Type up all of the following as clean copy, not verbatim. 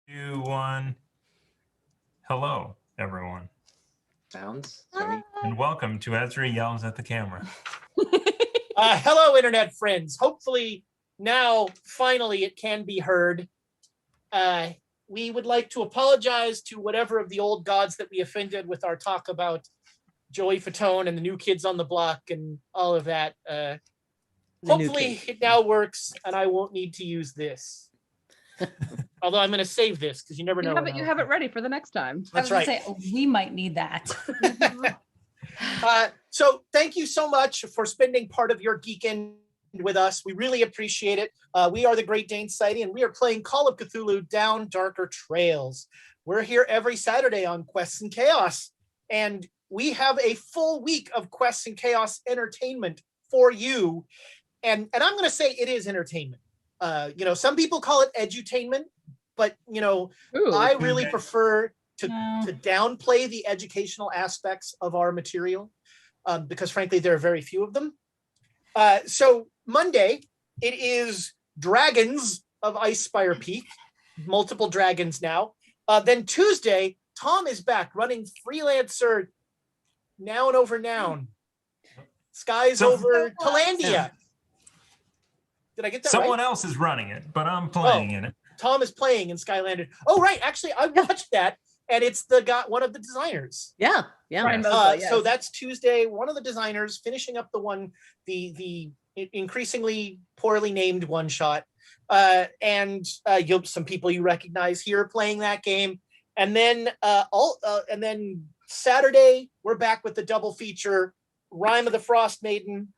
2, 1. Hello, everyone. Sounds. And welcome to Ezra Yells at the Camera. Hello, internet friends. Hopefully now, finally, it can be heard. We would like to apologize to whatever of the old gods that we offended with our talk about Joey Fatone and the New Kids on the Block and all of that. Hopefully it now works and I won't need to use this. Although I'm going to save this because you never know. You have it ready for the next time. That's right. Say, we might need that. So thank you so much for spending part of your geekend with us. We really appreciate it. We are the Great Dane Society, and we are playing Call of Cthulhu Down Darker Trails. We're here every Saturday on Quests and Chaos, and we have a full week of Quests and Chaos entertainment for you. And I'm going to say it is entertainment. Some people call it edutainment, but I really prefer to downplay the educational aspects of our material because frankly there are very few of them. So Monday it is Dragons of Icespire Peak, multiple dragons now. Then Tuesday Tom is back running Freelancer Noun Over Noun, Skies Over Talandia. Yeah. Did I get that Someone right? else is running it, but I'm playing in it. Tom is playing in Skylander. Oh, right. Actually, I watched that, and it's one of the designers. Yeah. Yes. So that's Tuesday. One of the designers finishing up the increasingly poorly named one shot, and some people you recognize here playing that game, and then Saturday we're back with the double feature, Rime of the Frost Maiden.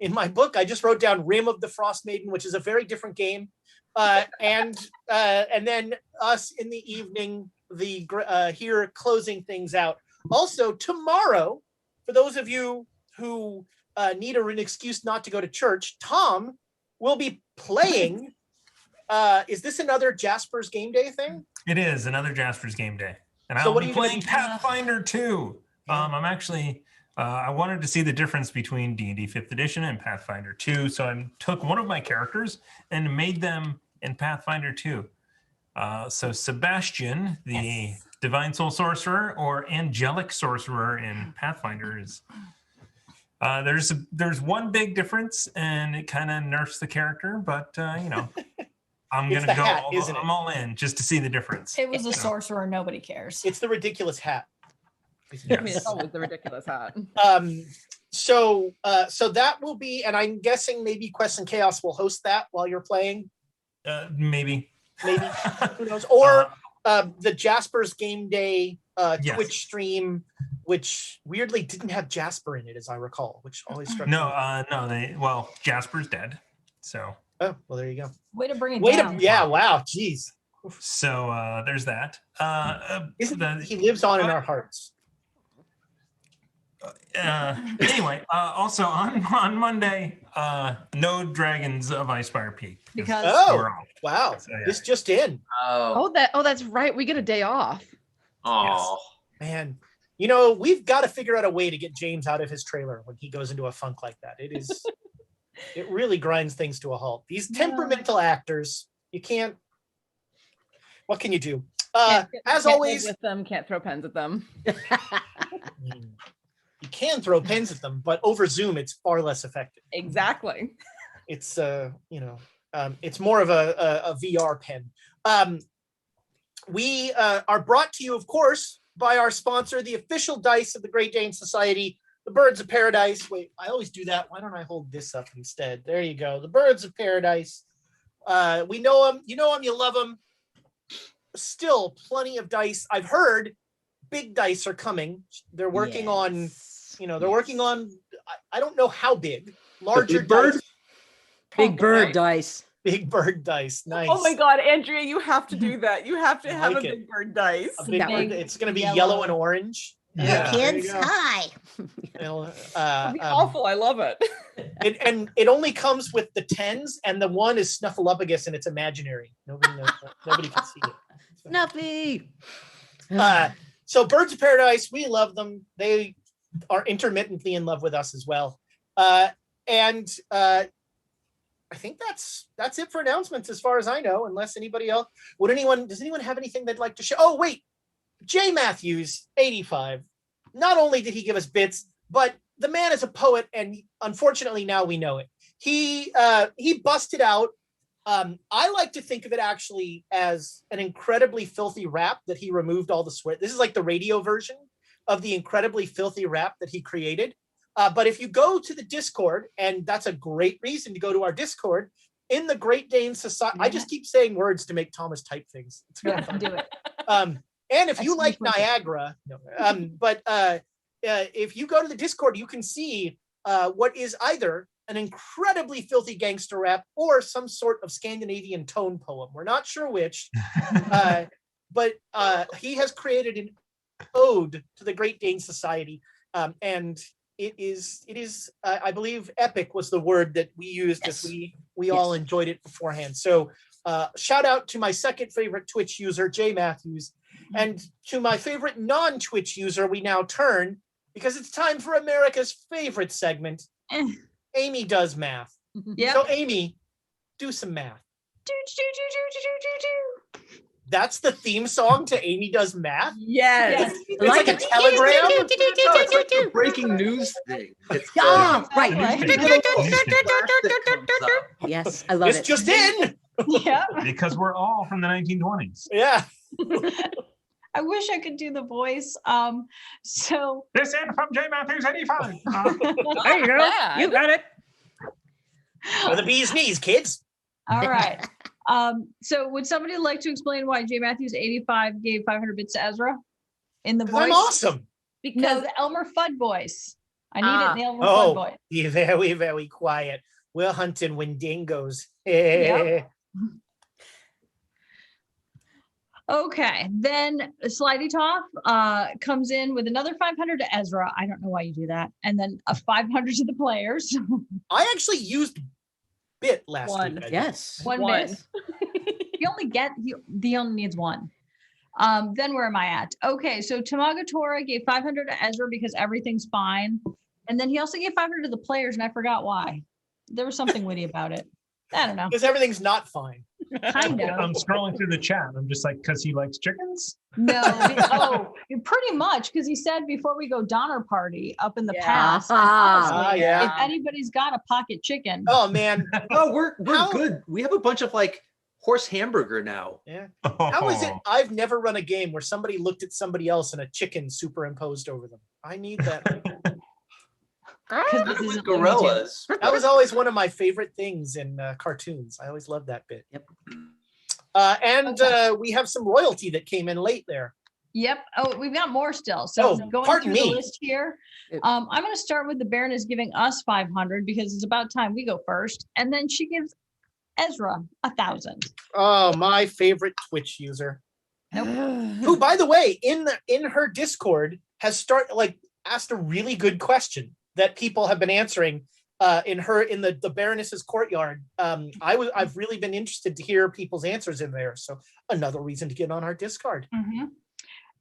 In my book, I just wrote down Rim of the Frost Maiden, which is a very different game. And then us in the evening, here closing things out. Also, tomorrow, for those of you who need an excuse not to go to church, Tom will be playing. Is this another Jasper's Game Day thing? It is another Jasper's Game Day. And So I'll be playing Pathfinder 2. I'm actually... I wanted to see the difference between D&D 5th edition and Pathfinder 2, so I took one of my characters and made them in Pathfinder 2. So Sebastian, the Divine Soul Sorcerer or Angelic Sorcerer in Pathfinder is... there's one big difference, and it kind of nerfs the character, but, I'm going to go I'm all in just to see the difference. It was a sorcerer, nobody cares. It's the ridiculous hat. Yes. I mean, it's always the ridiculous hat. So that will be, and I'm guessing maybe Quests and Chaos will host that while you're playing. Maybe. Who knows? Or the Jasper's Game Day Twitch stream, which weirdly didn't have Jasper in it, as I recall, which always struck me. No, Jasper's dead. So. Oh, well, there you go. Way to bring it down. Yeah, wow, geez. So there's that. He lives on in our hearts. Anyway, also on Monday, no Dragons of Icespire Peak. Because wow, so, yeah. This just in. That's right. We get a day off. Oh man, we've got to figure out a way to get James out of his trailer when he goes into a funk like that. It really grinds things to a halt. These temperamental actors, you can't. What can you do? As always, with them, can't throw pens at them. You can throw pens at them, but over Zoom, it's far less effective. Exactly. It's it's more of a VR pen. We are brought to you, of course, by our sponsor, the official dice of the Great Dane Society, the Birds of Paradise. Wait, I always do that. Why don't I hold this up instead? There you go. The Birds of Paradise. We know them. You know them. You love them. Still plenty of dice. I've heard big dice are coming. They're working on, I don't know how big, larger dice. Big bird dice. Big bird dice. Nice. Oh my God, Andrea, you have to do that. You have to have a big bird dice. A big bird. It's going to be yellow and orange. Yeah. Kids, hi. It'll be awful. I love it. It only comes with the 10s, and the one is Snuffleupagus, and it's imaginary. Nobody knows. Nobody can see it. Snuffy. So Birds of Paradise, we love them. They are intermittently in love with us as well. And I think that's it for announcements as far as I know, unless anybody else does anyone have anything they'd like to share? Oh, wait. J Matthews, 85. Not only did he give us bits, but the man is a poet, and unfortunately now we know it. He busted out. I like to think of it actually as an incredibly filthy rap that he removed all the swear. This is like the radio version of the incredibly filthy rap that he created. But if you go to the Discord, and that's a great reason to go to our Discord, in the Great Dane Society, I just keep saying words to make Thomas type things. It's really fun. Do it. And if you like Niagara, if you go to the Discord, you can see what is either an incredibly filthy gangster rap or some sort of Scandinavian tone poem. We're not sure which, but he has created an ode to the Great Dane Society, and it is I believe epic was the word that we used as we all enjoyed it beforehand. So shout out to my second favorite Twitch user, Jay Matthews, and to my favorite non-Twitch user, we now turn, because it's time for America's favorite segment. Amy does math. Yep. So Amy, do some math. That's the theme song to Amy Does Math? Yes. It's like a telegram? No, it's like the breaking news thing. It's Right. that Yes, I love It's it. just in! Yeah. Because we're all from the 1920s. Yeah. I wish I could do the voice. So This is from J Matthews 85. There you go. Bad. You got it. For the bee's knees, kids. all right. So would somebody like to explain why J Matthews 85 gave 500 bits to Ezra in the 'Cause voice? I'm awesome. No, the Elmer Fudd voice. I need it in the Elmer Oh. Fudd voice. Be very, very quiet. We're hunting Wendigos. Yep. Okay, then Slidey Top comes in with another 500 to Ezra. I don't know why you do that. And then a 500 to the players. I actually used bit last One. week. I think. Yes. One bit. He only needs one. Then where am I at? Okay, so Tamagatora gave 500 to Ezra because everything's fine. And then he also gave 500 to the players, and I forgot why. There was something witty about it. I don't know. Because everything's not fine. Kind of. I'm scrolling through the chat. I'm just like, because he likes chickens? No, pretty much, because he said before we go Donner Party up in the Yeah. past. Ah, yeah. If anybody's got a pocket chicken, Oh, man. No, we're How- good. We have a bunch of like horse hamburger now. Yeah. How is it? I've never run a game where somebody looked at somebody else and a chicken superimposed over them. I need that. 'cause this With isn't gorillas. That was always one of my favorite things in cartoons. I always loved that bit. Yep. We have some royalty that came in late there. Yep. Oh, we've got more still. So Oh, going pardon through me. the list here, Yep. I'm going to start with the Baroness giving us 500 because it's about time we go first, and then she gives Ezra 1,000. Oh, my favorite Twitch user, Nope. who, by the way, in her Discord has asked a really good question that people have been answering in the Baroness's courtyard. I've really been interested to hear people's answers in there. So another reason to get on our Discord. Mm-hmm.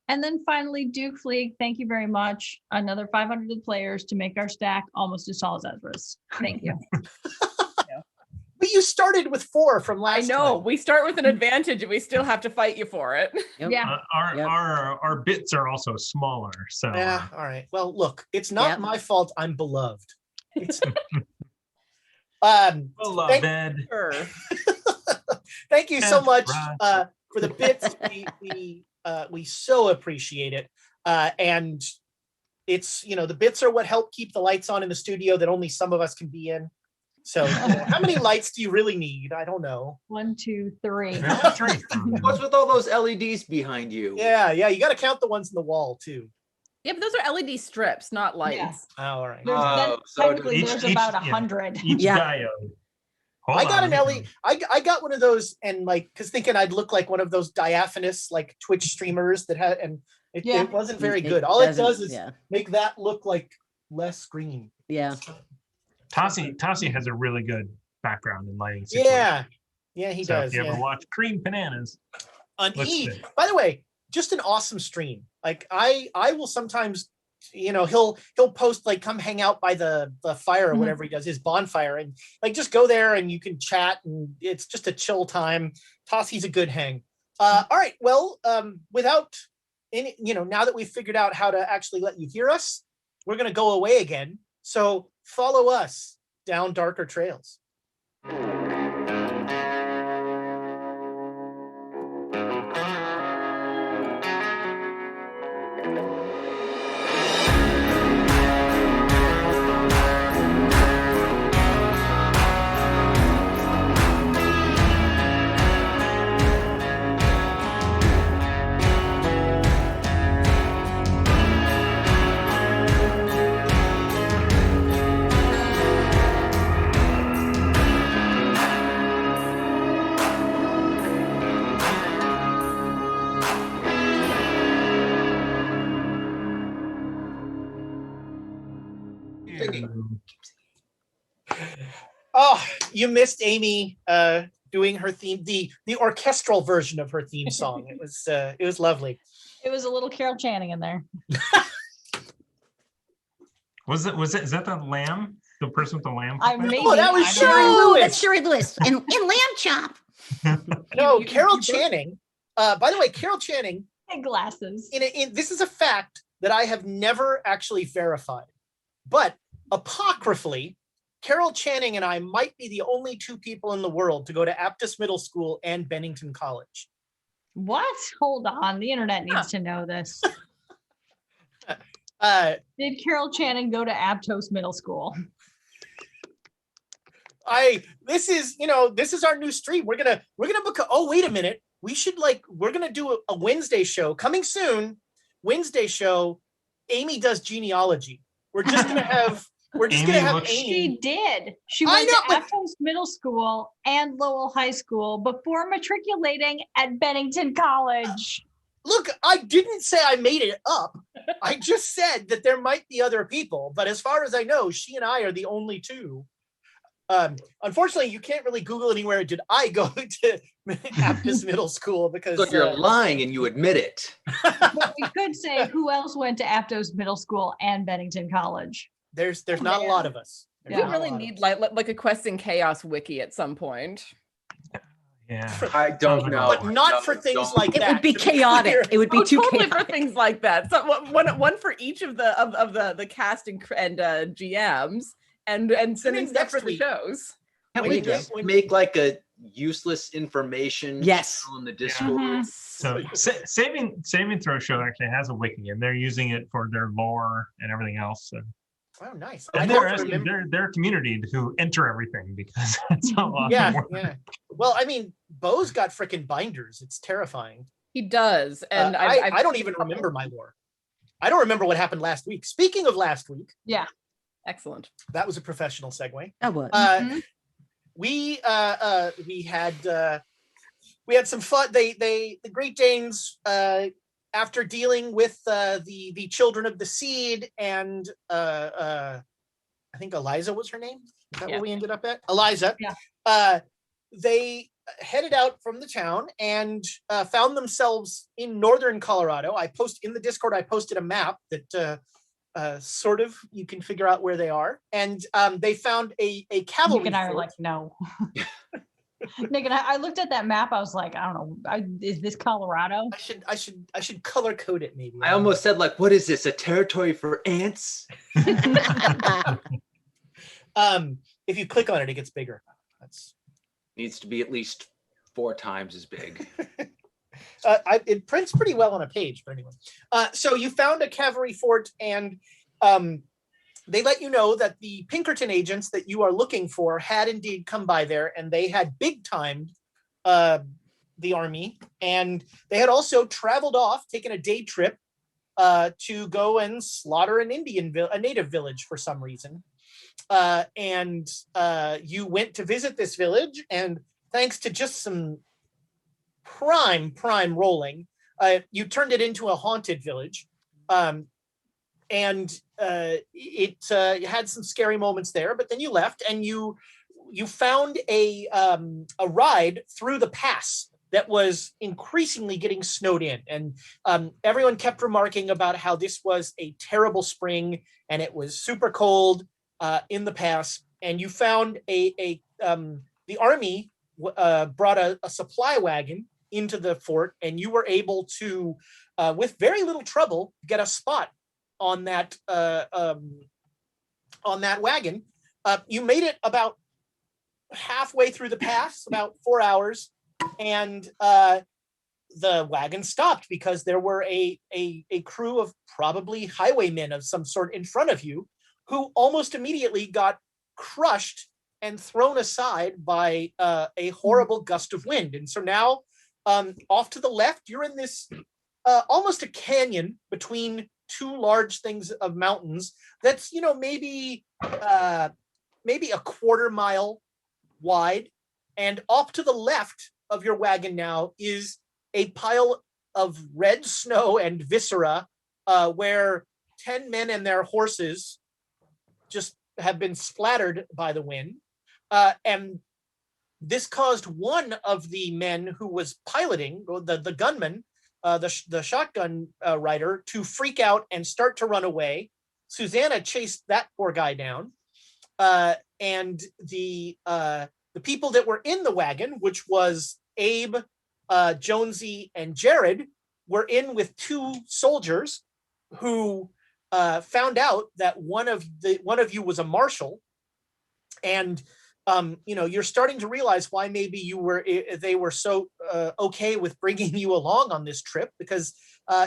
And then finally, Duke Fleek, thank you very much. Another 500 to the players to make our stack almost as tall as Ezra's. Thank you. But you started with 4 from I last know. time. We start with an advantage and we still have to fight you for it. Yep. Yeah. Our bits are also smaller. So Yeah, all right. Well, look, it's not Yep. my fault I'm beloved. It's, beloved. Sure. thank you so That's much right. for the bits. We so appreciate it. And it's, the bits are what help keep the lights on in the studio that only some of us can be in. So how many lights do you really need? I don't know. 1, 2, 3. Yeah, three. What's with all those LEDs behind you? Yeah. You got to count the ones in the wall too. Yeah, but those are LED strips, not lights. Oh, all right. There's, Oh, so technically, each- there's each- about yeah. 100. Each Yeah. diode. Hold I got on. an LED. I got one of those, and because thinking I'd look like one of those diaphanous like Twitch streamers that had, and Yeah. it wasn't very good. All it doesn't- does is yeah. make that look like less green. Yeah. Tassi has a really good background in lighting. situation. Yeah, he So does. if you Yeah. ever watch Cream Bananas, On looks E. good. By the way, just an awesome stream. Like I will sometimes he'll post like, come hang out by the fire or whatever he does, his bonfire, and like just go there and you can chat, and it's just a chill time. Tossie's a good hang. All right, well, without any, now that we've figured out how to actually let you hear us, we're gonna go away again. So follow us down darker trails. Oh, you missed Amy doing her theme, the orchestral version of her theme song. It was lovely. It was a little Carol Channing in there. Is that the lamb? The person with the lamb? Oh, that was Sherry Sherry Lewis. Lewis. That's Sherry Lewis. And Lamb Chop. No, Carol Channing. By the way, Carol Channing. And glasses. This is a fact that I have never actually verified, but apocryphally, Carol Channing and I might be the only two people in the world to go to Aptus Middle School and Bennington College. What? Hold on. The internet needs to know this. Did Carol Channing go to Aptos Middle School? This is our new stream. We're gonna book wait a minute. We're gonna do a Wednesday show coming soon. Wednesday show. Amy does genealogy. We're just gonna have Amy. She did. She went to Aptos Middle School and Lowell High School before matriculating at Bennington College. Look, I didn't say I made it up. I just said that there might be other people, but as far as I know, she and I are the only two. Unfortunately, you can't really Google anywhere. Did I go to Aptus Middle School? Because But you're lying and you admit it. But we could say who else went to Aptos Middle School and Bennington College. There's not a lot of us. We really need like a Quest and Chaos wiki at some point. Yeah, I don't know. But not for things like that. It would be chaotic. It would be too totally chaotic. for things like that. So one for each of the cast and GMs, and sending stuff for the shows. Can't we just make like a useless information Yes. on the Discord? Mhm. So Saving Throw Show actually has a wiki, and they're using it for their lore and everything else. So. Oh, nice. And they're a community who enter everything because that's a lot of work. Yeah. Well, I mean, Bo's got freaking binders. It's terrifying. He does, and I don't even remember my lore. I don't remember what happened last week. Speaking of last week, excellent. That was a professional segue. That was. We had some fun. The Great Danes, after dealing with the children of the seed and I think Eliza was her name. Is that what we ended up at? Eliza. Yeah. They headed out from the town and found themselves in northern Colorado. In the Discord, I posted a map that sort of you can figure out where they are. And they found a cavalry Nick and I are fort. like, no. Nick and I looked at that map. I was like, I don't know. Is this Colorado? I should color code it maybe. I almost said, like, what is this? A territory for ants? If you click on it, it gets bigger. Needs to be at least 4 times as big. It prints pretty well on a page, but anyway. So you found a cavalry fort, and they let you know that the Pinkerton agents that you are looking for had indeed come by there, and they had big-timed the army, and they had also traveled off, taken a day trip to go and slaughter a native village for some reason. And you went to visit this village, and thanks to just some prime rolling, you turned it into a haunted village. And it had some scary moments there, but then you left and you found a ride through the pass that was increasingly getting snowed in. And everyone kept remarking about how this was a terrible spring and it was super cold in the pass. And you found the army brought a supply wagon into the fort, and you were able to, with very little trouble, get a spot on that wagon. You made it about halfway through the pass, about 4 hours, and the wagon stopped because there were a crew of probably highwaymen of some sort in front of you, who almost immediately got crushed and thrown aside by a horrible gust of wind. And so now, off to the left, you're in this almost a canyon between two large things of mountains. That's maybe a quarter mile wide, and off to the left of your wagon now is a pile of red snow and viscera, where 10 men and their horses just have been splattered by the wind. And this caused one of the men who was piloting, the gunman, the shotgun rider, to freak out and start to run away. Susanna chased that poor guy down. And the people that were in the wagon, which was Abe, Jonesy, and Jared, were in with two soldiers who found out that one of you was a marshal, and you're starting to realize why maybe they were so okay with bringing you along on this trip, because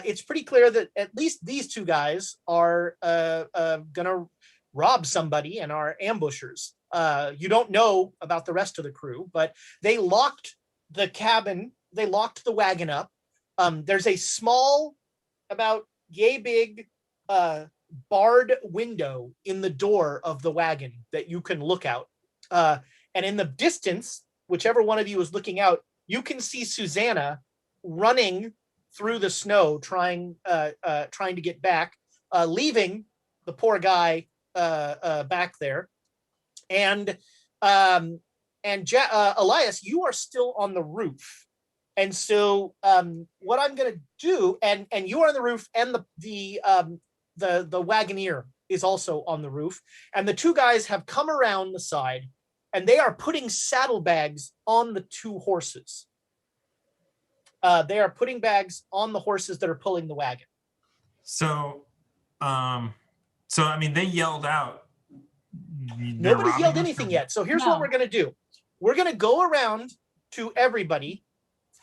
it's pretty clear that at least these two guys are gonna rob somebody and are ambushers. You don't know about the rest of the crew, but they locked the cabin, they locked the wagon up. There's a small, about yay big, barred window in the door of the wagon that you can look out. And in the distance, whichever one of you is looking out, you can see Susanna running through the snow, trying to get back, leaving the poor guy back there. And Elias, you are still on the roof. And so what I'm going to do, and you are on the roof, and the wagoneer is also on the roof, and the two guys have come around the side, and they are putting saddlebags on the two horses. They are putting bags on the horses that are pulling the wagon. So I mean, they yelled out. Nobody's yelled anything yet. So here's what we're going to do. We're going to go around to everybody,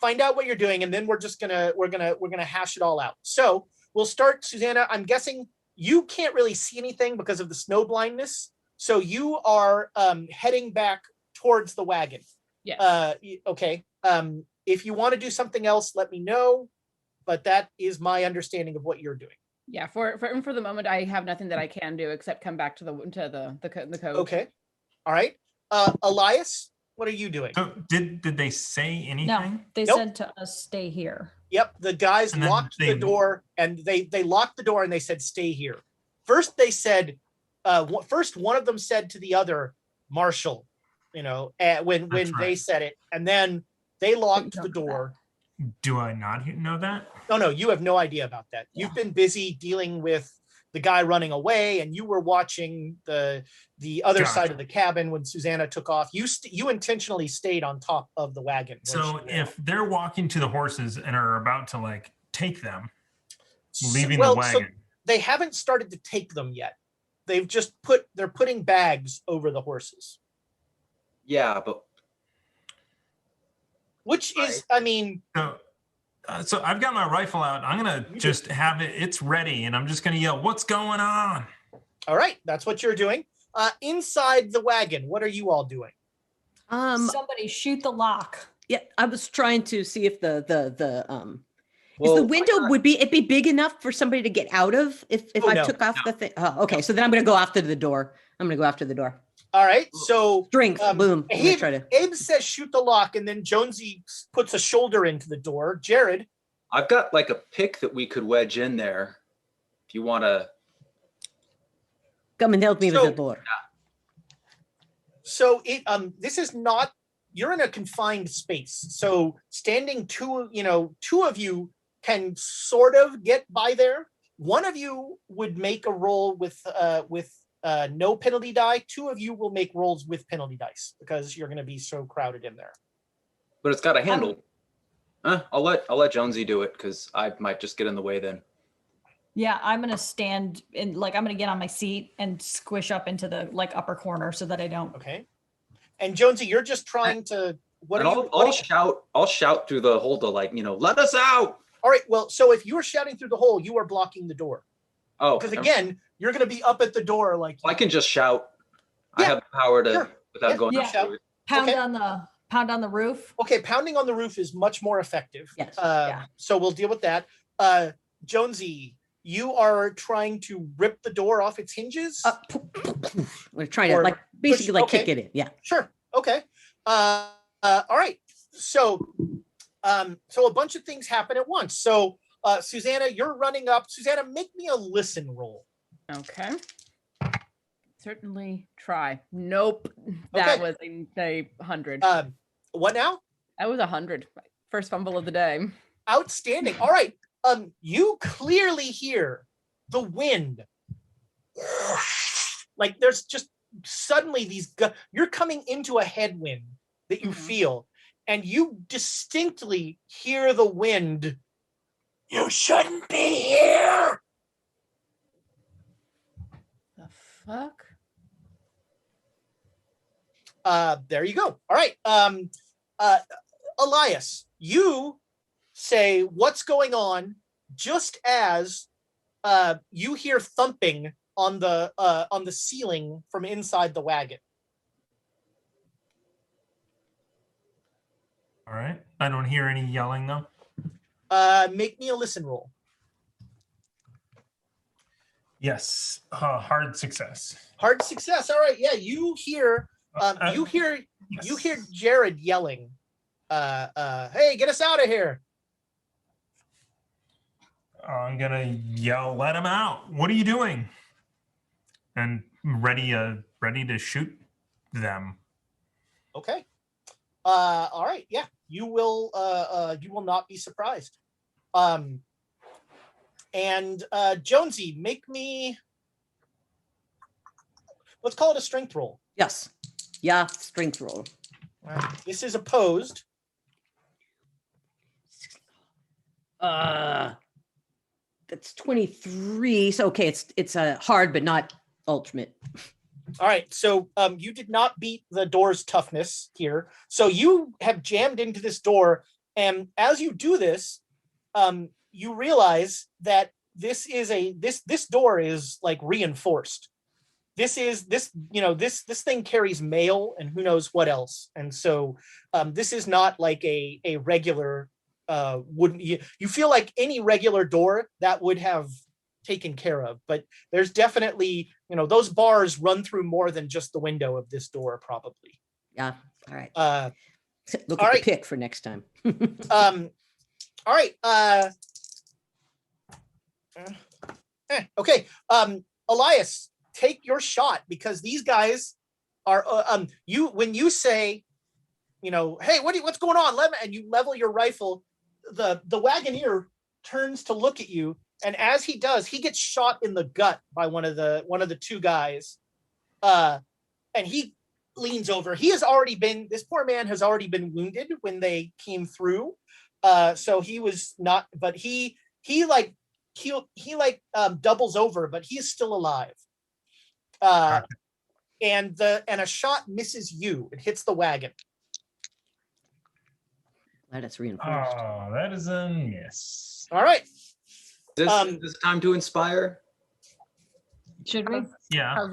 find out what you're doing, and then we're gonna hash it all out. So we'll start, Susanna. I'm guessing you can't really see anything because of the snow blindness. So you are heading back towards the wagon. Yes. Okay. If you want to do something else, let me know. But that is my understanding of what you're doing. Yeah. For the moment, I have nothing that I can do except come back to the code. Okay. All right. Elias, what are you doing? So did they say anything? No, they said to us, stay here. Yep, the guys locked the door, and they locked the door, and they said, stay here. First, they said, first one of them said to the other, Marshall, when they said it, and then they locked the door. Do I not know that? No, you have no idea about that. Yeah. You've been busy dealing with the guy running away, and you were watching the other side of the cabin when Susanna took off. You intentionally stayed on top of the wagon. So if they're walking to the horses and are about to take them, leaving the wagon. So they haven't started to take them yet. They've just they're putting bags over the horses. Yeah, but which is, I mean. So I've got my rifle out. I'm going to just have it's ready, and I'm just going to yell, what's going on? All right. That's what you're doing. Inside the wagon, what are you all doing? Somebody shoot the lock. Yeah, I was trying to see if is the window would be big enough for somebody to get out of if I took off the thing. Oh, okay. So then I'm going to go after the door. All right. So strength, boom. Abe says shoot the lock, and then Jonesy puts a shoulder into the door. Jared, I've got a pick that we could wedge in there if you want to come and help me with the door. So this is not you're in a confined space. So standing two of you can sort of get by there. One of you would make a roll with no penalty die. Two of you will make rolls with penalty dice because you're going to be so crowded in there. But it's got a handle. I'll let Jonesy do it because I might just get in the way then. Yeah, I'm gonna stand in, like, I'm gonna get on my seat and squish up into the like upper corner so that I don't. Okay. And Jonesy, you're just trying to. I'll shout through the hole to, like, let us out. All right. Well, so if you're shouting through the hole, you are blocking the door. Oh, because again, you're going to be up at the door. Like, I can just shout. Yeah, I have the power to without going out. Pound on the roof. Okay, pounding on the roof is much more effective. Yes. So we'll deal with that. Jonesy, you are trying to rip the door off its hinges. We're trying to basically kick it in. Yeah. Sure. Okay. All right. So a bunch of things happen at once. So Susanna, you're running up. Susanna, make me a listen roll. Okay. Certainly try. Nope. That was a 100. What now? That was 100. First fumble of the day. Outstanding. All right. You clearly hear the wind. Like there's just suddenly you're coming into a headwind that you feel, and you distinctly hear the wind. You shouldn't be here. The fuck? There you go. All right. Elias, you say what's going on just as you hear thumping on the ceiling from inside the wagon. All right. I don't hear any yelling though. Make me a listen roll. Yes. Hard success. Hard success. All right. Yeah, you hear you hear Jared yelling, hey, get us out of here. I'm gonna yell, let him out. What are you doing? And ready to shoot them. Okay. All right. Yeah, you will not be surprised. And Jonesy, make me, let's call it a strength roll. Yes. Yeah, strength roll. This is opposed. That's 23. So okay, it's a hard but not ultimate. All right, so you did not beat the door's toughness here. So you have jammed into this door, and as you do this, you realize that this door is like reinforced. This thing carries mail and who knows what else, and so this is not like a regular wouldn't you feel like any regular door that would have taken care of, but there's definitely those bars run through more than just the window of this door probably. Yeah. All right. Look all at right. the pick for next time. All right. Okay. Elias, take your shot because these guys are when you say, hey, what's going on? And you level your rifle, the Wagoneer turns to look at you, and as he does, he gets shot in the gut by one of the two guys, and he leans over. This poor man has already been wounded when they came through, so he was not, but he doubles over, but he is still alive. And a shot misses you. It hits the wagon. Glad it's reinforced. Oh, that is a miss. All right. This time to inspire. Should we? Yeah.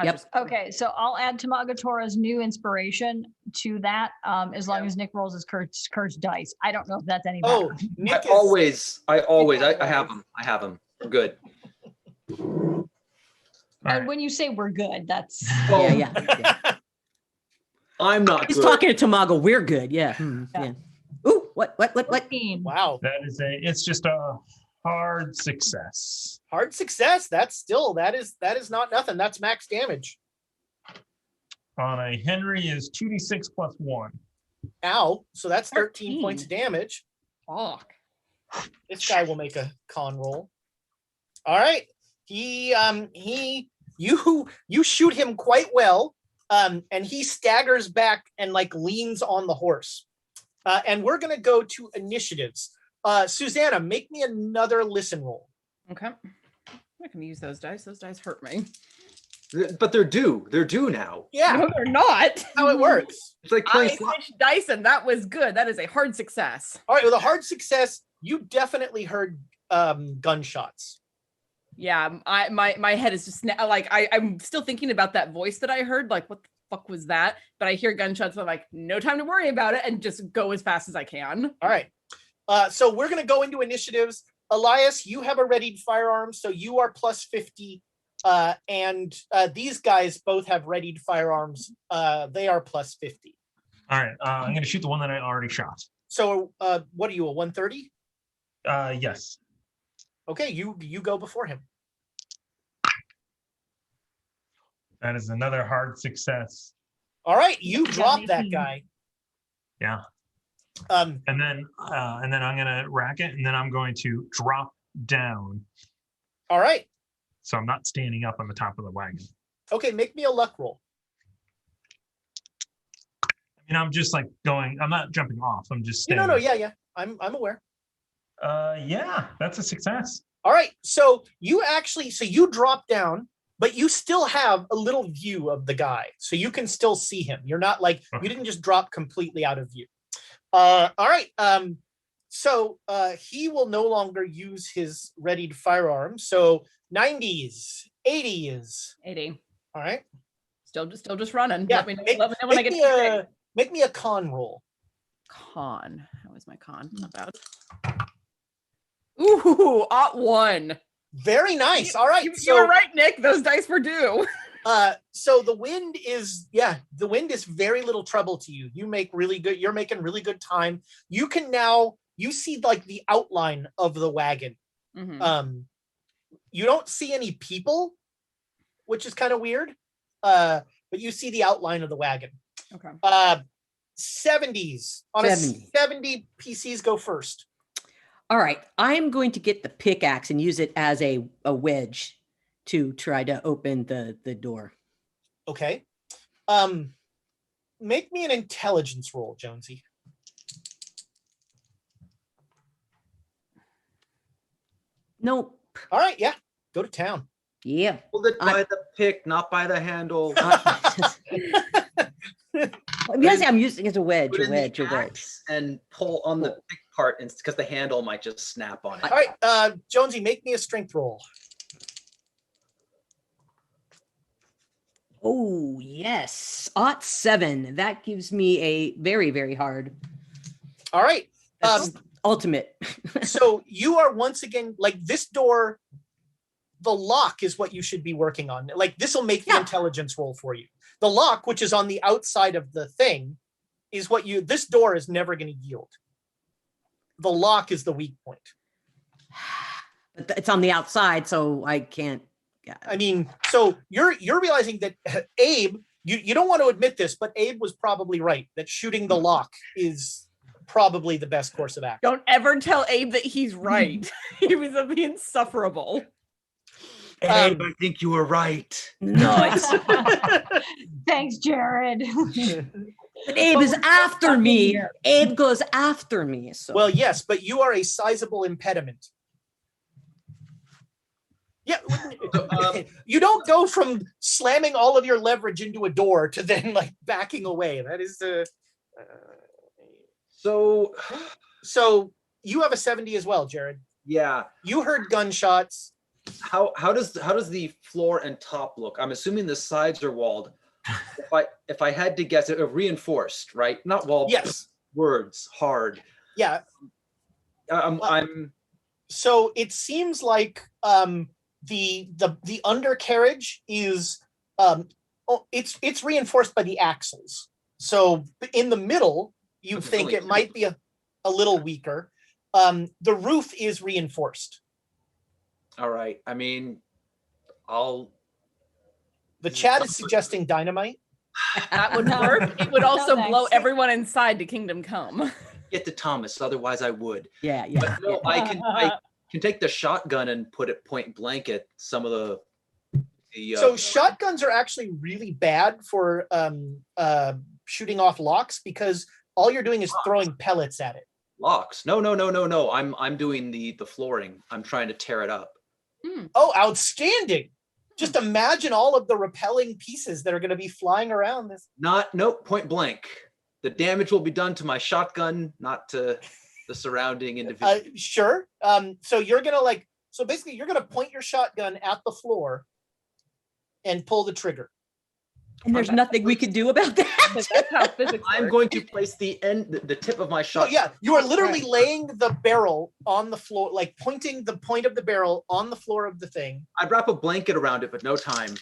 Yep. Okay, so I'll add Tamagatora's new inspiration to that, as long as Nick rolls his cursed dice. I don't know if that's any better. Oh, Nick I have them. We're good. And right. when you say we're good, that's Yeah. I'm not He's good. talking to Tamago. We're good. Yeah. Yeah. Ooh, what? 14. Wow. It's just a hard success. Hard success. That is not nothing. That's max damage. on a Henry is 2d6 plus 1. Ow. So that's 13 13. points of damage. Fuck. This guy will make a con roll. All right. You shoot him quite well. And he staggers back and like leans on the horse. And we're going to go to initiatives. Susanna, make me another listen roll. Okay. I'm not going to use those dice. Those dice hurt me. But they're due. They're due now. Yeah, No, they're not. how it works. It's like I playing slot. switched dice and that was good. That is a hard success. All right, with a hard success, you definitely heard gunshots. Yeah, my head is just like I'm still thinking about that voice that I heard. Like, what the fuck was that? But I hear gunshots. So I'm like, no time to worry about it, and just go as fast as I can. All right. So we're going to go into initiatives. Elias, you have a readied firearm, so you are plus 50. And these guys both have readied firearms. They are plus 50. All right. I'm going to shoot the one that I already shot. So what are you, a 130? Yes. Okay, you go before him. That is another hard success. All right, you drop that guy. Yeah. And then I'm going to rack it, and then I'm going to drop down. All right. So I'm not standing up on the top of the wagon. Okay, make me a luck roll. I mean, I'm just like going. I'm not jumping off. I'm just standing. No, yeah. I'm aware. Yeah, that's a success. All right, so you drop down, but you still have a little view of the guy, so you can still see him. You're not like you didn't just drop completely out of view. All right. So he will no longer use his readied firearm. So 90s, 80s. 80. All right. Still just running. Yeah. Let me know when I get to Make me a con roll. con. How is my con? Not bad. Ooh, @1. Very nice. All right. You were right, Nick. Those dice were due. So the wind is very little trouble to you. You're making really good time. You see like the outline of the wagon. Mm-hmm. You don't see any people, which is kind of weird. But you see the outline of the wagon. Okay. 70s. On 70. a 70, PCs go first. All right. I'm going to get the pickaxe and use it as a wedge to try to open the door. Okay. Make me an intelligence roll, Jonesy. Nope. All right, yeah. Go to town. Yeah. Hold it by the pick, not by the handle. Yes, I'm using it as a wedge, Put a in the wedge, a wedge. axe and pull on the pick part because the handle might just snap on it. All right, Jonesy, make me a strength roll. Oh, yes. +7. That gives me a very, very hard. All right. Ultimate. So you are once again, like this door, the lock is what you should be working on. Like this will make the intelligence roll for you. The lock, which is on the outside of the thing, is this door is never going to yield. The lock is the weak point. But it's on the outside, so I can't. Yeah. I mean, so you're realizing that Abe, you don't want to admit this, but Abe was probably right that shooting the lock is probably the best course of action. Don't ever tell Abe that he's right. He was insufferable. Abe, I think you were right. Nice. Thanks, Jared. But Abe is after me. Abe goes after me. So. Well, yes, but you are a sizable impediment. Yeah, you don't go from slamming all of your leverage into a door to then like backing away. That is So you have a 70 as well, Jared. Yeah. You heard gunshots. How does the floor and top look? I'm assuming the sides are walled. If I had to guess, it reinforced, right? Not walled. Yes. Words hard. Yeah. I'm. So it seems like the undercarriage is it's reinforced by the axles. So in the middle, you think it might be a little weaker. The roof is reinforced. All right. I mean, The chat is suggesting dynamite. That would No. work. It would also No, blow thanks. everyone inside to Kingdom Come. Get to Thomas, otherwise I would. Yeah. But no, I can take the shotgun and put it point blank at some of the So shotguns are actually really bad for shooting off locks because all you're doing is throwing pellets at it. locks. No. I'm doing the flooring. I'm trying to tear it up. Oh, outstanding. Just imagine all of the repelling pieces that are going to be flying around this. Nope, point blank. The damage will be done to my shotgun, not to the surrounding individual. Sure. So you're going to so basically you're going to point your shotgun at the floor and pull the trigger. And there's nothing we can do about that. That's how physics I'm work. going to place the tip of my Oh, shotgun. yeah, you are literally laying the barrel on the floor, like pointing the point of the barrel on the floor of the thing. I'd wrap a blanket around it, but no time.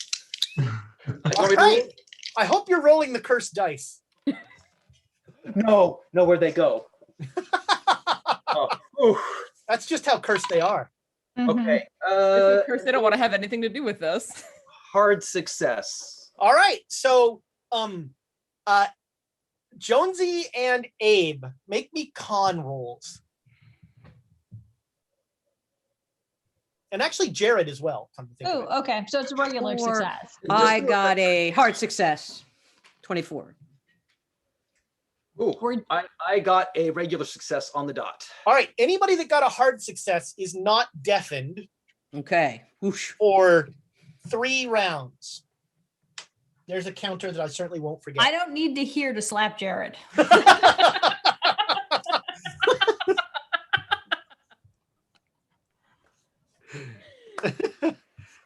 All right. I hope you're rolling the cursed dice. No, where'd they go? Oof. That's just how cursed they are. Okay. Of course, they don't want to have anything to do with this. Hard success. All right. So, Jonesy and Abe, make me con rolls. And actually Jared as well. Come to think of it. Oh, okay. So it's a regular Or- success. I got a hard success. 24. Ooh, We're- I got a regular success on the dot. All right. Anybody that got a hard success is not deafened Okay. Whoosh. for 3 rounds. There's a counter that I certainly won't forget. I don't need to hear to slap Jared.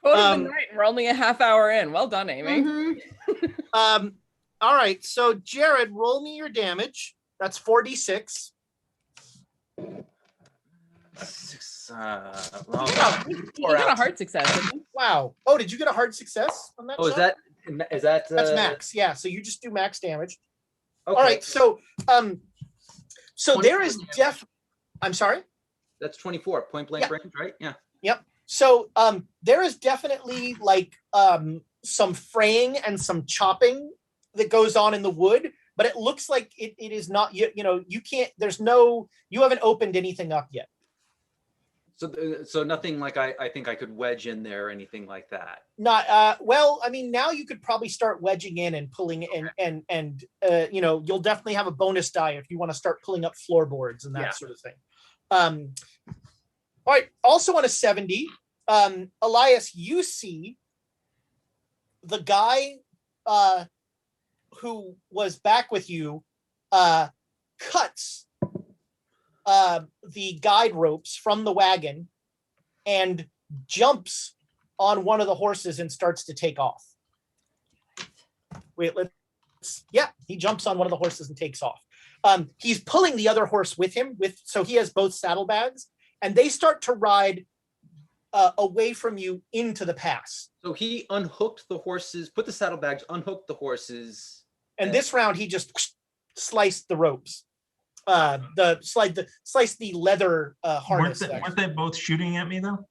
Quote of the night. We're only a half hour in. Well done, Amy. Mhm. All right. So Jared, roll me your damage. That's 4d6. Well, You got a hard success. Didn't you? Wow. Oh, did you get a hard success on that? oh, is shot? that That's max. Yeah. So you just do max damage. Okay. All right. So there is 24. I'm sorry. That's 24 point blank Yeah. range, right? Yeah. So there is definitely some fraying and some chopping that goes on in the wood, but it looks like it is not you can't. You haven't opened anything up yet. So nothing like I think I could wedge in there or anything like that. Not well. I mean, now you could probably start wedging in and pulling and you'll definitely have a bonus die if you want to start pulling up floorboards and that sort of thing. All right. Also on a 70, Elias, you see the guy who was back with you cuts the guide ropes from the wagon and jumps on one of the horses and starts to take off. He jumps on one of the horses and takes off. He's pulling the other horse with him, so he has both saddlebags, and they start to ride away from you into the pass. So he unhooked the horses, put the saddlebags, unhooked the horses. And this round, he just sliced the ropes. Sliced the leather harness. Weren't they both shooting at me though?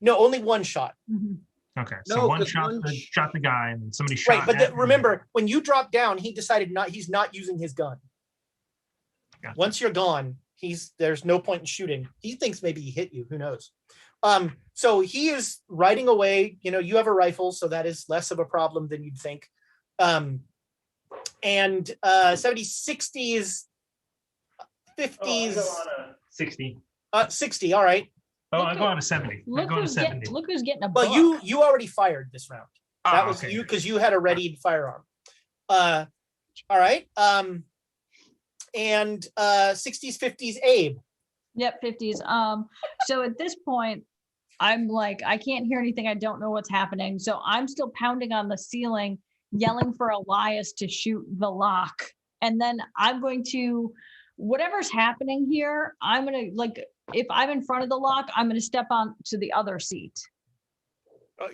No, only one shot. Mhm. Okay, so No, one 'cause shot the guy, and then somebody shot. Right, but at me. remember, when you drop down, he decided he's not using his gun. Gotcha. Once you're gone, there's no point in shooting. He thinks maybe he hit you. Who knows? So he is riding away. You have a rifle, so that is less of a problem than you'd think. And 70s, 60s, 50s. Oh, I go on a 60. 60. All right. Oh, I go on a 70. I Look go on a who's 70. getting a Well, book. you already fired this round. That was okay. you because you had a readied firearm. All right. And 60s, 50s, Abe. Yep, 50s. So at this point, I'm like, I can't hear anything. I don't know what's happening. So I'm still pounding on the ceiling, yelling for Elias to shoot the lock. And then I'm going to, whatever's happening here, I'm going to, if I'm in front of the lock, I'm going to step on to the other seat.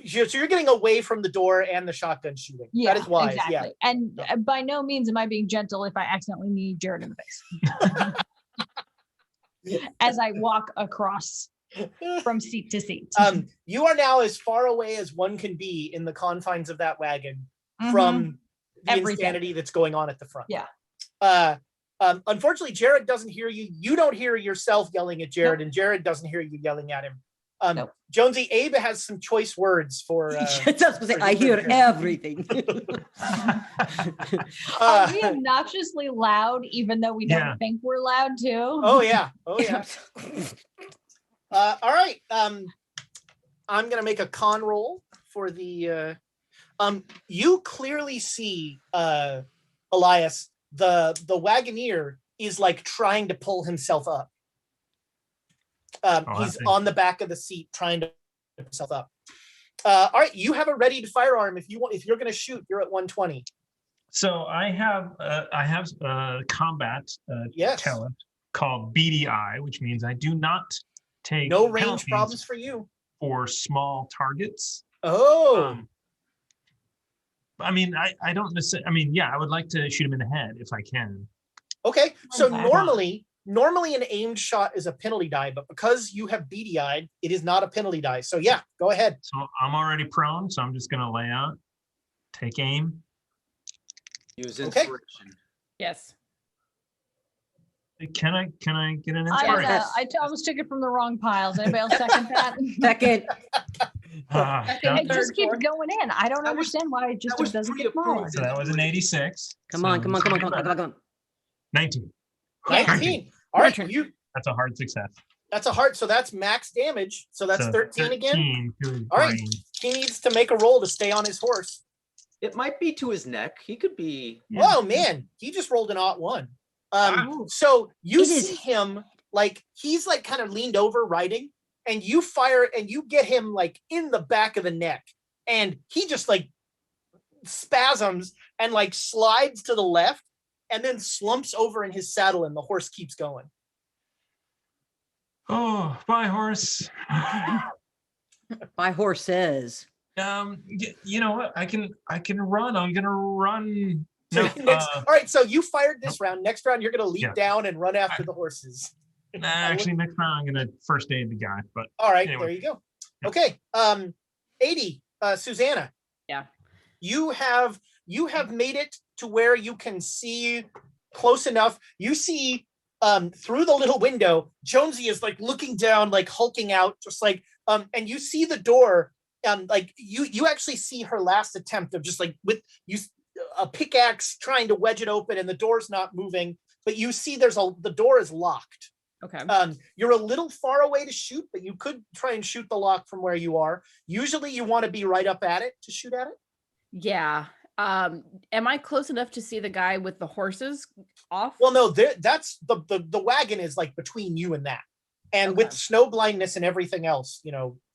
So you're getting away from the door and the shotgun shooting. Yeah, that is wise. exactly. Yeah. And by no means am I being gentle if I accidentally knee Jared in the face. As I walk across from seat to seat. You are now as far away as one can be in the confines of that wagon from the Everything. insanity that's going on at the front. Yeah. Unfortunately, Jared doesn't hear you. You don't hear yourself yelling at Jared, and Jared doesn't hear you yelling at him. Nope. Jonesy, Abe has some choice words for. I hear everything. Are we obnoxiously loud, even though we don't think we're loud too? Oh yeah. All right. I'm gonna make a con roll for the. You clearly see, Elias, the Wagoneer is like trying to pull himself up. He's on the back of the seat trying to pull himself up. All right, you have a readied firearm. If you're going to shoot, you're at 120. So I have combat talent called BDI, which means I do not take no range penalties problems for you for small targets. Oh. I mean, I don't necessarily. I mean, yeah, I would like to shoot him in the head if I can. Okay, so normally an aimed shot is a penalty die, but because you have BDI'd, it is not a penalty die. So yeah, go ahead. So I'm already prone, so I'm just gonna lay out, take aim. Use inspiration. Yes. Can I get an inspiration? I was taking from the wrong piles. Anybody else second that? Second. It just keeps going in. I don't understand why it just doesn't get smaller. So that was an 86. Come on. 19. 19. All right, That's a hard success. That's a hard. So that's max damage. So that's 13 again. All right, he needs to make a roll to stay on his horse. It might be to his neck. He could be. Yeah. Oh man, he just rolled an odd one. So you see him like he's like kind of leaned over riding, and you fire and you get him like in the back of the neck, and he just like spasms and like slides to the left, and then slumps over in his saddle, and the horse keeps going. Oh, bye, horse. Bye, horses. You know what? I can run. I'm gonna run. So all right, so you fired this round. Next round, you're going to leap down and run after the horses. Actually, next round, I'm going to first aid the guy. But all right, anyway. There you go. Okay, 80, Susanna. Yeah. You have made it to where you can see close enough. You see through the little window. Jonesy is like looking down, like hulking out, just like and you see the door. Like you actually see her last attempt of just like with you. A pickaxe trying to wedge it open, and the door's not moving, but you see the door is locked. Okay. You're a little far away to shoot, but you could try and shoot the lock from where you are. Usually you want to be right up at it to shoot at it. Yeah. Am I close enough to see the guy with the horses off? Well, no, that's the wagon is like between you and that. And with snow blindness and everything else,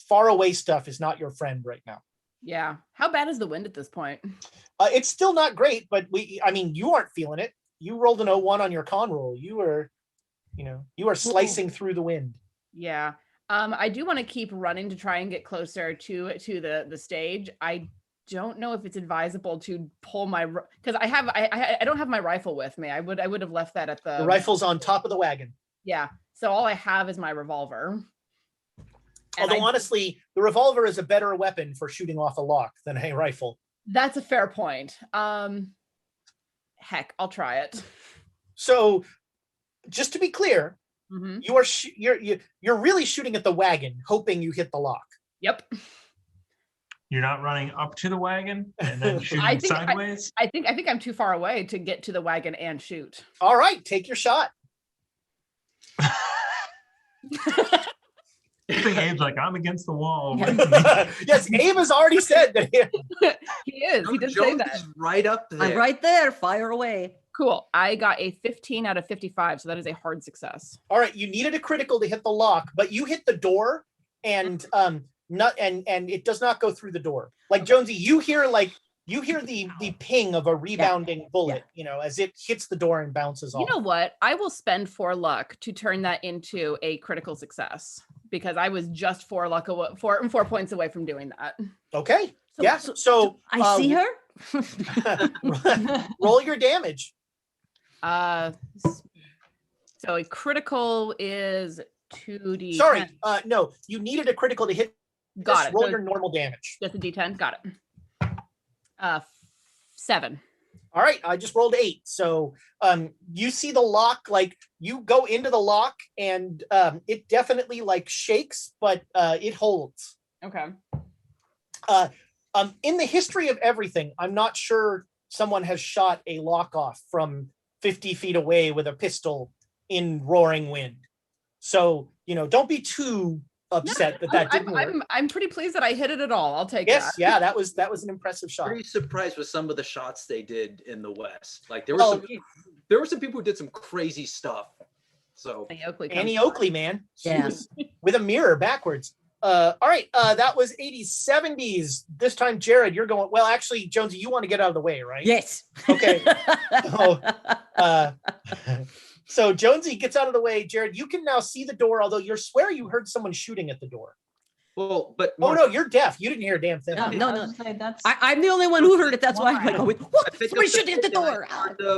far away stuff is not your friend right now. Yeah. How bad is the wind at this point? It's still not great, but you aren't feeling it. You rolled an 01 on your con roll. You are slicing through the wind. Yeah. I do want to keep running to try and get closer to the stage. I don't know if it's advisable to pull my, because I don't have my rifle with me. I would have left that at the rifle's on top of the wagon. Yeah. So all I have is my revolver. Although honestly, the revolver is a better weapon for shooting off a lock than a rifle. That's a fair point. Heck, I'll try it. So, just to be clear, you're really shooting at the wagon, hoping you hit the lock. Yep. You're not running up to the wagon and then shooting sideways? I think I'm too far away to get to the wagon and shoot. All right, take your shot. I think Abe's like, I'm against the wall. Yes, Abe has already said that. He is. He did say that. Right up there. I'm right there. Fire away. Cool. I got a 15 out of 55, so that is a hard success. All right, you needed a critical to hit the lock, but you hit the door, and and it does not go through the door. Like Jonesy, you hear the ping of a rebounding bullet, as it hits the door and bounces off. You know what? I will spend 4 luck to turn that into a critical success, because I was just 4 points away from doing that. Okay. So I see her. Roll your damage. So a critical is 2d10. Sorry, no, you needed a critical to hit. Got it. Roll your normal damage. Just a d10. Got it. 7. All right, I just rolled 8. So you see the lock, like you go into the lock and it definitely like shakes, but it holds. Okay. In the history of everything, I'm not sure someone has shot a lock off from 50 feet away with a pistol in roaring wind. So, don't be too upset that didn't work. I'm pretty pleased that I hit it at all. I'll take Yes, that. yeah, that was an impressive shot. Pretty surprised with some of the shots they did in the West. Like there were some people who did some crazy stuff. So Annie Oakley, man. Yeah. With a mirror backwards. All right, that was 80s, 70s. This time, Jared, you're going, well, actually, Jonesy, you want to get out of the way, right? Yes. Okay. So Jonesy gets out of the way. Jared, you can now see the door, although you swear you heard someone shooting at the door. Well, but oh no, you're deaf. You didn't hear a damn thing. No. I'm the only one who heard it. That's why I'm like, what? Somebody shooting at the door.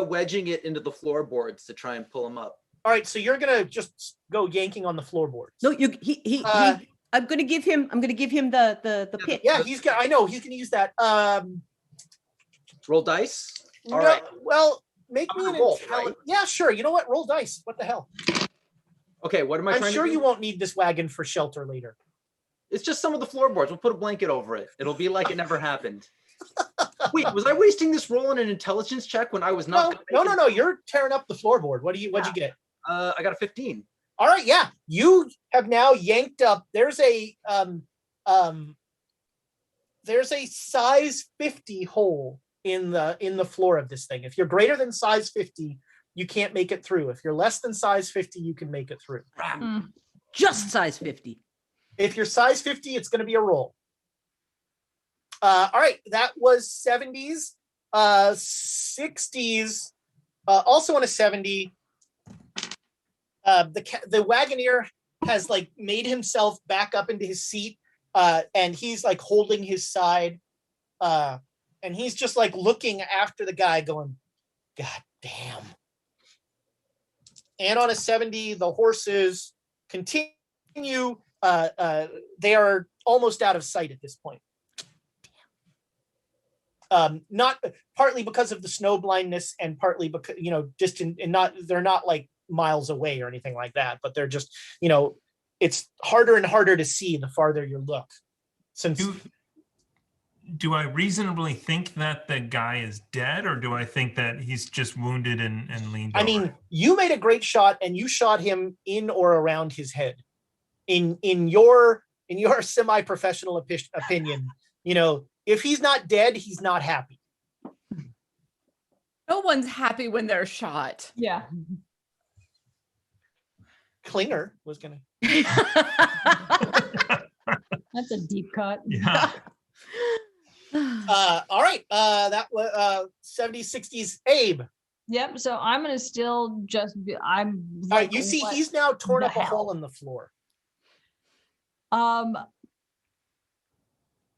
Wedging it into the floorboards to try and pull them up. All right, so you're gonna just go yanking on the floorboards. No, I'm gonna give him the pit. Yeah, I know he's gonna use that. Roll dice. All right. Well, make me an intelligence. Right? Yeah, sure. You know what? Roll dice. What the hell? Okay, what am I trying to do? I'm sure you won't need this wagon for shelter later. It's just some of the floorboards. We'll put a blanket over it. It'll be like it never happened. Wait, was I wasting this roll in an intelligence check when I was not? No. You're tearing up the floorboard. What'd you get? I got a 15. All right, yeah. You have now yanked up. There's a size 50 hole in the floor of this thing. If you're greater than size 50, you can't make it through. If you're less than size 50, you can make it through. Just size 50. If you're size 50, it's going to be a roll. All right, that was 70s, 60s, also on a 70. The Wagoneer has like made himself back up into his seat, and he's like holding his side, and he's just like looking after the guy, going, "God damn!" And on a 70, the horses continue. They are almost out of sight at this point. Not partly because of the snow blindness, and partly because they're not like miles away or anything like that, but they're just it's harder and harder to see the farther you look. Since do I reasonably think that the guy is dead, or do I think that he's just wounded and leaned over? I mean, you made a great shot, and you shot him in or around his head. In your semi-professional opinion, if he's not dead, he's not happy. No one's happy when they're shot. Yeah. Klinger was gonna. That's a deep cut. Yeah. All right. That was 70s, 60s. Abe. Yep. So I'm gonna still just be. I'm. All right. You see, he's now torn up a hole in the floor.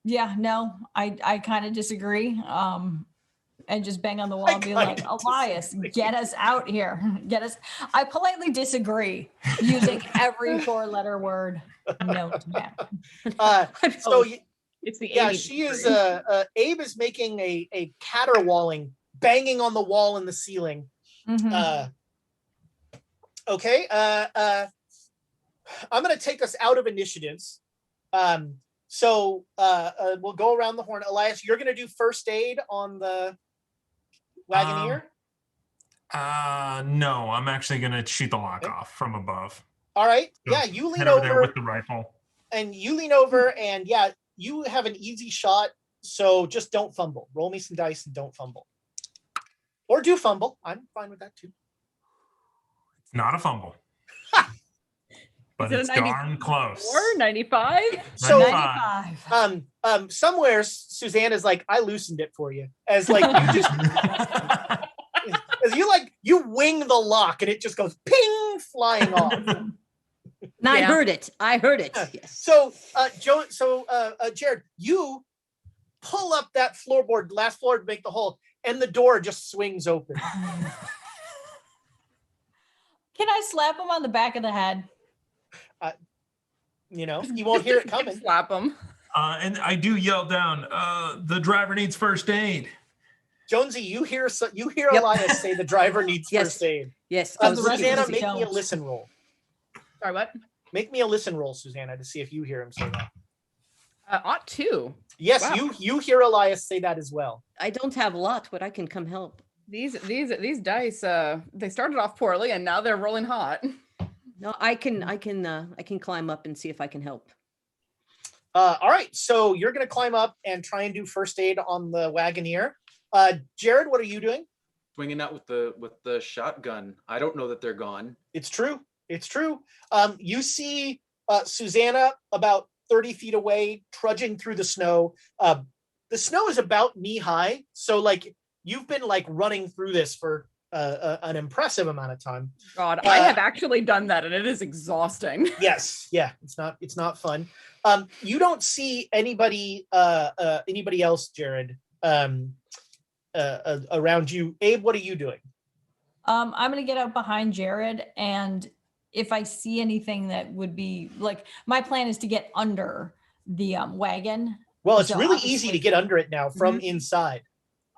Yeah. No, I kind of disagree. And just bang on the wall and be like, Elias, get us out here. I politely disagree using every 4-letter word. No, so it's the she is Abe is making a caterwauling, banging on the wall and the ceiling. Mm-hmm. Okay. I'm going to take us out of initiatives. So we'll go around the horn. Elias, you're going to do first aid on the Wagoneer? No, I'm actually going to shoot the lock off from above. All right. So yeah, you lean head over there with the rifle. And you lean over, and yeah, you have an easy shot. So just don't fumble. Roll me some dice and don't fumble. Or do fumble. I'm fine with that too. It's not a fumble. But it's darn close. 95? So 95. Somewhere Suzanne is like, I loosened it for you. As like you just as you wing the lock and it just goes ping flying off. And I heard it. Yes. So Jared, you pull up that floorboard, last floor to make the hole, and the door just swings open. Can I slap him on the back of the head? You won't hear it coming. Slap him. And I do yell down, the driver needs first aid. Jonesy, you hear Yep. Elias say the driver needs Yes. first aid. Yes. I was the rest looking- of Susanna, us make me a don't. listen roll. Sorry, what? Make me a listen roll, Susanna, to see if you hear him say that. Ought to. Yes, Wow. you hear Elias say that as well. I don't have a lot, but I can come help. These dice, they started off poorly and now they're rolling hot. No, I can climb up and see if I can help. All right, so you're going to climb up and try and do first aid on the Wagoneer. Jared, what are you doing? Swinging out with the shotgun. I don't know that they're gone. It's true. You see Susanna about 30 feet away, trudging through the snow. The snow is about knee high, so like you've been like running through this for an impressive amount of time. God, I have actually done that and it is exhausting. Yes, yeah, it's not fun. You don't see anybody else, Jared, around you. Abe, what are you doing? I'm gonna get out behind Jared, and if I see anything that would be like, my plan is to get under the wagon. Well, it's So really obviously- easy to get under it now from inside.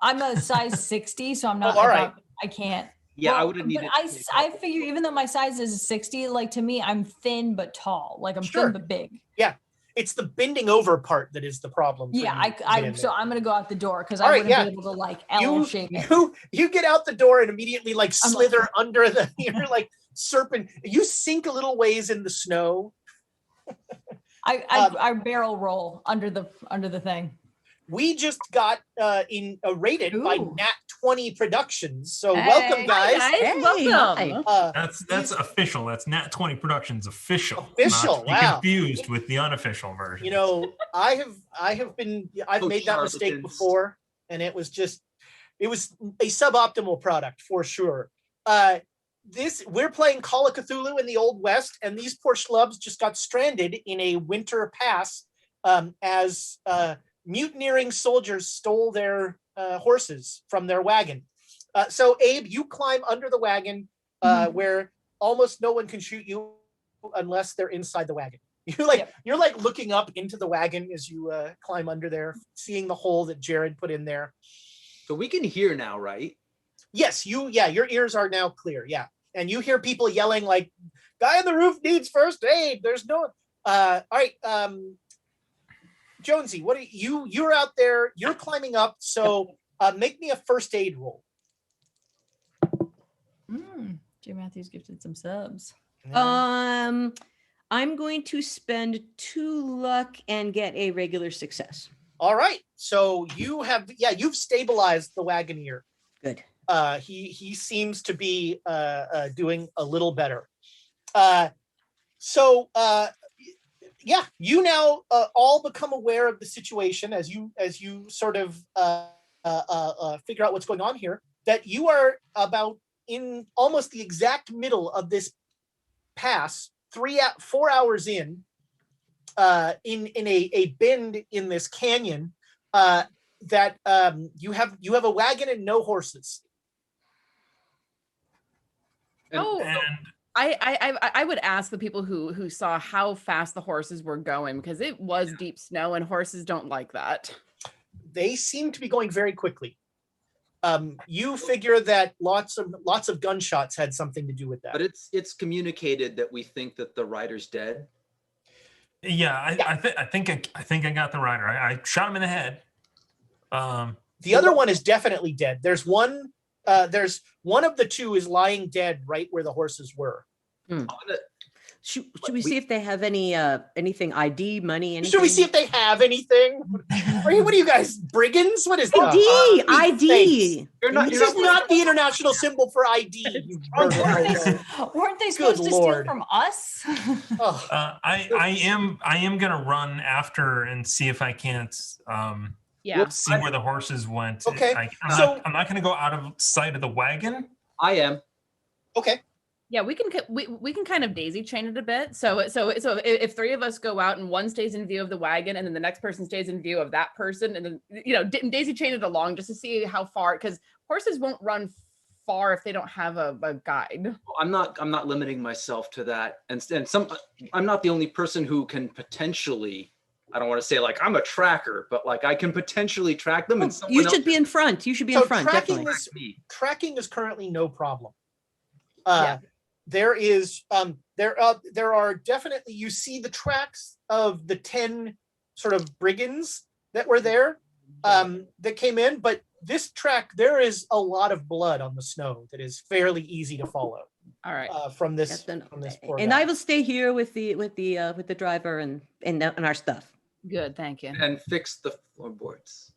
I'm a size 60, so I'm not. all right. I can't. Yeah, I Well, would have but needed. I figure even though my size is 60, like to me, I'm thin but tall. Like I'm Sure. thin but big. It's the bending over part that is the problem. for Yeah, you to get in so there. I'm gonna go out the door because All I right, wouldn't yeah. be able to like L shape it. you get out the door and immediately like I'm slither under the you're like serpent. You sink a little ways in the snow. I barrel roll under the thing. We just got rated by Ooh. Nat 20 Productions. So Hey. welcome, guys. Hey, welcome. hi. That's official. That's Nat 20 Productions official. Official, Not to be wow. confused with the unofficial version. You know, I've made that mistake charlatans. before, and it was a suboptimal product for sure. We're playing Call of Cthulhu in the Old West, and these poor schlubs just got stranded in a winter pass as mutineering soldiers stole their horses from their wagon. So Abe, you climb under the wagon where almost no one can shoot you unless they're inside the wagon. You're like looking up into the wagon as you climb under there, seeing the hole that Jared put in there. So we can hear now, right? Yes, your ears are now clear. Yeah. And you hear people yelling like, guy on the roof needs first aid. There's no, all right. Jonesy, what are you're out there, you're climbing up. So make me a first aid roll. Jay Matthews gifted some subs. I'm going to spend 2 luck and get a regular success. All right. So you've stabilized the Wagoneer. Good. He seems to be doing a little better. You now all become aware of the situation as you sort of figure out what's going on here, that you are about in almost the exact middle of this pass, 4 hours in a bend in this canyon, that you have a wagon and no horses. And I would ask the people who saw how fast the horses were going, because it was deep snow and horses don't like that. They seem to be going very quickly. You figure that lots of gunshots had something to do with that. But it's communicated that we think that the rider's dead. yeah, I think I got the rider. I shot him in the head. The other one is definitely dead. There's one of the two is lying dead right where the horses were. Should we see if they have anything ID, money, anything? Should we see if they have anything? What are you guys, brigands? What is that? ID. This is not the international symbol for ID. You murderer. Weren't they supposed to steal Lord. from us? Oh, I am gonna run after and see if I can't Yeah. see where the horses went. Okay, I'm not gonna go out of sight of the wagon. I am. okay. Yeah, we can kind of daisy chain it a bit. So if 3 of us go out and one stays in view of the wagon and then the next person stays in view of that person, and then daisy chain it along just to see how far, because horses won't run far if they don't have a guide. I'm not limiting myself to that, and I'm not the only person who can potentially I don't want to say like I'm a tracker, but like I can potentially track them. And You should be in front. You should be in front. Tracking Definitely. is, tracking is currently no problem. Yeah. There is there are definitely, you see the tracks of the 10 sort of brigands that were there that came in, but this track, there is a lot of blood on the snow that is fairly easy to follow. All right. From this Yes, and poor and guy. I will stay here with the driver and our stuff. Good. Thank you. and fix the floorboards.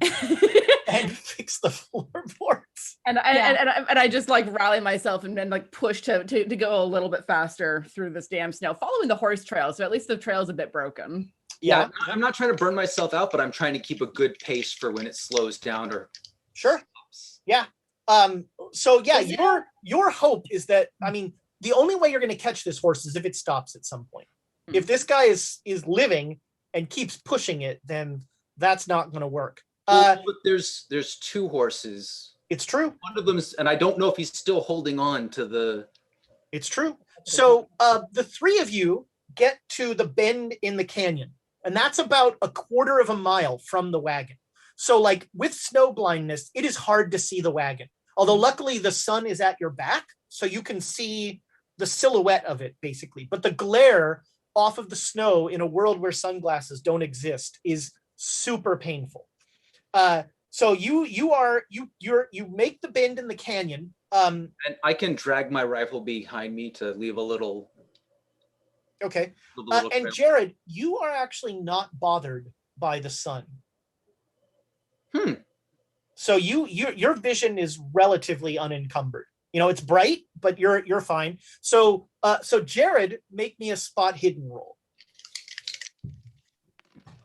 And fix the floorboards. And I just like rally myself and then like push to go a little bit faster through this damn snow, following the horse trail. So at least the trail's a bit broken. Yeah, I'm not trying to burn myself out, but I'm trying to keep a good pace for when it slows down or sure. stops. Yeah. So yeah, your hope is that, I mean, the only way you're going to catch this horse is if it stops at some point. If this guy is living and keeps pushing it, then that's not going to work. But there's 2 horses. It's true. One of them is, and I don't know if he's still holding on to the. It's true. So the 3 of you get to the bend in the canyon, and that's about a quarter of a mile from the wagon. So like with snow blindness, it is hard to see the wagon. Although luckily the sun is at your back, so you can see the silhouette of it basically. But the glare off of the snow in a world where sunglasses don't exist is super painful. So you make the bend in the canyon. And I can drag my rifle behind me to leave a little. Okay. Little And trail. Jared, you are actually not bothered by the sun. So your vision is relatively unencumbered. You know, it's bright, but you're fine. So Jared, make me a spot hidden roll.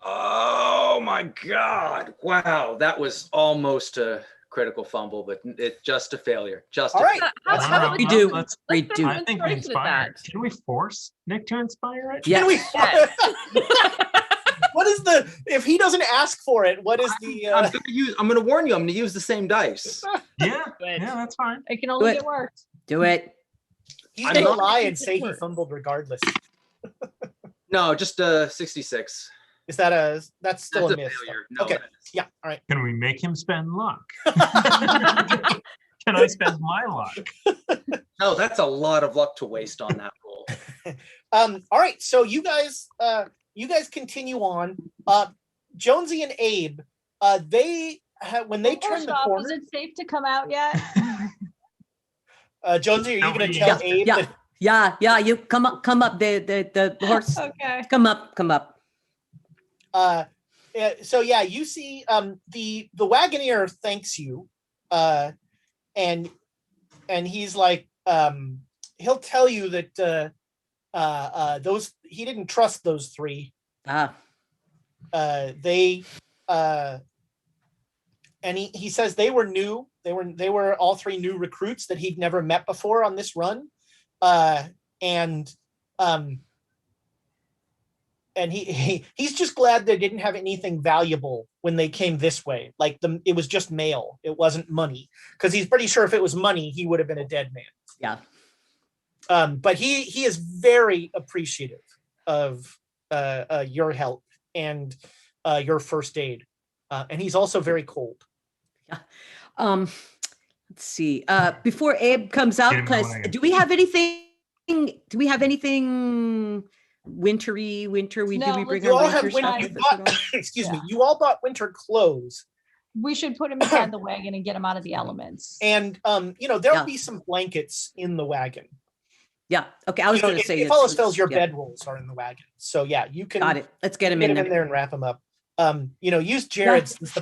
Oh my God! Wow, that was almost a critical fumble, but it just a failure. Just All a right. Let's How not- we do. let's- We Let's do. start I with think we inspiration with inspire. that. Can we force Nick to inspire it? Yeah. Can we- Yes. What is if he doesn't ask for it, what is the I'm gonna warn you. I'm gonna use the same dice. Yeah, Good. yeah, that's fine. It can only Good. get worse. Do it. he's I'm gonna not- lie and say he Work. fumbled regardless. No, just 66. Is that that's still That's a a miss? failure. No, Okay. that is. Yeah, all right. Can we make him spend luck? Can I spend my luck? No, that's a lot of luck to waste on that roll. All right, so you guys continue on. Jonesy and Abe, when they turn First the off, corner. is it safe to come out yet? Jonesy, are you No, going to yeah. tell Abe Yeah. that Yeah. You come up. The horse. Okay. Come up. so yeah, you see the wagoneer thanks you, and he's like he'll tell you that those, he didn't trust those 3. They and he says they were new. They were all 3 new recruits that he'd never met before on this run, and he's just glad they didn't have anything valuable when they came this way. Like it was just mail. It wasn't money, because he's pretty sure if it was money, he would have been a dead man. Yeah. But he is very appreciative of your help and your first aid, and he's also very cold. Let's see. Before Abe comes out, Get him because going. do we have anything? Wintery? Did we No, bring You our all have winter winter. stuff You with us at bought, all? excuse me. Yeah. You all bought winter clothes, We should put him inside the wagon and get him out of the elements. and there'll Yeah. be some blankets in the wagon. Yeah. Okay. I was going to if, say. if it's- all else fails, your yeah, bedrolls are in the wagon. So yeah, you can Got it. Let's get him get in him in there. there and wrap him up. Use Jared's. Since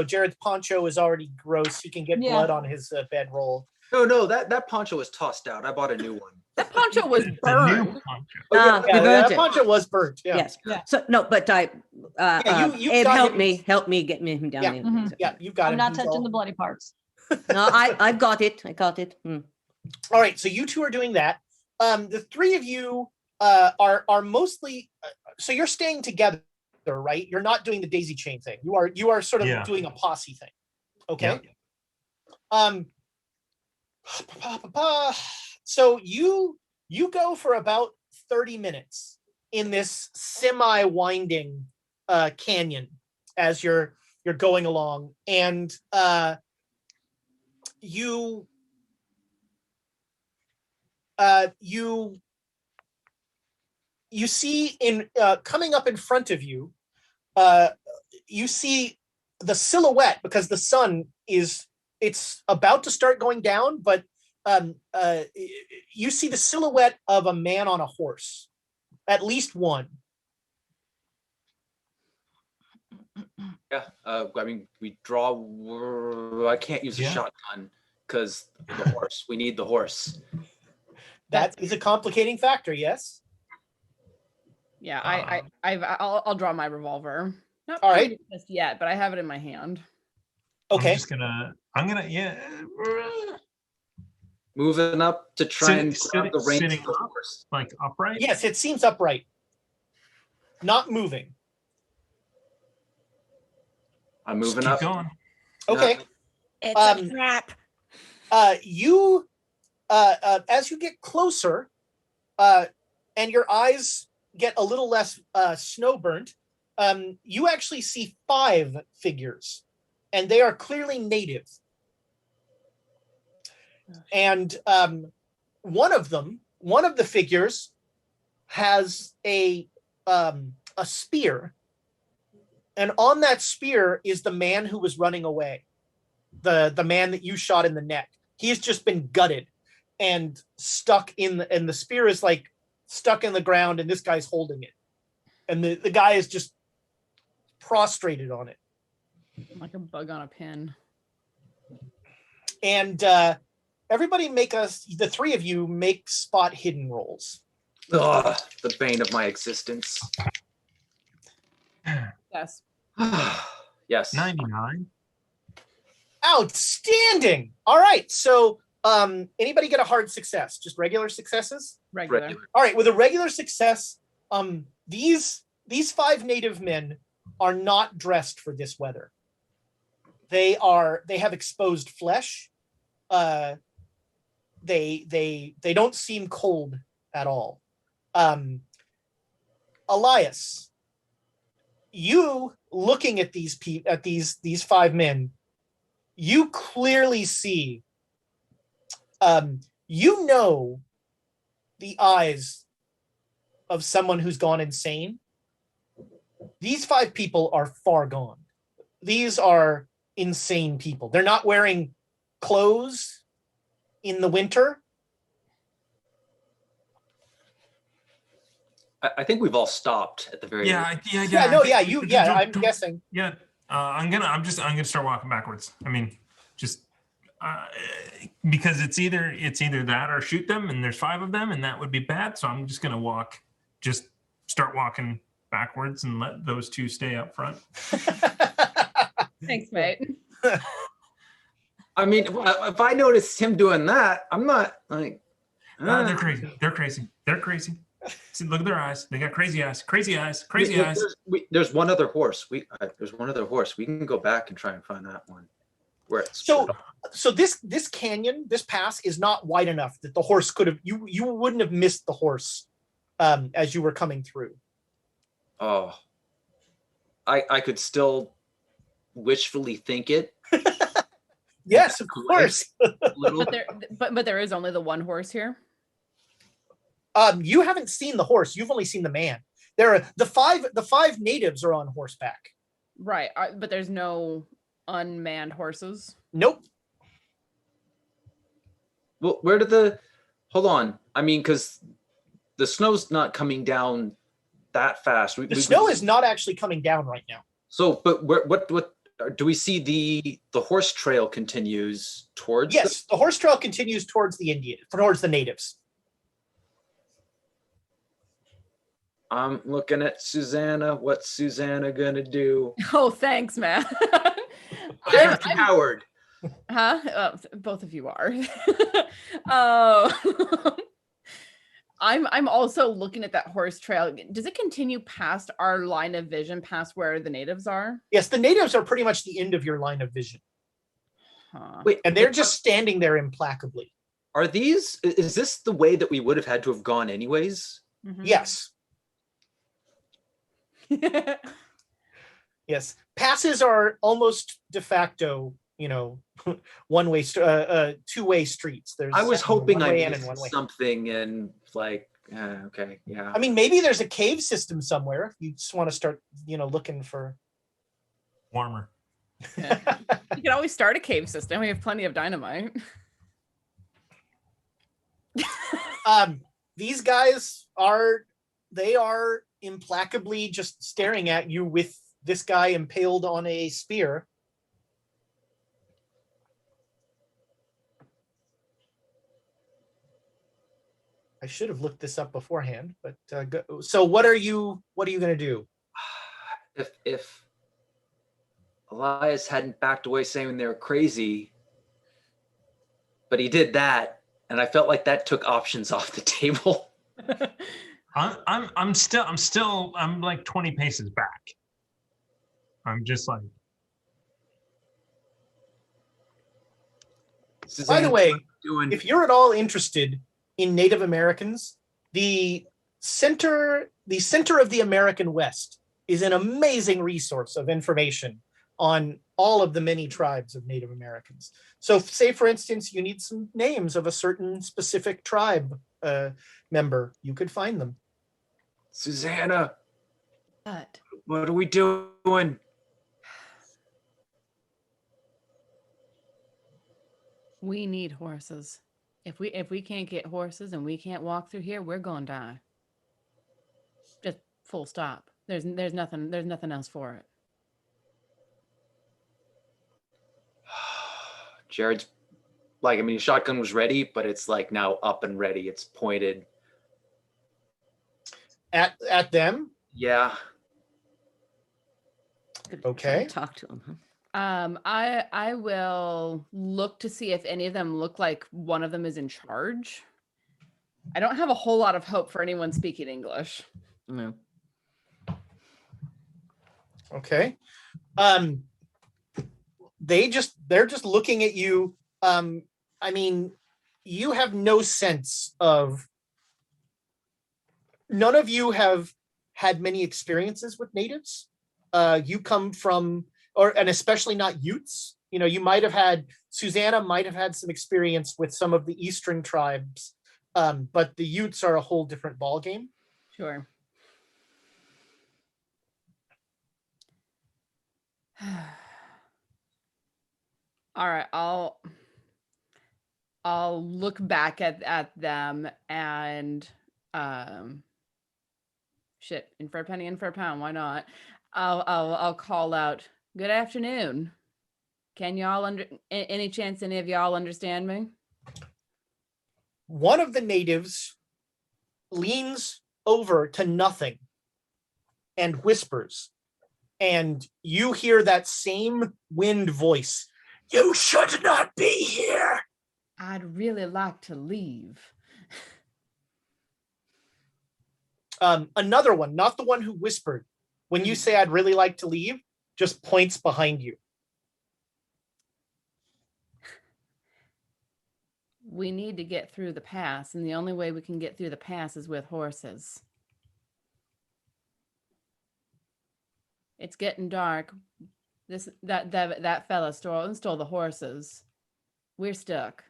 Jared's poncho is already gross. He can get Yeah. blood on his bedroll. No, that poncho was tossed out. I bought a new one. That poncho was It's a new burned. poncho. We Yeah, burnt that it. poncho was burnt. Yeah. Yes. Yeah. So no, but I. you've Abe, got help him. me get him down. Yeah. in. Mhm. Yeah, you've got I'm him. not He's touching all- the bloody parts. No, I got it. All right, so you 2 are doing that. The 3 of you are mostly so you're staying together, right? You're not doing the daisy chain thing. You are sort of Yeah. doing a posse thing. Okay. Yeah. So you go for about 30 minutes in this semi-winding canyon as you're going along, and you see in coming up in front of you, you see the silhouette, because the sun it's about to start going down, but you see the silhouette of a man on a horse, at least one. Yeah, I mean, we draw. I can't use a shotgun because the horse. We need the horse. That is a complicating factor. Yes. Yeah, I'll draw my revolver. Not all right. just yet, but I have it in my hand. Okay. I'm gonna moving up to try and grab the reins of the up, horse. like upright. Yes, it seems upright, not moving. I'm moving Keep up. going. Okay. It's a trap. You, as you get closer, and your eyes get a little less snowburnt, you actually see 5 figures, and they are clearly native. And one of the figures has a spear, and on that spear is the man who was running away, the man that you shot in the neck. He has just been gutted and stuck and the spear is like stuck in the ground, and this guy's holding it, and the guy is just prostrated on it, like a bug on a pin. And everybody the 3 of you make spot hidden rolls. Ugh, the bane of my existence. Yes. Yes. 99. Outstanding. All right, so anybody get a hard success? Just regular successes? Regular. All right, with a regular success, these 5 native men are not dressed for this weather. They have exposed flesh. They don't seem cold at all. Elias, you looking at these 5 men, you clearly see, you know, the eyes of someone who's gone insane. These 5 people are far gone. These are insane people. They're not wearing clothes in the winter. I think we've all stopped at the very least. I'm guessing. Yeah, I'm gonna start walking backwards. I mean, just because it's either that or shoot them, and there's 5 of them, and that would be bad. So I'm just gonna start walking backwards and let those 2 stay up front. Thanks, mate. I mean, if I noticed him doing that, I'm not like. They're crazy. They're crazy. They're crazy. See, look at their eyes. They got crazy eyes. Crazy eyes. Crazy eyes. There's one other horse. There's one other horse. We can go back and try and find that one. Where it's so this canyon, this pass is not wide enough that the horse could have. You wouldn't have missed the horse as you were coming through. Oh, I could still wishfully think it. Yes, of course. but there is only the one horse here. You haven't seen the horse. You've only seen the man. There are the five natives are on horseback. Right, but there's no unmanned horses. Nope. Well, hold on. I mean, because the snow's not coming down that fast. The snow is not actually coming down right now. So, but what do we see? The horse trail continues towards. Yes, the horse trail continues towards the natives. I'm looking at Susanna. What's Susanna gonna do? Oh, thanks, man. I'm coward. Huh? Both of you are. Oh. I'm also looking at that horse trail. Does it continue past our line of vision, past where the natives are? Yes, the natives are pretty much the end of your line of vision. Huh. Wait, and they're just standing there implacably. Is this the way that we would have had to have gone anyways? Mm-hmm. Yes. Yes, passes are almost de facto, one-way, two-way streets. There's I was hoping one I way in missed and one way. something and like, okay, yeah. I mean, maybe there's a cave system somewhere. If you just want to start, looking for Warmer. Yeah. You can always start a cave system. We have plenty of dynamite. These guys are implacably just staring at you with this guy impaled on a spear. I should have looked this up beforehand, but so what are you going to do? If Elias hadn't backed away saying they were crazy, but he did that, and I felt like that took options off the table. I'm like 20 paces back. I'm just like. By the way, if you're at all interested in Native Americans, the center of the American West is an amazing resource of information on all of the many tribes of Native Americans. So say, for instance, you need some names of a certain specific tribe member, you could find them. Susanna, what are we doing? We need horses. If we can't get horses and we can't walk through here, we're gonna die. Just full stop. There's nothing else for it. Jared's like, I mean, shotgun was ready, but it's like now up and ready. It's pointed at them. Yeah. Okay. Talk to him. Huh? I will look to see if any of them look like one of them is in charge. I don't have a whole lot of hope for anyone speaking English. No. Okay. They're just looking at you. I mean, you have no sense of. None of you have had many experiences with natives. You come from, and especially not Utes. Susanna might have had some experience with some of the eastern tribes, but the Utes are a whole different ballgame. Sure. All right, I'll look back at them and in for a penny, in for a pound, why not? I'll call out, good afternoon. Can y'all any chance any of y'all understand me? One of the natives leans over to nothing and whispers, and you hear that same wind voice. You should not be here. I'd really like to leave. Another one, not the one who whispered. When you say I'd really like to leave, just points behind you. We need to get through the pass, and the only way we can get through the pass is with horses. It's getting dark. That fella stole the horses. We're stuck.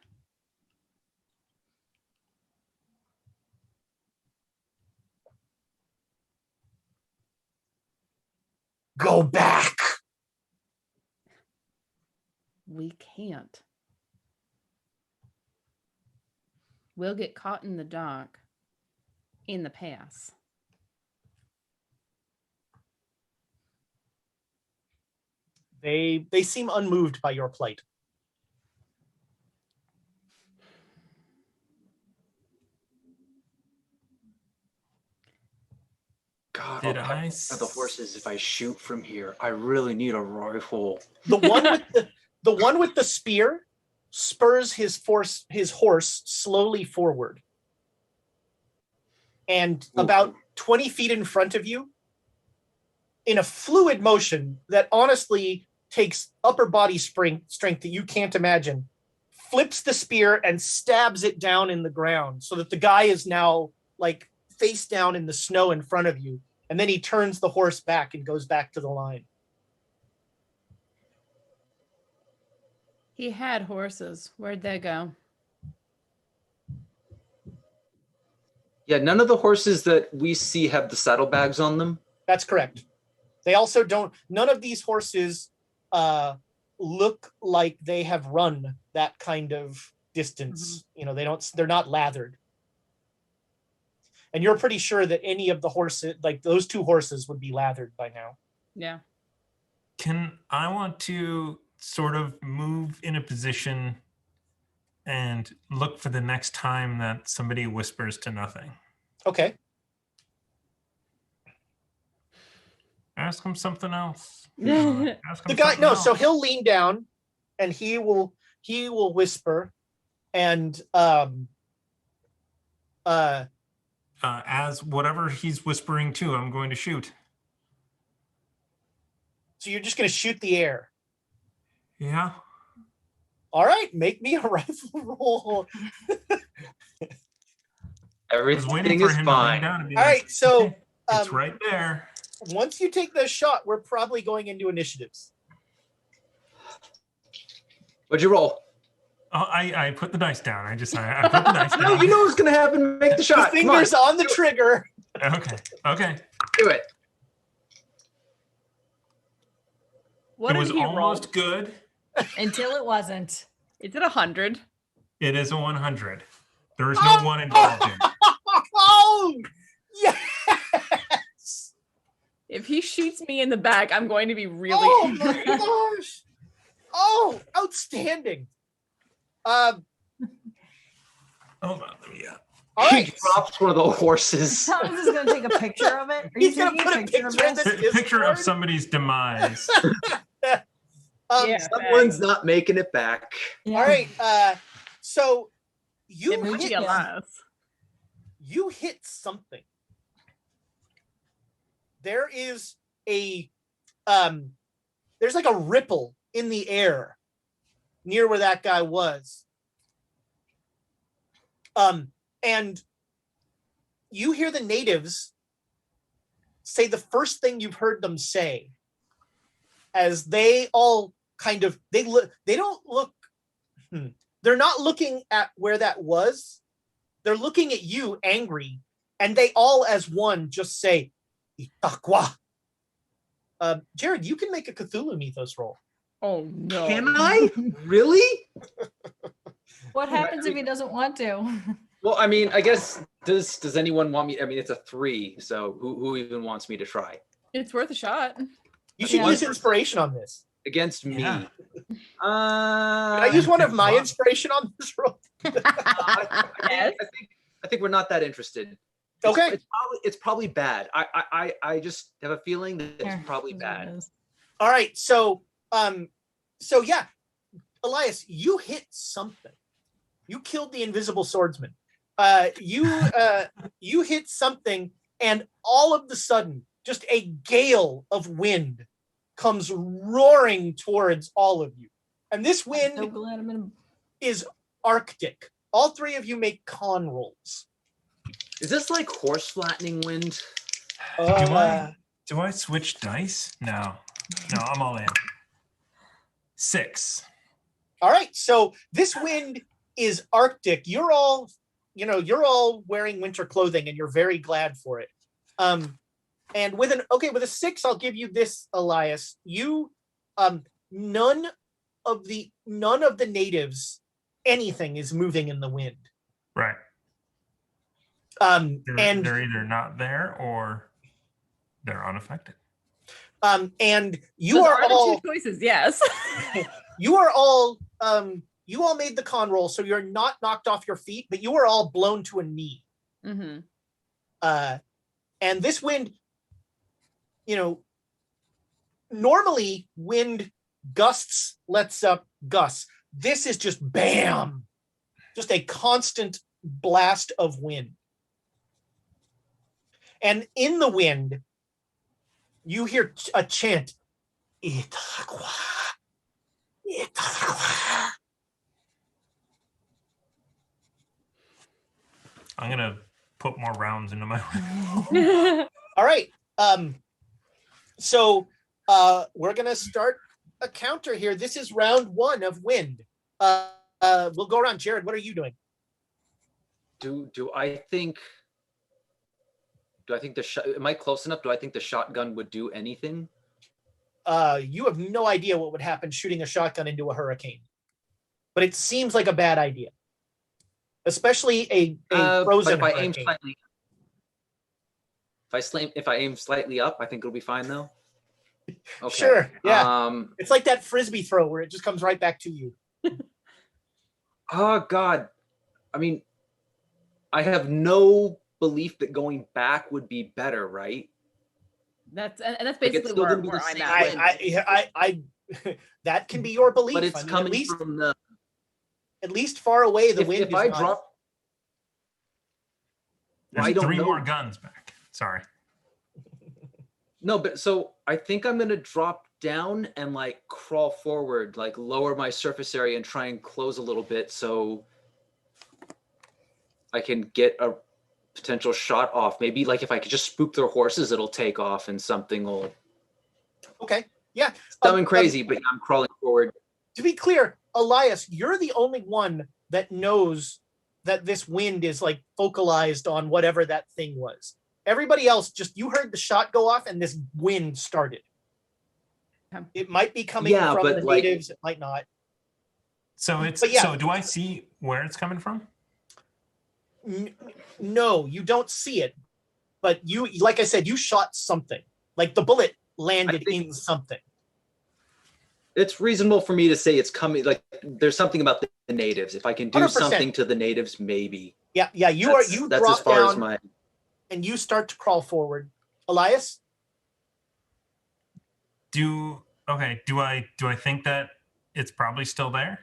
Go back. We can't. We'll get caught in the dark in the pass. They seem unmoved by your plight. God, Did I'll the horses if I shoot from here. I really need a rifle. The one with the spear spurs his horse slowly forward. And about 20 feet in front of you, in a fluid motion that honestly takes upper body strength that you can't imagine, flips the spear and stabs it down in the ground so that the guy is now like face down in the snow in front of you And then he turns the horse back and goes back to the line. He had horses. Where'd they go? Yeah, none of the horses that we see have the saddlebags on them. That's correct. They also don't, none of these horses look like they have run that kind of distance. You know, they're not lathered. And you're pretty sure that any of the horses, like those 2 horses, would be lathered by now. Yeah. I want to sort of move in a position and look for the next time that somebody whispers to nothing. Okay. Ask him something else. Ask him The guy, something no, else. so he'll lean down and he will whisper and as whatever he's whispering to, I'm going to shoot. so you're just going to shoot the air. Yeah. All right, make me a rifle roll. I was waiting Everything for is him to lean fine. down and be All like, right, so "Okay, it's right there. once you take the shot, we're probably going into initiatives. What'd you roll? Oh, I put the dice down. I put the dice down. No, you know what's gonna happen. Make the The shot. Come on, fingers on the trigger. Okay. do it. What It was did he almost roll? good. Until it wasn't. Is it 100? It is a 100. There is no one involved here. Oh, yes. If he shoots me in the back, I'm going to be really Oh angry. my gosh. Oh, outstanding. Oh, yeah. All He right. drops one of the horses. Thomas is going to take a picture of it. Are He's you gonna taking put a picture of in this? the Picture of Discord. somebody's demise. Yeah. Someone's not making it back. Yeah. All right. So you It moved hit, you alive. you hit something. There is a there's like a ripple in the air near where that guy was. And you hear the natives say the first thing you've heard them say as they all kind of they're not looking at where that was. They're looking at you angry, and they all as one just say Itakwa. Jared, you can make a Cthulhu mythos roll. Oh no. Can I? Really? What happens if he doesn't want to? Well, I mean, I guess does anyone want me? I mean, it's a 3, so who even wants me to try It's worth a shot. You should Yeah. use inspiration on this. against me? Yeah. Can I use one of my inspiration on this roll? Yes. I think we're not that interested. Okay. It's probably bad. I just have a feeling that it's Here, probably this is what it bad. is. All right. So yeah, Elias, you hit something. You killed the invisible swordsman. You hit something, and all of the sudden, just a gale of wind comes roaring towards all of you. And this I'm so wind glad I'm in is Arctic. All 3 of you make con rolls. Is this like horse flattening wind? Do I switch dice? No, I'm all in. 6. All right, so this wind is Arctic. You're all wearing winter clothing, and you're very glad for it. And with a 6, I'll give you this, Elias. You, none of the natives, anything is moving in the wind. Right. And They're either not there or they're unaffected. and you Those are the all two choices, yes. you all made the con roll, so you're not knocked off your feet, but you are all blown to a knee. Mm-hmm. And this wind, normally wind gusts lets up gusts. This is just bam, just a constant blast of wind. And in the wind, you hear a chant. Itakwa, Itakwa. I'm going to put more rounds into my rifle. All right. So we're gonna start a counter here. This is round 1 of wind. We'll go around. Jared, what are you doing? Do I think am I close enough? Do I think the shotgun would do anything? You have no idea what would happen shooting a shotgun into a hurricane, but it seems like a bad idea, especially a frozen but hurricane. If I aim slightly up, I think it'll be fine though. Okay. Sure. Yeah. It's like that frisbee throw where it just comes right back to you. Oh God. I mean, I have no belief that going back would be better, right? That's basically where I'm at. I that can be your belief. But it's coming from the at least far away. The wind. If I drop, there's 3 more guns back. Sorry. No, but so I think I'm gonna drop down and like crawl forward, like lower my surface area and try and close a little bit so I can get a potential shot off. Maybe like if I could just spook their horses, it'll take off and something will. Okay. Yeah. Something crazy, but I'm crawling forward. To be clear, Elias, you're the only one that knows that this wind is like focalized on whatever that thing was. Everybody else, just you heard the shot go off and this wind started. It might be coming from the natives. It might not. So so do I see where it's coming from? No, you don't see it. But you, like I said, you shot something. Like the bullet landed in something. It's reasonable for me to say it's coming. Like there's something about the natives. If I can do 100%. something to the natives, maybe. Yeah. You that's drop as far down as my. and you start to crawl forward. Elias? Do I think that it's probably still there?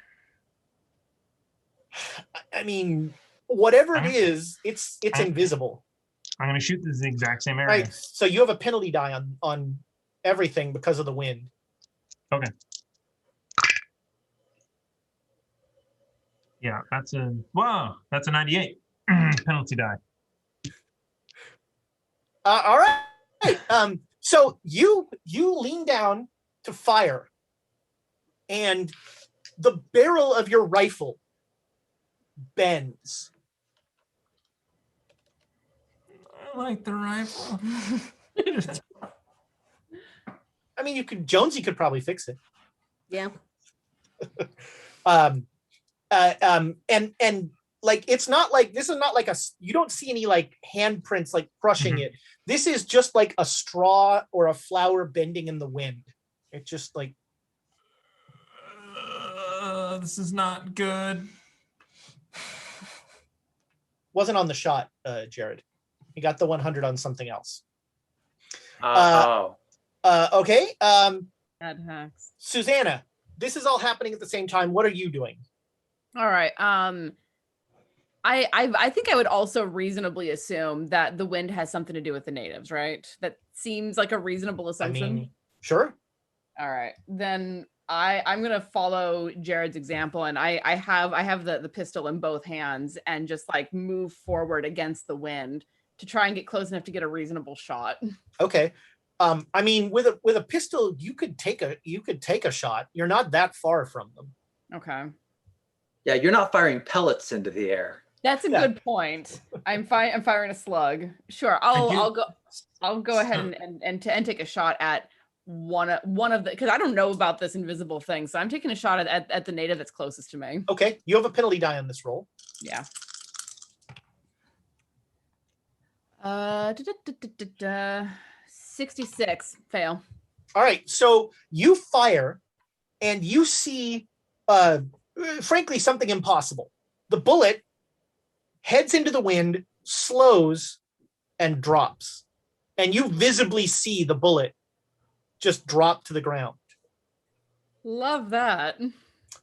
I mean, whatever it is, it's invisible. I'm going to shoot this the exact same area. Right. So you have a penalty die on everything because of the wind. Okay. Yeah, that's a 98 penalty die. All right. So you lean down to fire, and the barrel of your rifle bends. I like the rifle. I mean, Jonesy could probably fix it. Yeah. And like it's not like this is not like you don't see any like handprints like crushing it. This is just like a straw or a flower bending in the wind. It's just like this is not good. Wasn't on the shot, Jared. He got the 100 on something else. Okay. Bad hacks. Susanna, this is all happening at the same time. What are you doing? All right. I think I would also reasonably assume that the wind has something to do with the natives, right? That seems like a reasonable assumption. I mean, sure. All right. Then I'm gonna follow Jared's example, and I have the pistol in both hands and just like move forward against the wind to try and get close enough to get a reasonable shot. Okay. I mean, with a pistol, you could take a shot. You're not that far from them. Okay. Yeah, you're not firing pellets into the air. That's a good point. I'm firing a slug. Sure, I'll go ahead and take a shot at one of the, because I don't know about this invisible thing, so I'm taking a shot at the native that's closest to me. Okay, you have a penalty die on this roll. Yeah. 66 fail. All right, so you fire, and you see, frankly, something impossible. The bullet heads into the wind, slows, and drops. And you visibly see the bullet just drop to the ground. Love that.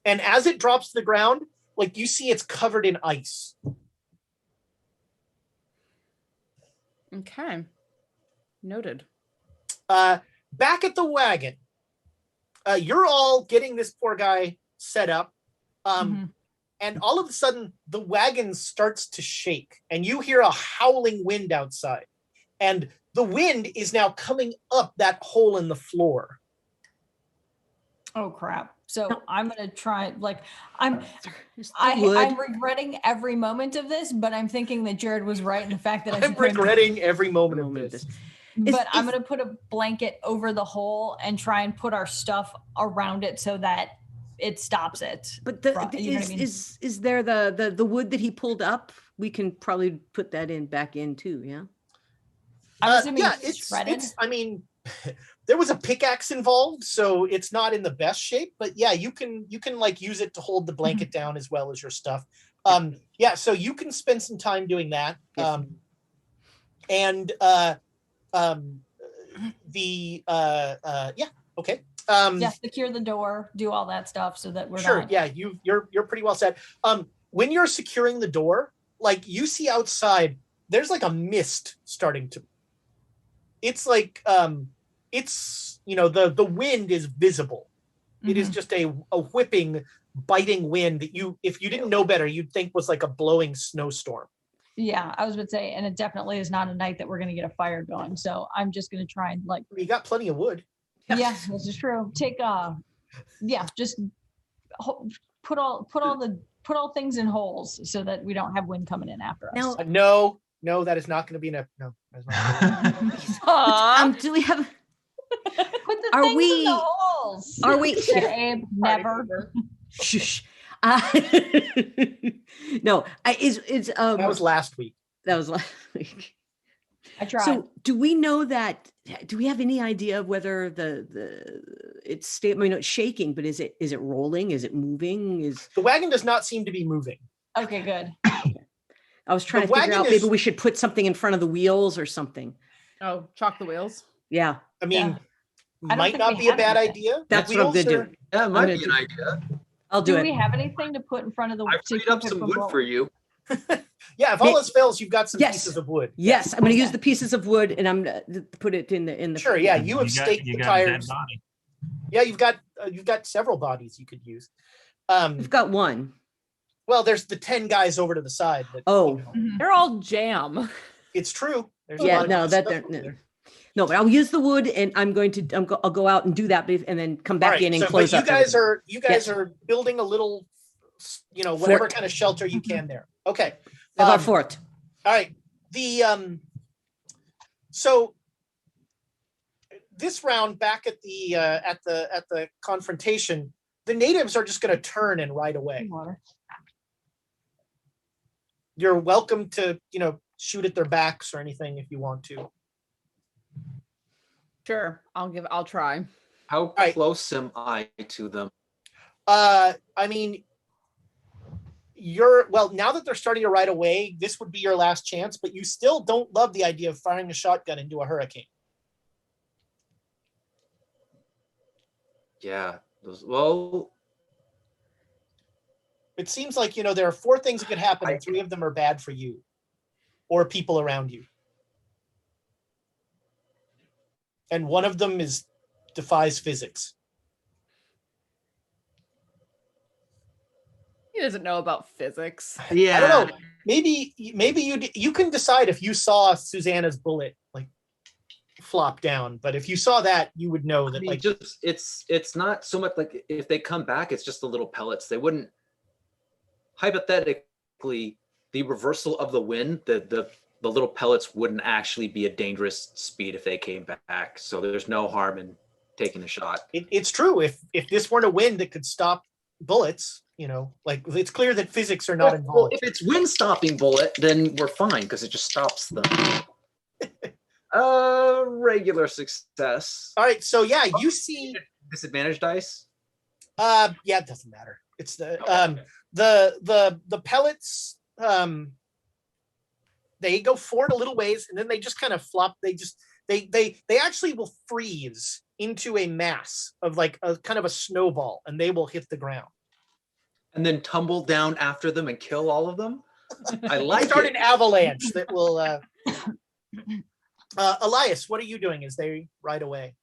And as it drops to the ground, like you see it's covered in ice. Okay. Noted. Back at the wagon, you're all getting this poor guy set up. And all of a sudden, the wagon starts to shake, and you hear a howling wind outside. and the wind is now coming up that hole in the floor. Oh crap. So I'm gonna try, like, I'm wood. regretting every moment of this, but I'm thinking that Jared was right in the fact that I'm regretting every moment of this. But I'm gonna put a blanket over the hole and try and put our stuff around it so that it stops it. But you know what I mean? is there the wood that he pulled up? We can probably put that back in too, yeah? I'm assuming yeah, it's shredded. it's, I mean, there was a pickaxe involved, so it's not in the best shape, but yeah, you can like use it to hold the blanket down as well as your stuff. Yeah, so you can spend some time doing that. Yes. Yeah, okay. Yeah, secure the door, do all that stuff so that we're Sure, not. yeah, you're pretty well set. When you're securing the door, like you see outside, there's like a mist starting to. It's like it's the wind is visible. It is just a whipping, biting wind that if you didn't know better, you'd think was like a blowing snowstorm. Yeah, I was about to say, and it definitely is not a night that we're going to get a fire going. So I'm just going to try and like. You got plenty of wood. Yeah, this is true. Take just put all things in holes so that we don't have wind coming in after us. Now, no, that is not going to be enough. No. Do we have? Put the things in the holes. Are we? Abe, never. Shush. No, that was last week. That was last week. I tried. So, do we know that? Do we have any idea of whether it's not shaking, but is it rolling? Is it moving? The wagon does not seem to be moving. Okay, good. I was trying to figure out maybe we should put something in front of the wheels or something. Oh, chalk the wheels. Yeah. I mean, might not be a bad idea. That's what I'm gonna do. Yeah, it might be an idea. I'll do it. Do we have anything to put in front of the? I freed up some wood for you. Yeah, if all else fails, you've got some pieces of wood. Yes, I'm going to use the pieces of wood, and I'm going to put it in the. Sure, yeah, you have staked the tires. Yeah, you've got several bodies you could use. We've got one. Well, there's the 10 guys over to the side. That, they're all jam. It's true. There's no, but I'll use the wood, and I'll go out and do that, and then come back in and close up. You guys are building a little, whatever fort. Kind of shelter you can there. Okay. Our fort. All right. So this round back at the confrontation, the natives are just going to turn and ride away. You're welcome to, shoot at their backs or anything if you want to. Sure, I'll try. How close am I to them? I mean, now that they're starting to ride away, this would be your last chance, but you still don't love the idea of firing a shotgun into a hurricane. Yeah. It seems like, there are 4 things that could happen, and 3 of them are bad for you or people around you. And one of them defies physics. He doesn't know about physics. Yeah. I don't know. Maybe you can decide if you saw Susanna's bullet like flop down, but if you saw that, you would know that. It's not so much like if they come back, it's just the little pellets. They wouldn't. Hypothetically, the reversal of the wind, the little pellets wouldn't actually be a dangerous speed if they came back. So there's no harm in taking a shot. It's true. If this weren't a wind that could stop bullets, it's clear that physics are not involved. If it's wind stopping bullet, then we're fine because it just stops them. Regular success. All right. So yeah, you see disadvantage dice. Yeah, it doesn't matter. It's the pellets. They go forward a little ways, and then they just kind of flop. They actually will freeze into a mass of like a kind of a snowball, and they will hit the ground. And then tumble down after them and kill all of them? I like Start an avalanche that will... Elias, what are you doing as they ride away?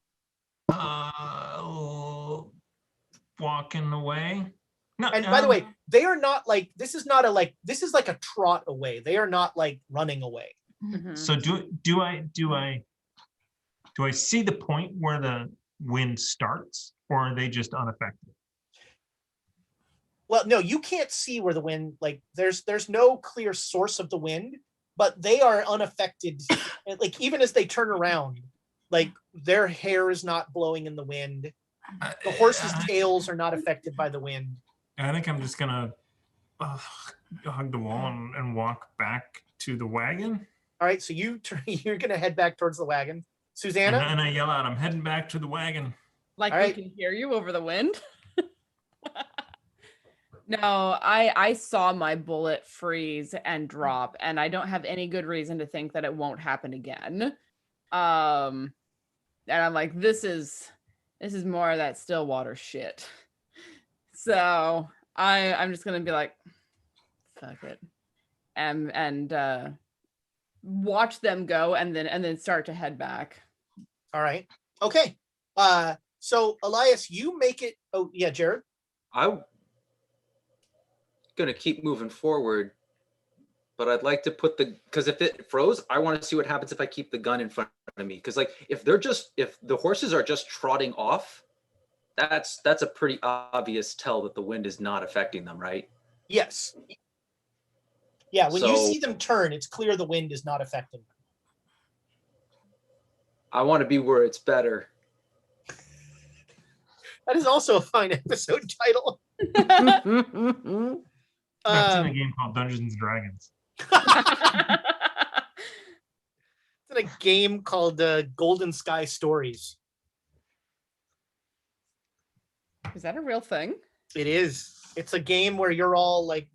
Walking away. No, and by the way, they are not like, this is like a trot away. They are not like running away. So do I see the point where the wind starts, or are they just unaffected? Well, no, you can't see where the wind, like there's no clear source of the wind, but they are unaffected. Like even as they turn around, like their hair is not blowing in the wind. The horses' tails are not affected by the wind. I think I'm just gonna hug the wall and walk back to the wagon. All right, so you're gonna head back towards the wagon. Susanna? And I yell out, I'm heading back to the wagon. Like All we right. can hear you over the wind. No, I saw my bullet freeze and drop, and I don't have any good reason to think that it won't happen again. And I'm like, this is more of that Stillwater shit. So I'm just gonna be like, fuck it, and watch them go, and then start to head back. All right. Okay. So Elias, you make it. Oh yeah, Jared. I'm gonna keep moving forward, but I'd like to put because if it froze, I want to see what happens if I keep the gun in front of me. Because like if the horses are just trotting off, that's a pretty obvious tell that the wind is not affecting them, right? Yes. Yeah, when you So- see them turn, it's clear the wind is not affecting them. I want to be where it's better. That is also a fine episode title. That's in a game called Dungeons and Dragons. It's in a game called Golden Sky Stories. Is that a real thing? It is. It's a game where you're all like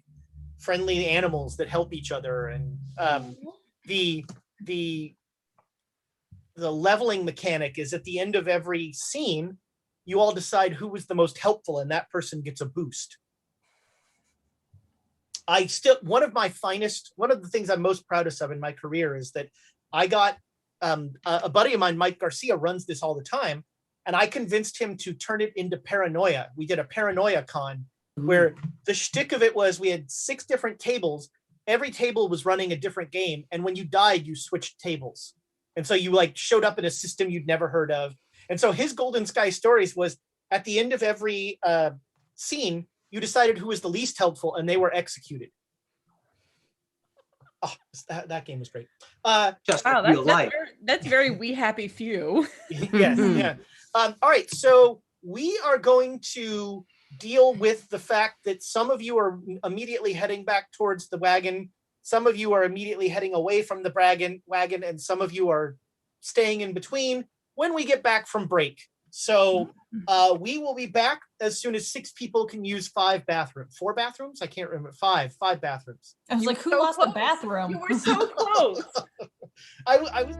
friendly animals that help each other, and the leveling mechanic is at the end of every scene, you all decide who was the most helpful, and that person gets a boost. One of the things I'm most proudest of in my career is that I got a buddy of mine, Mike Garcia, runs this all the time, and I convinced him to turn it into Paranoia. We did a Paranoia con where the shtick of it was we had 6 different tables. Every table was running a different game, and when you died, you switched tables. And so you like showed up in a system you'd never heard of. And so his Golden Sky Stories was at the end of every scene, you decided who was the least helpful, and they were executed. Oh, that game was great. Just Wow, real life. that's very We Happy Few. Yes, yeah. All right, so we are going to deal with the fact that some of you are immediately heading back towards the wagon. Some of you are immediately heading away from the wagon, and some of you are staying in between when we get back from break. So we will be back as soon as 6 people can use 5 bathrooms. 4 bathrooms? I can't remember. 5 bathrooms. I was You like, were who so lost the close. bathroom? You were so close. I was.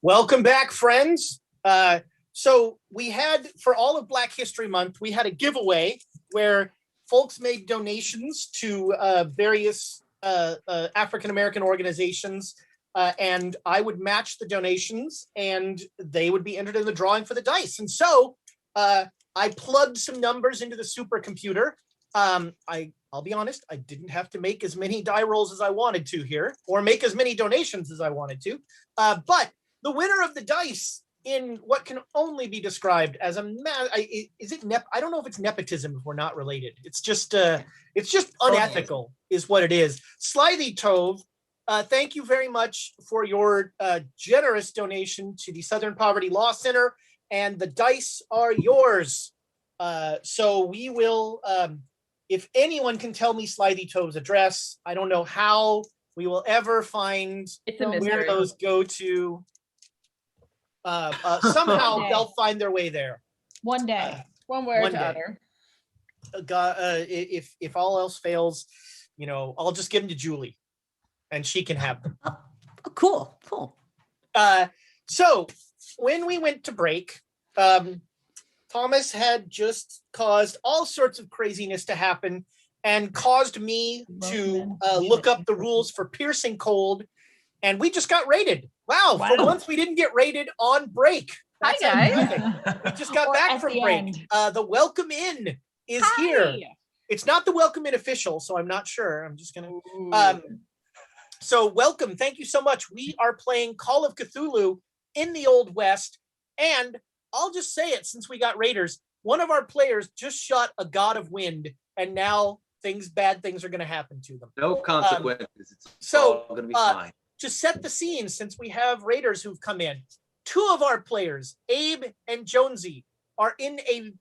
Welcome back, friends. So we had, for all of Black History Month, we had a giveaway where folks made donations to various African-American organizations, and I would match the donations and they would be entered in the drawing for the dice. And so I plugged some numbers into the supercomputer. I'll be honest, I didn't have to make as many die rolls as I wanted to here, or make as many donations as I wanted to. But the winner of the dice, in what can only be described as a I don't know if it's nepotism if we're not related. It's just unethical is what it is. Slithy Tove, thank you very much for your generous donation to the Southern Poverty Law Center, and the dice are yours. So we will, if anyone can tell me Slithy Tove's address, I don't know how we will ever find where those go to. Somehow they'll find their way there. One day. One way or the other. If all else fails, I'll just give them to Julie and she can have them. Oh, cool. So when we went to break, Thomas had just caused all sorts of craziness to happen and caused me to look up the rules for piercing cold, and we just got raided. Wow. For once we didn't get raided on break. Hi, guys. We just got back from break. The welcome in is here. It's not the welcome in official, so I'm not sure. I'm just gonna so welcome. Thank you so much. We are playing Call of Cthulhu in the Old West, and I'll just say it, since we got raiders, one of our players just shot a god of wind, and now bad things are going to happen to them. No consequences. It's all going to be fine. To set the scene, since we have raiders who've come in, two of our players, Abe and Jonesy, are in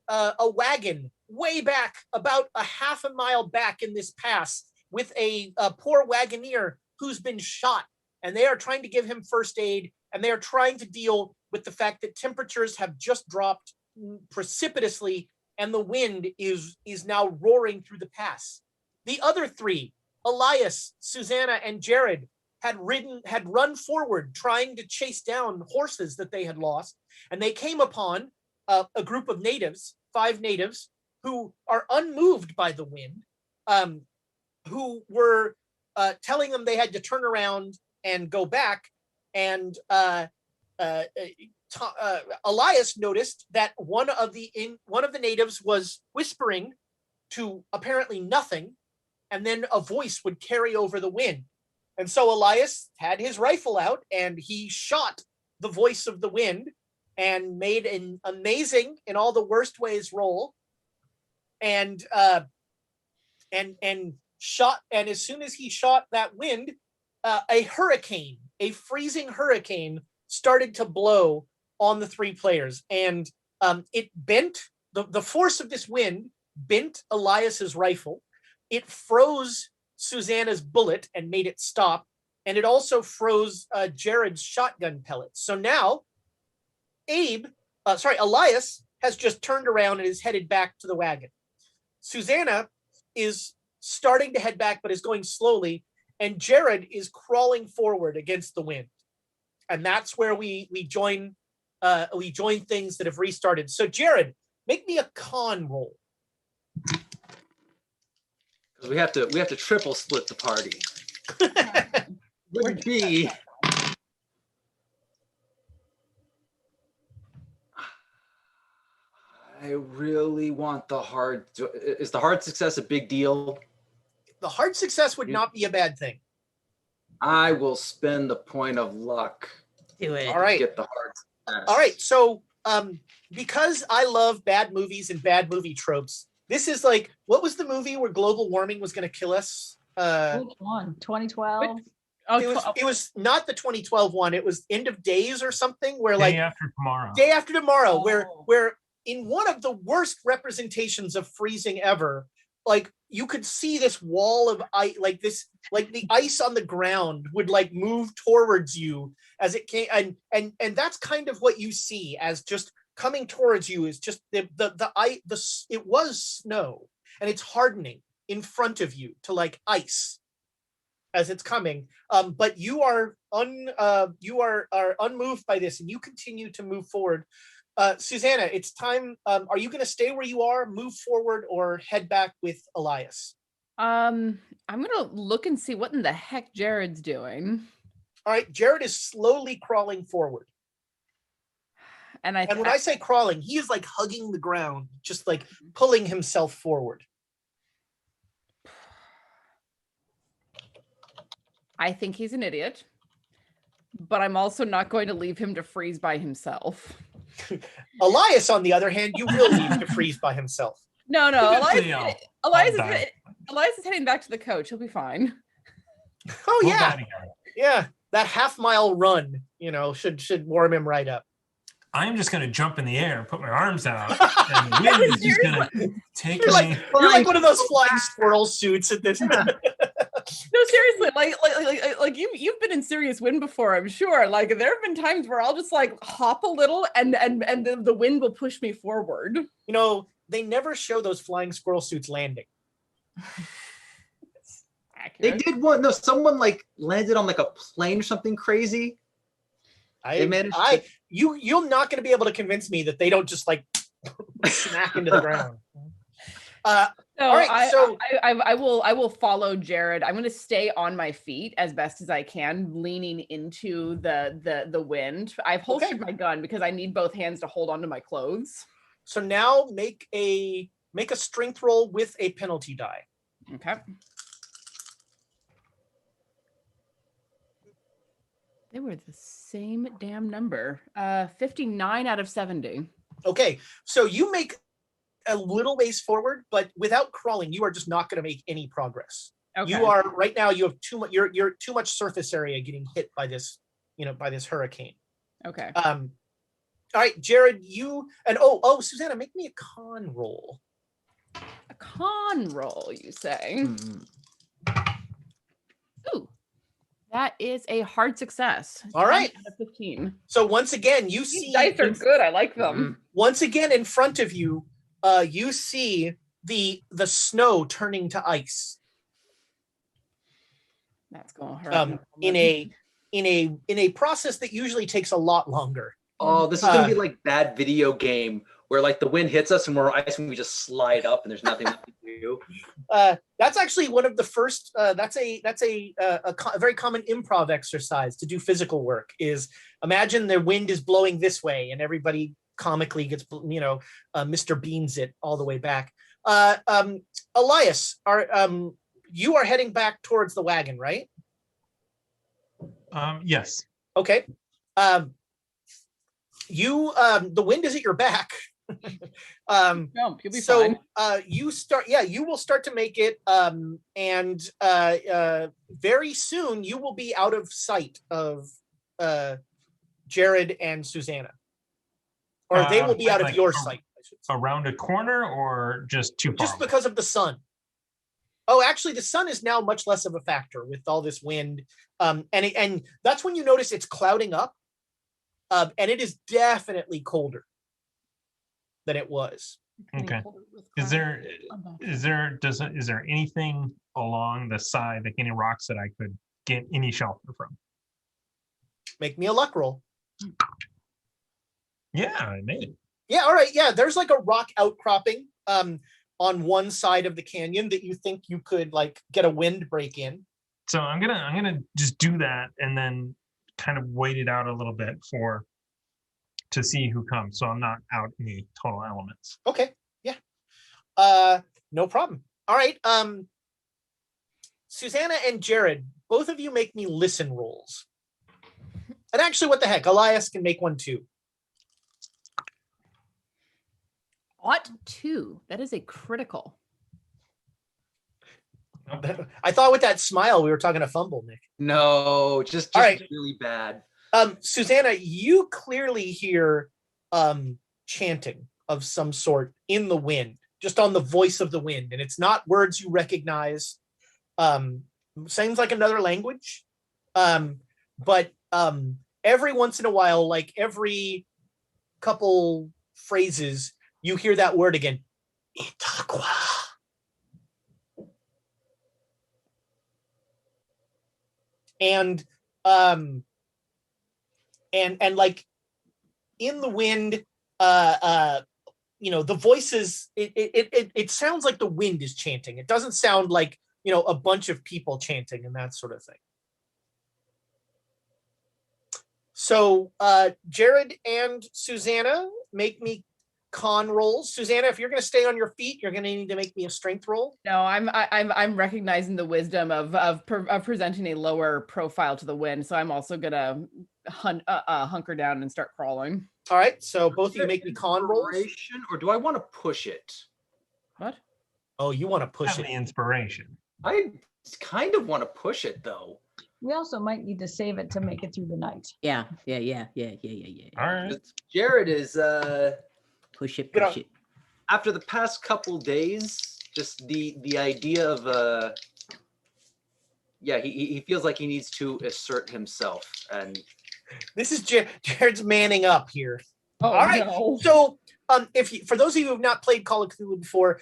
a wagon way back, about a half a mile back in this pass, with a poor wagoneer who's been shot, and they are trying to give him first aid, and they are trying to deal with the fact that temperatures have just dropped precipitously, and the wind is now roaring through the pass. The other three, Elias, Susanna, and Jared, had run forward trying to chase down horses that they had lost, and they came upon a group of natives, 5 natives, who are unmoved by the wind, who were telling them they had to turn around and go back. And Elias noticed that one of the natives was whispering to apparently nothing, and then a voice would carry over the wind. And so Elias had his rifle out and he shot the voice of the wind and made an amazing, in all the worst ways, roll. And shot. And as soon as he shot that wind, a freezing hurricane started to blow on the 3 players. And it bent, the force of this wind bent Elias's rifle. It froze Susanna's bullet and made it stop, and it also froze Jared's shotgun pellets. So now Elias has just turned around and is headed back to the wagon. Susanna is starting to head back but is going slowly, and Jared is crawling forward against the wind. And that's where we join things that have restarted. So Jared, make me a con roll. We have to triple split the party. Would be I really want the hard. Is the hard success a big deal? The hard success would not be a bad thing. I will spend the point of luck. Do it. All right. Get the hard success. All right. So because I love bad movies and bad movie tropes, this is like, what was the movie where global warming was going to kill us? Which one? 2012? It was not the 2012 one. It was End of Days or something, where Day After Tomorrow, where in one of the worst representations of freezing ever, like you could see this wall of ice, like the ice on the ground would like move towards you as it came, and that's kind of what you see as just coming towards you is just it was snow, and it's hardening in front of you to like ice. as it's coming. But you are unmoved by this, and you continue to move forward. Susanna, it's time. Are you going to stay where you are, move forward, or head back with Elias? I'm gonna look and see what in the heck Jared's doing. All right, Jared is slowly crawling forward. And when I say crawling, he is like hugging the ground, just like pulling himself forward. I think he's an idiot, but I'm also not going to leave him to freeze by himself. Elias, on the other hand, you will leave to freeze by himself. No. Elias is heading back to the coach. He'll be fine. Oh yeah, yeah. That half-mile run, should warm him right up. I'm just going to jump in the air and put my arms out. And the wind is just going to take me. You're like one of those flying squirrel suits at this. No, seriously, like you've been in serious wind before, I'm sure. Like there have been times where I'll just like hop a little and the wind will push me forward. They never show those flying squirrel suits landing. They did one. No, someone like landed on like a plane or something crazy. You're not going to be able to convince me that they don't just like smack into the ground. All right, I will follow Jared. I'm going to stay on my feet as best as I can, leaning into the wind. I've holstered my gun because I need both hands to hold onto my clothes. So now make a strength roll with a penalty die. Okay. They were the same damn number. 59 out of 70. Okay, so you make a little ways forward, but without crawling, you are just not going to make any progress. Okay. You are right now. You have too much. You're too much surface area getting hit by this. By this hurricane. Okay. All right, Jared. Susanna, make me a con roll. A con roll, you say? Ooh. That is a hard success. All right. Out of 15. So once again, you see... These dice are good. I like them. Once again, in front of you, you see the snow turning to ice. That's going to hurt. In a process that usually takes a lot longer. Oh, this is going to be like bad video game where like the wind hits us and we're ice and we just slide up and there's nothing we can do. That's actually one of the first. That's a very common improv exercise to do physical work. Is imagine the wind is blowing this way and everybody comically gets Mr. Beans it all the way back. Elias, you are heading back towards the wagon, right? Yes. Okay. The wind is at your back. Jump, you'll be fine. You will start to make it, and very soon you will be out of sight of Jared and Susanna, or they will be out of your sight. Around a corner, or just too far? Just because of the sun. Oh, actually, the sun is now much less of a factor with all this wind, and that's when you notice it's clouding up, and it is definitely colder than it was. Okay. Is there anything along the side, like any rocks that I could get any shelter from? Make me a luck roll. Yeah, I made it. Yeah, all right. Yeah, there's like a rock outcropping on one side of the canyon that you think you could like get a wind break in. So I'm gonna just do that and then kind of wait it out a little bit to see who comes, so I'm not out in the total elements. Okay, yeah. No problem. All right. Susanna and Jared, both of you make me listen rolls. And actually, what the heck, Elias can make one too. Ought to. That is a critical. I thought with that smile we were talking a fumble, Nick. No, just right. Really bad. Susanna, you clearly hear chanting of some sort in the wind, just on the voice of the wind, and it's not words you recognize. Sounds like another language, but every once in a while, like every couple phrases, you hear that word again. Itaqua. and like in the wind, the voices, it sounds like the wind is chanting. It doesn't sound like, a bunch of people chanting and that sort of thing. So Jared and Susanna, make me con rolls. Susanna, if you're going to stay on your feet, you're going to need to make me a strength roll. No, I'm recognizing the wisdom of presenting a lower profile to the wind, so I'm also gonna hunker down and start crawling. All right, so both of you make me con rolls. Or do I want to push it? What? Oh, you want to push Have it? the inspiration. I kind of want to push it though. We also might need to save it to make it through the night. Yeah. All right. Jared is Push it. after the past couple days, just the idea of he feels like he needs to assert himself, and This is Jared's manning up here. Oh, All right. no. So, for those of you who have not played Call of Cthulhu before,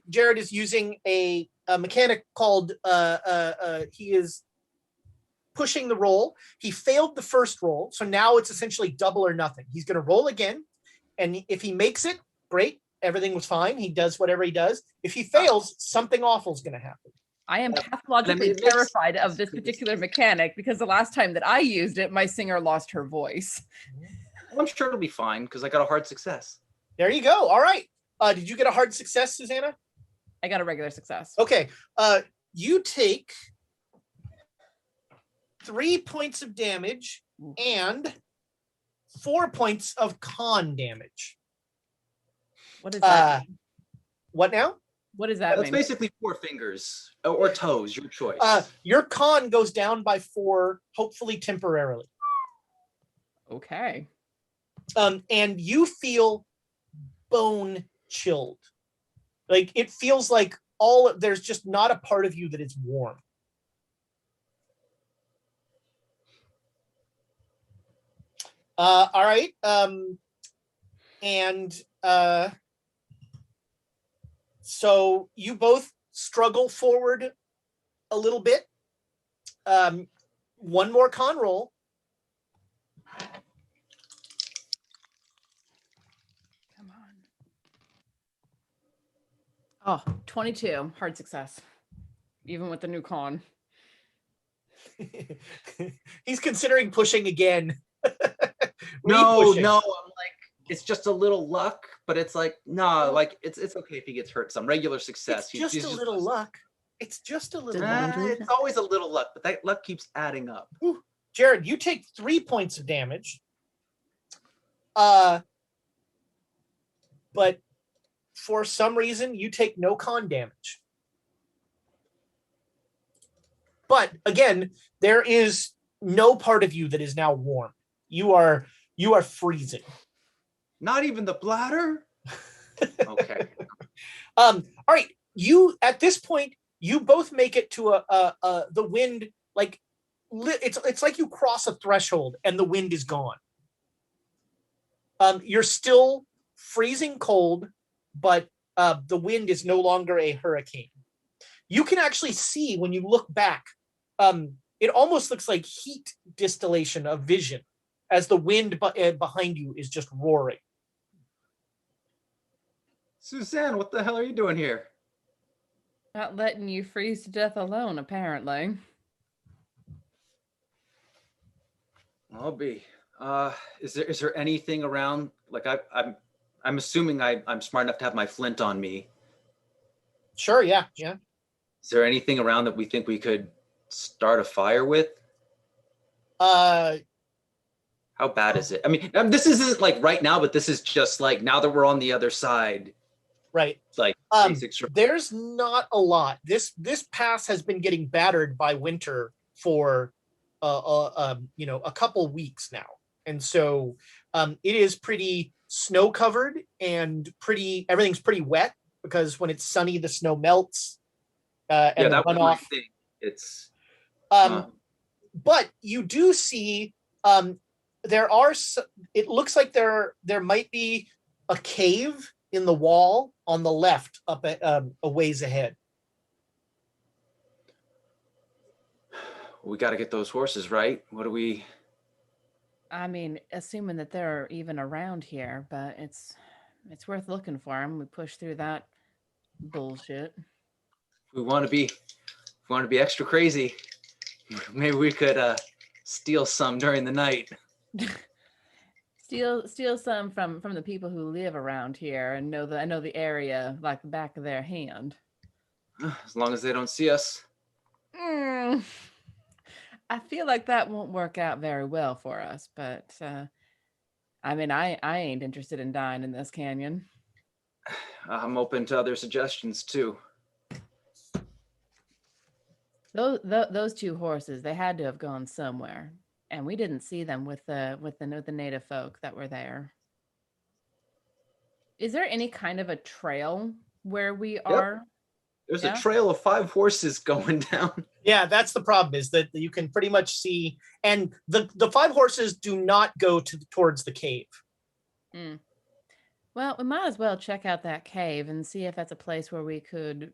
Jared is using a mechanic called he is pushing the roll. He failed the first roll, so now it's essentially double or nothing. He's going to roll again, and if he makes it, great. Everything was fine. He does whatever he does. If he fails, something awful is going to happen. I am pathologically terrified of this particular mechanic because the last time that I used it, my singer lost her voice. I'm sure it'll be fine because I got a hard success. There you go. All right. Did you get a hard success, Susanna? I got a regular success. Okay. You take 3 points of damage and 4 points of con damage. What does that mean? What now? What does that That's mean? basically 4 fingers or toes, your choice. Your con goes down by 4, hopefully temporarily. Okay. And you feel bone chilled. Like it feels like there's just not a part of you that is warm. All right. So you both struggle forward a little bit. One more con roll. Come on. Oh, 22. Hard success. Even with the new con. He's considering pushing again. No, I'm like, it's just a little luck, but it's like, nah, like it's okay if he gets hurt. Some regular success. It's just a little luck. It's just a little luck. It's always a little luck, but that luck keeps adding up. Ooh. Jared, you take 3 points of damage. But for some reason, you take no con damage. But again, there is no part of you that is now warm. You are freezing. Not even the bladder? Okay. All right. You at this point, you both make it to the wind, like it's like you cross a threshold and the wind is gone. You're still freezing cold, but the wind is no longer a hurricane. You can actually see when you look back, it almost looks like heat distillation of vision as the wind behind you is just roaring. Suzanne, what the hell are you doing here? Not letting you freeze to death alone, apparently. I'll be. Is there anything around? Like I'm assuming I'm smart enough to have my flint on me. Sure, yeah. Is there anything around that we think we could start a fire with? How bad is it? I mean, this isn't like right now, but this is just like now that we're on the other side. Right. Like there's not a lot. This pass has been getting battered by winter for a couple weeks now. And so it is pretty snow covered and everything's pretty wet because when it's sunny the snow melts and the runoff. It's but you do see it looks like there might be a cave in the wall on the left up a ways ahead. We got to get those horses, right? What do we? I mean, assuming that they're even around here, but it's worth looking for them. We push through that bullshit. We want to be extra crazy. Maybe we could steal some during the night. Steal some from the people who live around here and know the area like the back of their hand. As long as they don't see us. I feel like that won't work out very well for us, but I mean, I ain't interested in dying in this canyon. I'm open to other suggestions too. Those two horses, they had to have gone somewhere, and we didn't see them with the native folk that were there. Is there any kind of a trail where we are? There's a trail of 5 horses going down. Yeah, that's the problem, is that you can pretty much see, and the 5 horses do not go towards the cave. Well, we might as well check out that cave and see if that's a place where we could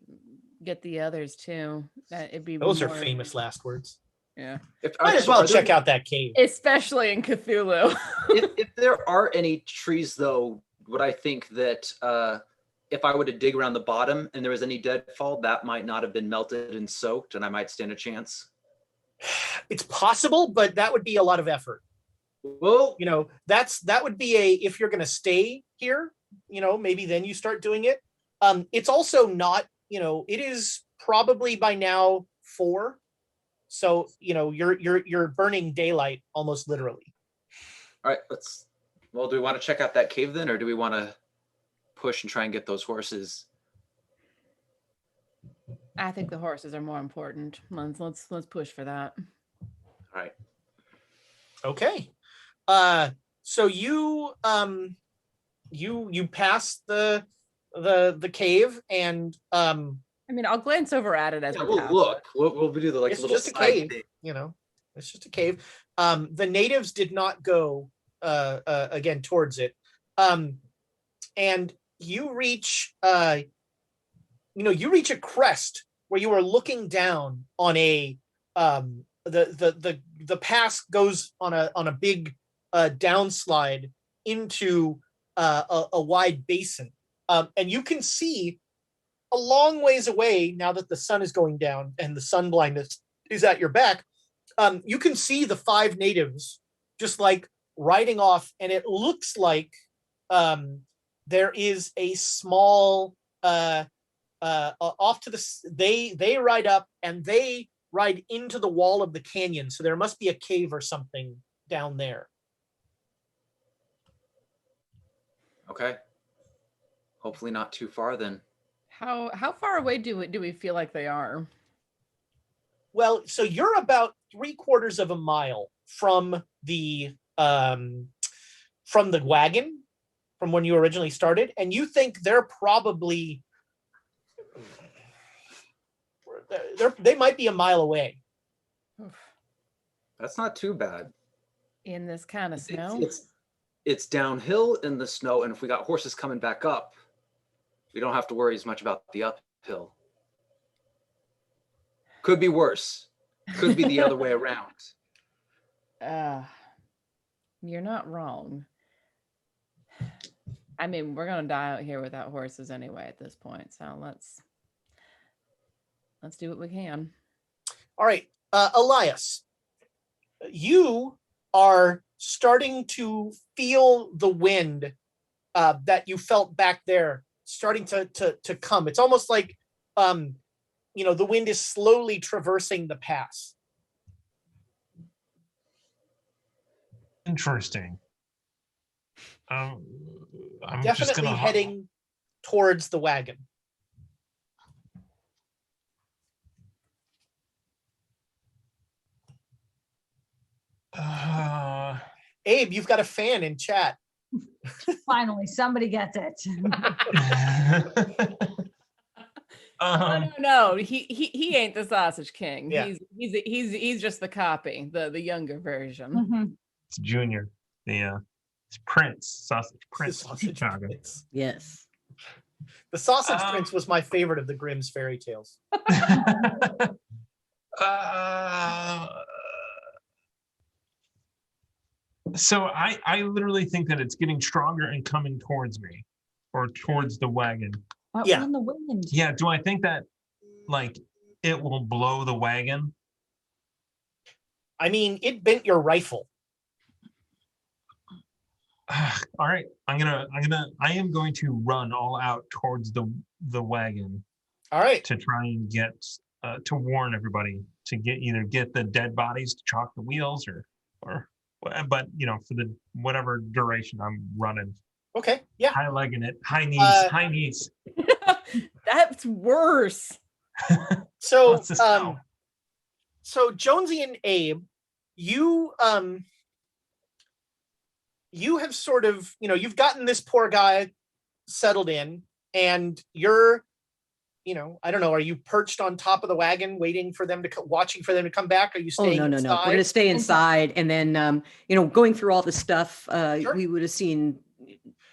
get the others too. It'd be Those are famous last words. Yeah. Might as well check out that cave. Especially in Cthulhu. if there are any trees, though, would I think that if I were to dig around the bottom and there was any deadfall, that might not have been melted and soaked, and I might stand a chance? It's possible, but that would be a lot of effort. Well, that would be if you're going to stay here, maybe then you start doing it. It's also not, it is probably by now 4. So, you're burning daylight almost literally. All right, do we want to check out that cave then, or do we want to push and try and get those horses? I think the horses are more important. Let's push for that. All right. Okay. So you pass the cave, and I mean, I'll glance over at it as we pass. Look. We'll do the it's little just a cave, thing. It's just a cave. The natives did not go again towards it. And you reach a crest where you are looking down on a the pass goes on a big downslide into a wide basin, and you can see a long ways away, now that the sun is going down and the sun blindness is at your back. You can see the 5 natives just like riding off, and it looks like there is a small off to they ride up, and they ride into the wall of the canyon, so there must be a cave or something down there. Okay. Hopefully not too far then. How far away do we feel like they are? Well, so you're about 3/4 of a mile from the wagon, from when you originally started, and you think they're probably they might be a mile away. That's not too bad. In this kind of snow? It's downhill in the snow, and if we got horses coming back up, we don't have to worry as much about the uphill. Could be worse. Could be the other way around. You're not wrong. I mean, we're gonna die out here without horses anyway at this point, so let's do what we can. All right, Elias, you are starting to feel the wind that you felt back there starting to come. It's almost like the wind is slowly traversing the pass. Interesting. I'm definitely heading towards the wagon. Abe, you've got a fan in chat. Finally, somebody gets it. No, he ain't the sausage king. Yeah. He's just the copy, the younger version. Mm-hmm. It's Junior. It's Prince, Sausage Prince. Sausage Chicago. Prince. Yes. The Sausage Prince was my favorite of the Grimm's fairy tales. So I literally think that it's getting stronger and coming towards me, or towards the wagon. Yeah. On the wind. Yeah. Do I think that like it will blow the wagon? I mean, it bent your rifle. All right. I am going to run all out towards the wagon. All right. To try and get to warn everybody to either get the dead bodies to chalk the wheels or but for the whatever duration I'm running. Okay. Yeah. High legging it. High knees. That's worse. So so Jonesy and Abe, you have sort of, you've gotten this poor guy settled in, and you're, I don't know, are you perched on top of the wagon waiting for them watching for them to come back? Are you staying inside? No. We're going to stay inside. And then, going through all the stuff, Sure. we would have seen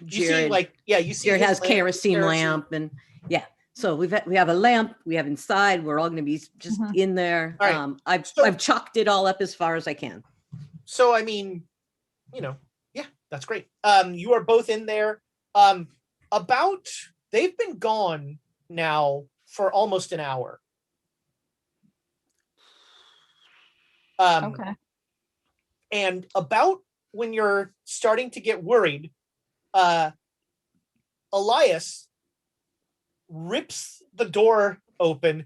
Jared. You see Jared has kerosene lamp, and yeah. So we have a lamp, we have inside, we're all going to be just in there. All right. I've chalked it all up as far as I can. So, I mean, yeah, that's great. You are both in there. They've been gone now for almost an hour. Okay. And about when you're starting to get worried, Elias rips the door open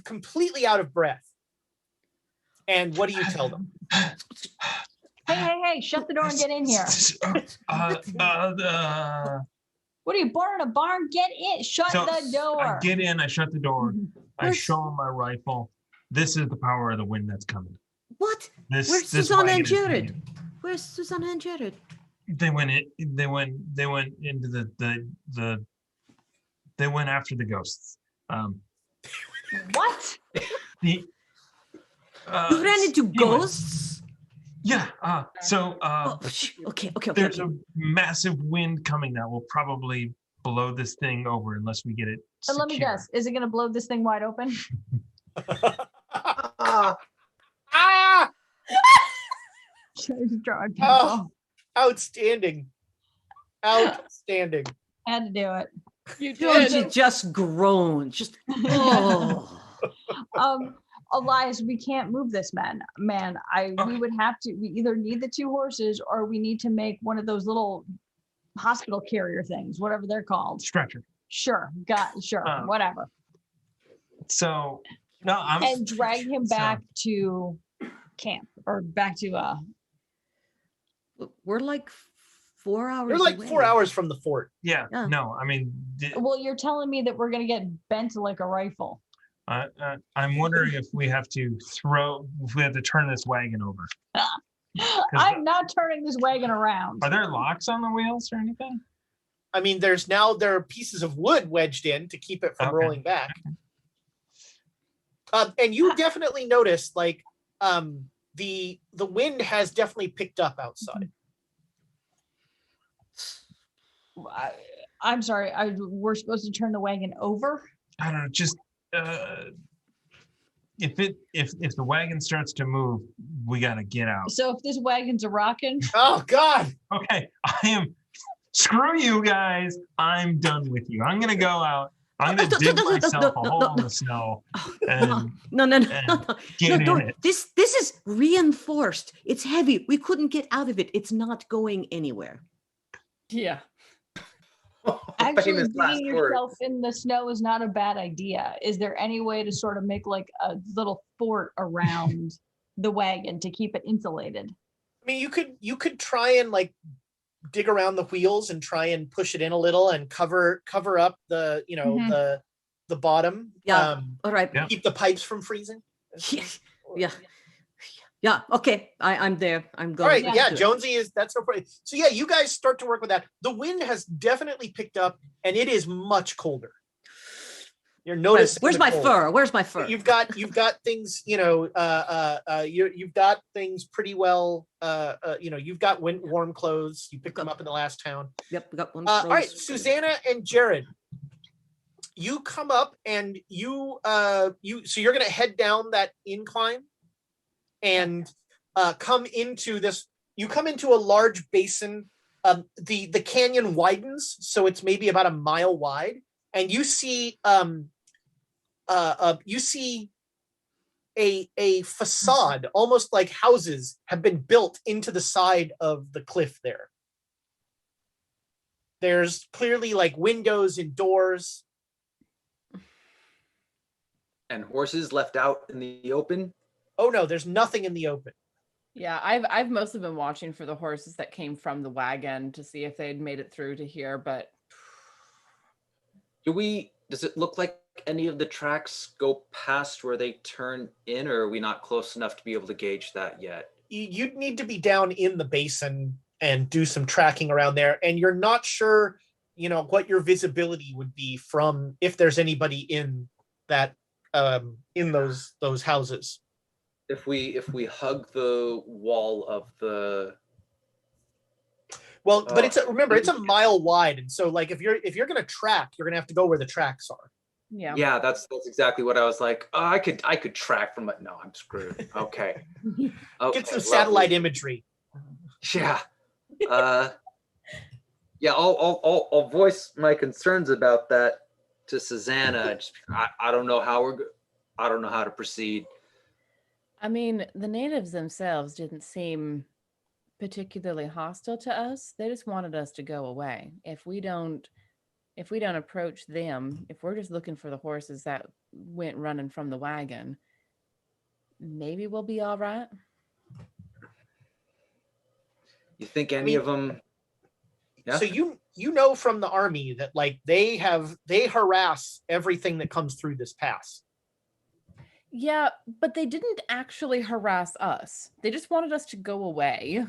completely out of breath. And what do you tell them? Hey, shut the door and get in here. What are you, born in a barn? Get in, shut the door. I get in, I shut the door. I show him my rifle. This is the power of the wind that's coming. What? Where's Susanna and Jared? Where's Susanna and Jared? They went into they went after the ghosts. What? You ran into ghosts? Yeah. Okay. There's a massive wind coming that will probably blow this thing over unless we get it And let me guess, is it going to blow this thing wide open? Oh, outstanding. Outstanding. Had to do it. You She just groaned. Just Elias, we can't move this man. We would have to. We either need the 2 horses, or we need to make one of those little hospital carrier things, whatever they're called. Stretcher. Sure, whatever. So no, and drag him back to camp, or back to. We're like 4 hours. You're like away. 4 hours from the fort. Yeah. No, I mean. Well, you're telling me that we're gonna get bent like a rifle. I'm wondering if we have to turn this wagon over. I'm not turning this wagon around. Are there locks on the wheels or anything? I mean, there are pieces of wood wedged in to keep it from rolling back. And you definitely noticed, like, the wind has definitely picked up outside. I'm sorry. We're supposed to turn the wagon over? I don't know. Just if the wagon starts to move, we gotta get out. So if this wagon's a rocking. Oh God. Okay, screw you guys. I'm done with you. I'm gonna go out. I'm gonna dig myself a hole in the snow. No. This is reinforced. It's heavy. We couldn't get out of it. It's not going anywhere. Yeah. Actually, digging yourself in the snow is not a bad idea. Is there any way to sort of make like a little fort around the wagon to keep it insulated? I mean, you could try and like dig around the wheels and try and push it in a little and cover up the the bottom. Yeah. All right. Keep the pipes from freezing. Yeah. Okay. I'm there. I'm going. All right. Yeah. Jonesy that's no problem. So yeah, you guys start to work with that. The wind has definitely picked up, and it is much colder. You're noticing. Where's my fur? Where's my fur? You've got things. You've got things pretty well. You've got warm clothes. You picked them up in the last town. Yep. We got one. All right, Susanna and Jared. you come up and so you're gonna head down that incline and come into this. You come into a large basin. The canyon widens, so it's maybe about a mile wide, and you see a facade, almost like houses have been built into the side of the cliff there. There's clearly like windows and doors. And horses left out in the open? Oh no, there's nothing in the open. Yeah, I've mostly been watching for the horses that came from the wagon to see if they'd made it through to here, but does it look like any of the tracks go past where they turn in, or are we not close enough to be able to gauge that yet? You'd need to be down in the basin and do some tracking around there, and you're not sure, what your visibility would be from if there's anybody in that in those houses. If we hug the wall of the but it's it's a mile wide, and so like if you're gonna track, you're gonna have to go where the tracks are. Yeah, that's exactly what I was like. Oh, I could track from it. No, I'm screwed. Okay. Get some satellite imagery. Yeah. Yeah, I'll voice my concerns about that to Susanna. I don't know how to proceed. I mean, the natives themselves didn't seem particularly hostile to us. They just wanted us to go away. If we don't approach them, if we're just looking for the horses that went running from the wagon, maybe we'll be all right. You think any of them? Yeah. So you know from the army that like they harass everything that comes through this pass. Yeah, but they didn't actually harass us. They just wanted us to go away.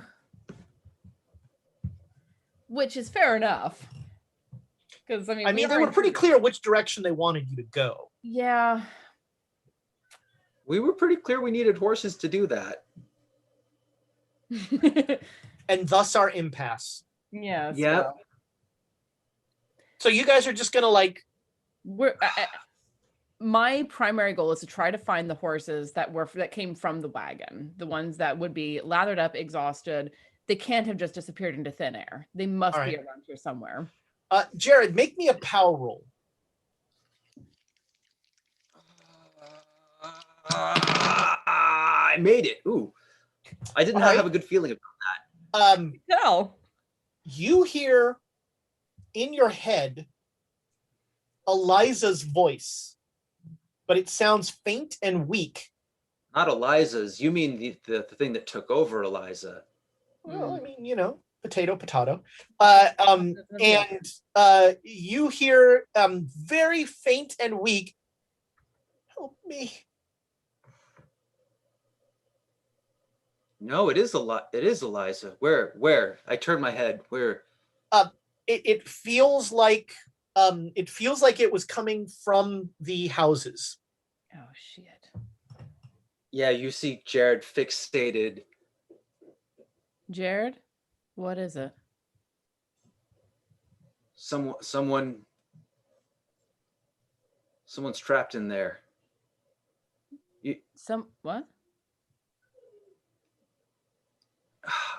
Which is fair enough. Because I mean they were pretty clear which direction they wanted you to go. Yeah. We were pretty clear we needed horses to do that. And thus our impasse. Yeah. Yeah. So you guys are just gonna my primary goal is to try to find the horses that came from the wagon, the ones that would be lathered up, exhausted. They can't have just disappeared into thin air. They must be around here somewhere. Jared, make me a power roll. I made it. Ooh, I did not have a good feeling about that. No. You hear in your head Eliza's voice, but it sounds faint and weak. Not Eliza's. You mean the thing that took over Eliza? Well, I mean, potato. And you hear very faint and weak, "Help me." No, it is Eliza. Where? I turned my head. Where? It feels like it was coming from the houses. Oh shit. Yeah, you see Jared fixated. Jared, what is it? Someone's trapped in there. What?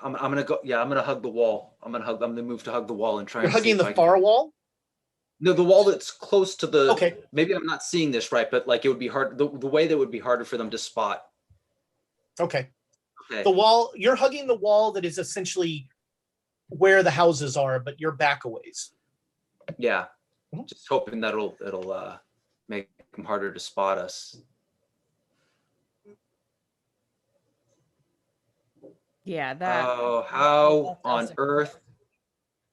I'm gonna go. Yeah, I'm gonna hug the wall. I'm gonna move to hug the wall and try. You're and hugging the far wall? No, the wall that's close to the. Okay. Maybe I'm not seeing this right, but like it would be hard. The way that would be harder for them to spot. Okay. Okay. The wall. You're hugging the wall that is essentially where the houses are, but you're back a ways. Yeah. Mhm. Just hoping that it'll make them harder to spot us. Yeah, that. Oh, how on earth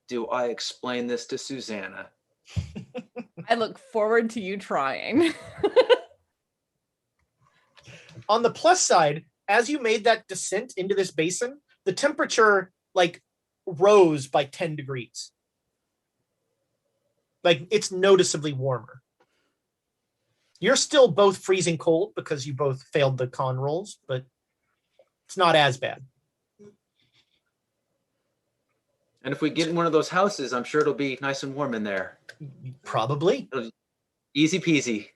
do I explain this to Susanna? I look forward to you trying. On the plus side, as you made that descent into this basin, the temperature rose by 10 degrees. Like it's noticeably warmer. You're still both freezing cold because you both failed the con rolls, but it's not as bad. And if we get in one of those houses, I'm sure it'll be nice and warm in there. Probably. Easy peasy.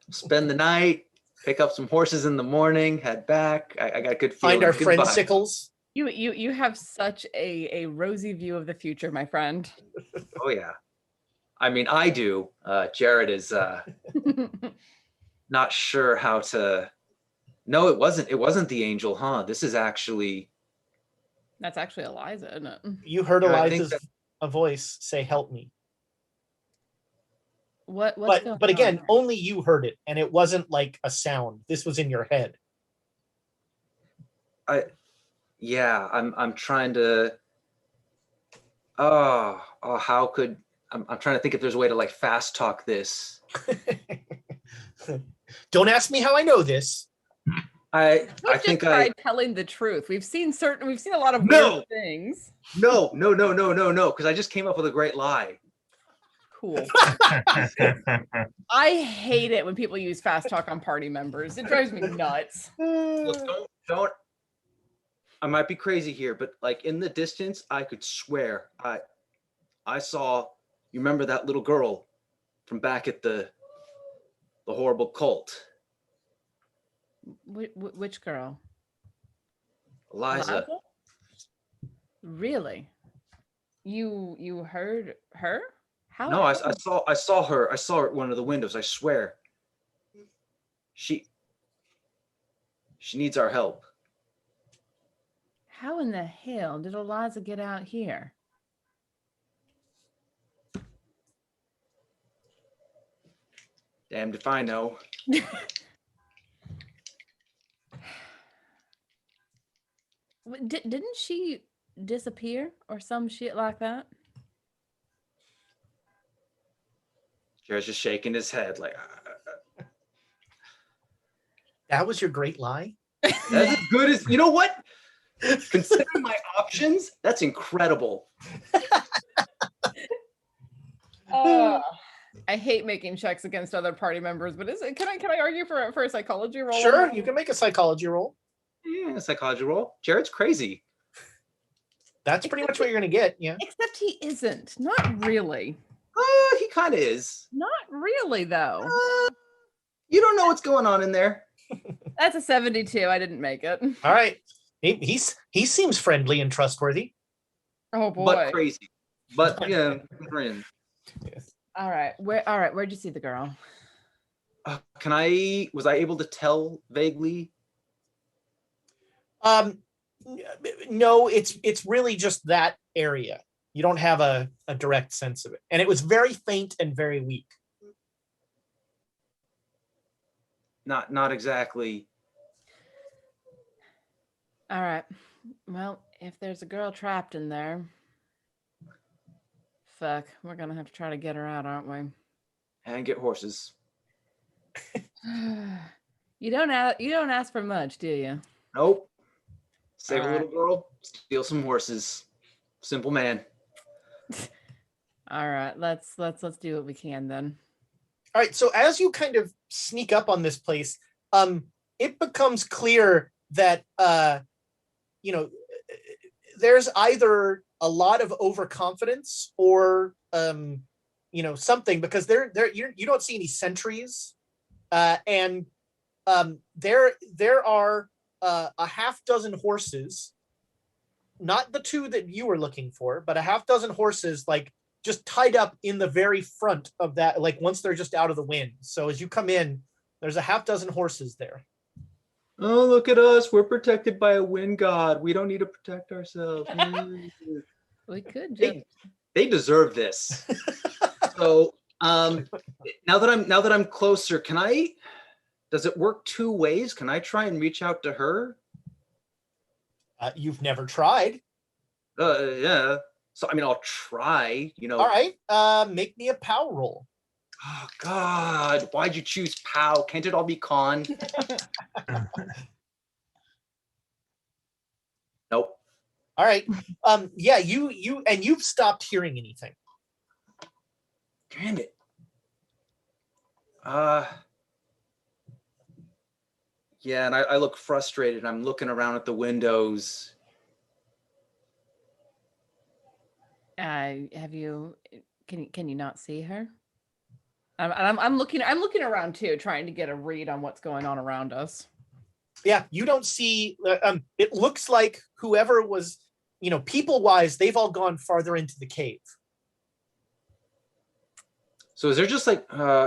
Spend the night, pick up some horses in the morning, head back. I got good feelings. Find our Good friend vibes. Sickles. You have such a rosy view of the future, my friend. Oh yeah. I mean, I do. Jared is not sure how to. No, it wasn't the angel, huh? This is actually. That's actually Eliza, isn't it? You heard Yeah, I think Eliza's a voice say, "Help me." What's going But again, on? only you heard it, and it wasn't like a sound. This was in your head. I'm trying to. How could I'm trying to think if there's a way to like fast talk this. Don't ask me how I know this. I Let's think just try telling the truth. We've seen a lot of No. weird things. No, because I just came up with a great lie. Cool. I hate it when people use fast talk on party members. It drives me nuts. Look, don't. I might be crazy here, but like in the distance, I could swear I saw. You remember that little girl from back at the horrible cult? Which girl? Eliza. Really? You heard her? How? No, I saw her. I saw her at one of the windows. I swear. She needs our help. How in the hell did Eliza get out here? Damned if I know. Didn't she disappear or some shit like that? Jared's just shaking his head like. That was your great lie? That's as good as, you know what? Considering my options, that's incredible. I hate making checks against other party members, but can I argue for a psychology roll? Sure, you can make a psychology roll. Yeah, psychology roll. Jared's crazy. That's pretty much what you're going to get, yeah. Except he isn't. Not really. He kind of is. Not really, though. You don't know what's going on in there. That's a 72. I didn't make it. All right. He seems friendly and trustworthy. Oh boy. But crazy. But yeah, friend. All right. Where'd you see the girl? Was I able to tell vaguely? No, it's really just that area. You don't have a direct sense of it. And it was very faint and very weak. Not exactly. All right. Well, if there's a girl trapped in there, fuck, we're gonna have to try to get her out, aren't we? And get horses. You don't ask for much, do you? Nope. Save All a right. little girl, steal some horses. Simple man. All right, let's do what we can then. All right, so as you kind of sneak up on this place, it becomes clear that there's either a lot of overconfidence or something, because you don't see any sentries, and there are a half dozen horses, not the two that you were looking for, but a half dozen horses, like just tied up in the very front of that, like once they're just out of the wind. So as you come in, there's a half dozen horses there. Oh, look at us. We're protected by a wind god. We don't need to protect ourselves. We could just... They deserve this. So now that I'm closer, does it work two ways? Can I try and reach out to her? You've never tried. Yeah. So, I mean, I'll try, All right. Make me a power roll. Oh, God. Why'd you choose POW? Can't it all be con? Nope. All right. Yeah, you've stopped hearing anything. Damn it. Yeah, and I look frustrated. I'm looking around at the windows. Can you not see her? I'm looking around too, trying to get a read on what's going on around us. Yeah, you don't see. It looks like whoever was, people wise, they've all gone farther into the cave. So is there just like,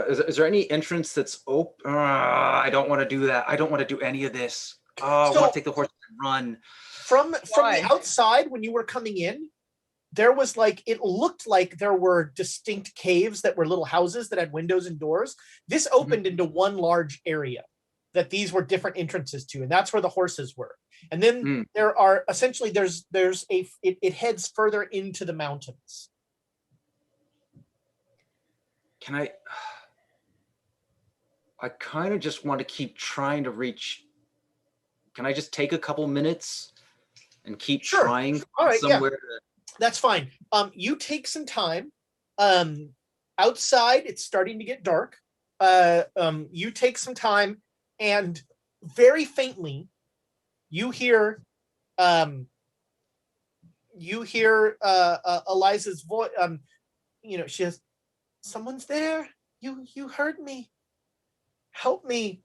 is there any entrance that's open? I don't want to do that. I don't want to do any of this. I want to take the horse and run. From the outside, when you were coming in, there was it looked like there were distinct caves that were little houses that had windows and doors. This opened into one large area that these were different entrances to, and that's where the horses were. And then there are essentially it heads further into the mountains. Can I kind of just want to keep trying to reach. Can I just take a couple minutes and keep trying somewhere to... That's fine. You take some time. Outside, it's starting to get dark. You take some time, and very faintly, you hear Eliza's voice. She says, "Someone's there. You heard me. Help me."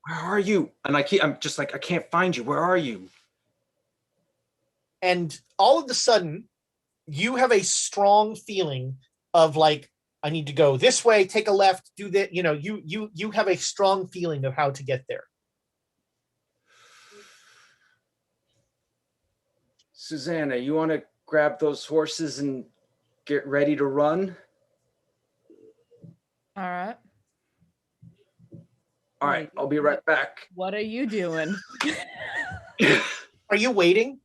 Where are you? And I'm just like, I can't find you. Where are you? And all of a sudden, you have a strong feeling of I need to go this way, take a left, do that. You have a strong feeling of how to get there. Susanna, you want to grab those horses and get ready to run? All right. All right, I'll be right back. What are you doing? Are you waiting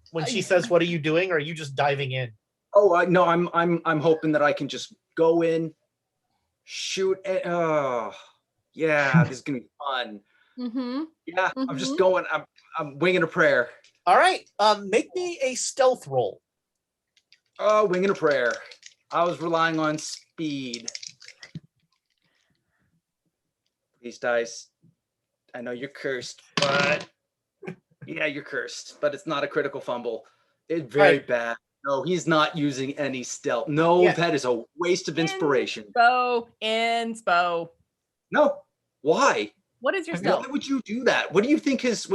when she says, "What are you doing?" Or are you just diving in? Oh, no, I'm hoping that I can just go in, shoot. Oh, yeah, this is gonna be fun. Mm-hmm. Yeah, mm-hmm. I'm just going. I'm winging a prayer. All right, make me a stealth roll. Oh, winging a prayer. I was relying on speed. These dice, I know you're cursed, but yeah, you're cursed, but it's not a critical fumble. It's very bad. No, he's not using any stealth. No, that is a waste of inspiration. Inspo. No, why? What is your stealth? Why would you do that? What do you think his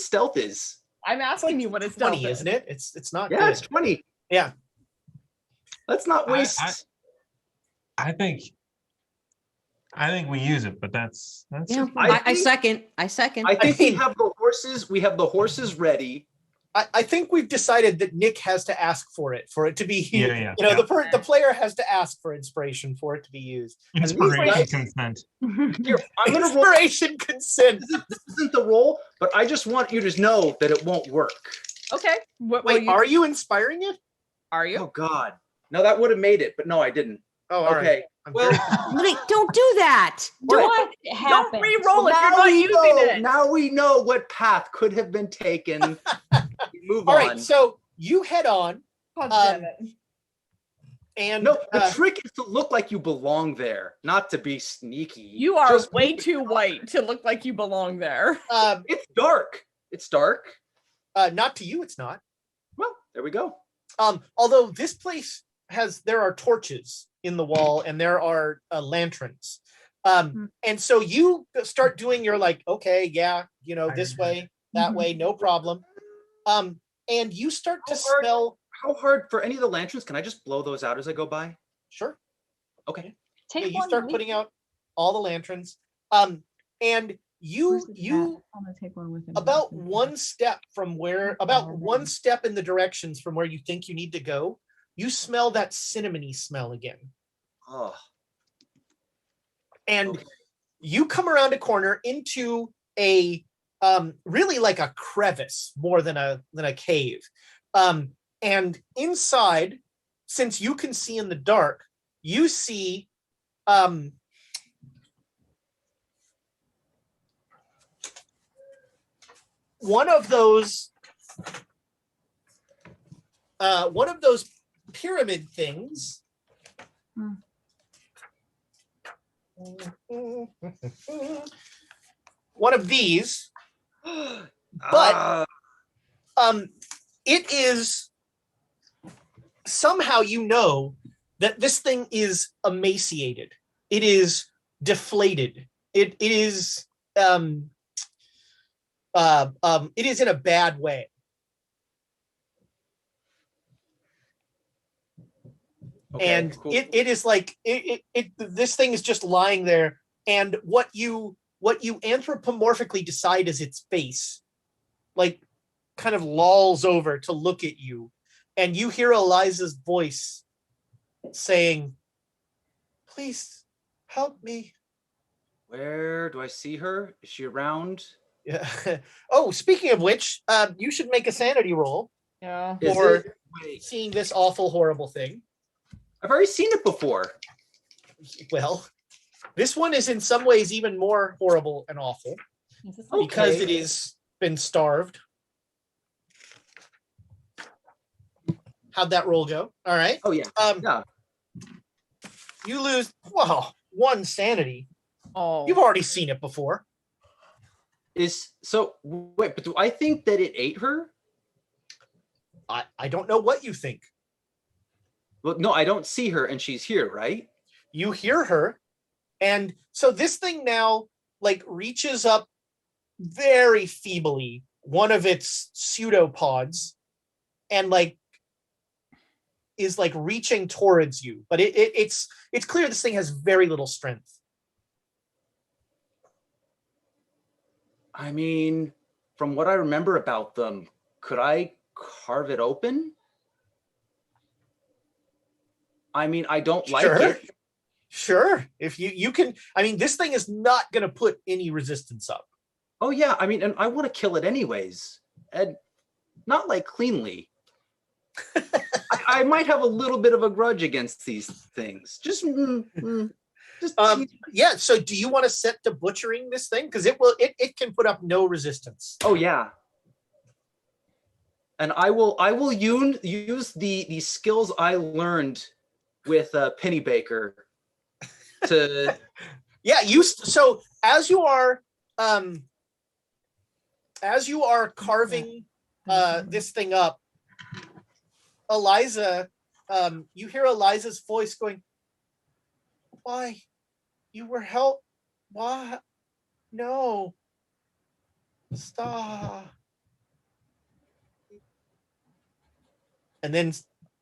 stealth is? I'm asking you what his stealth is. 20, isn't it? It's not. Yeah, good. it's 20. Yeah. Let's not waste. I think we use it, but that's yeah. I second. I think we have the horses. We have the horses ready. I think we've decided that Nick has to ask for it to be used. Yeah. The player has to ask for inspiration for it to be used. Inspiration consent. Here, I'm gonna inspiration consent. This isn't the roll, but I just want you to know that it won't work. Okay. Wait, are you inspiring it? Are you? Oh God. No, that would have made it, but no, I didn't. Oh, all okay. Right. Well, don't do that. What happened? Don't re-roll it. You're not using it. Now we know what path could have been taken. Move all on. Right, so you head on. And no, the trick is to look like you belong there, not to be sneaky. You are way too white to look like you belong there. It's dark. It's dark. Not to you, it's not. Well, there we go. Although this place there are torches in the wall and there are lanterns. And so you start doing your okay, yeah, this way, that way, no problem. And you start to smell. How hard for any of the lanterns? Can I just blow those out as I go by? Sure. Okay. You start putting out all the lanterns. And you I'm gonna take one with him. about one step in the directions from where you think you need to go, you smell that cinnamony smell again. Oh. And you come around a corner into a really like a crevice more than a cave. And inside, since you can see in the dark, you see one of those pyramid things. One of these, but it is somehow that this thing is emaciated. it is deflated. It is in a bad way. Okay, And cool. it is like this thing is just lying there, and what you anthropomorphically decide is its face, like, kind of lolls over to look at you, and you hear Eliza's voice saying, "Please help me." Where do I see her? Is she around? Yeah. Oh, speaking of which, you should make a sanity roll Yeah. Is for it? Wait, seeing this awful, horrible thing. I've already seen it before. Well, this one is in some ways even more horrible and awful because it has been starved. How'd that roll go? All right. Oh yeah. Yeah. You lose, well, 1 sanity. Oh. You've already seen it before. Wait, but do I think that it ate her? I don't know what you think. Well, no, I don't see her, and she's here, right? You hear her, and so this thing now like reaches up very feebly one of its pseudopods and like is like reaching towards you, but it's clear this thing has very little strength. I mean, from what I remember about them, could I carve it open? I mean, I don't like it. Sure. If you can, I mean, this thing is not going to put any resistance up. Oh yeah, I mean, and I want to kill it anyways, and not like cleanly. I might have a little bit of a grudge against these things. Yeah. So, do you want to set to butchering this thing? Because it can put up no resistance. Oh yeah. And I will use the skills I learned with Pennybaker to. Yeah. So as you are carving this thing up, Eliza, you hear Eliza's voice going, "Why? You were helped? Why? No. Stop." And then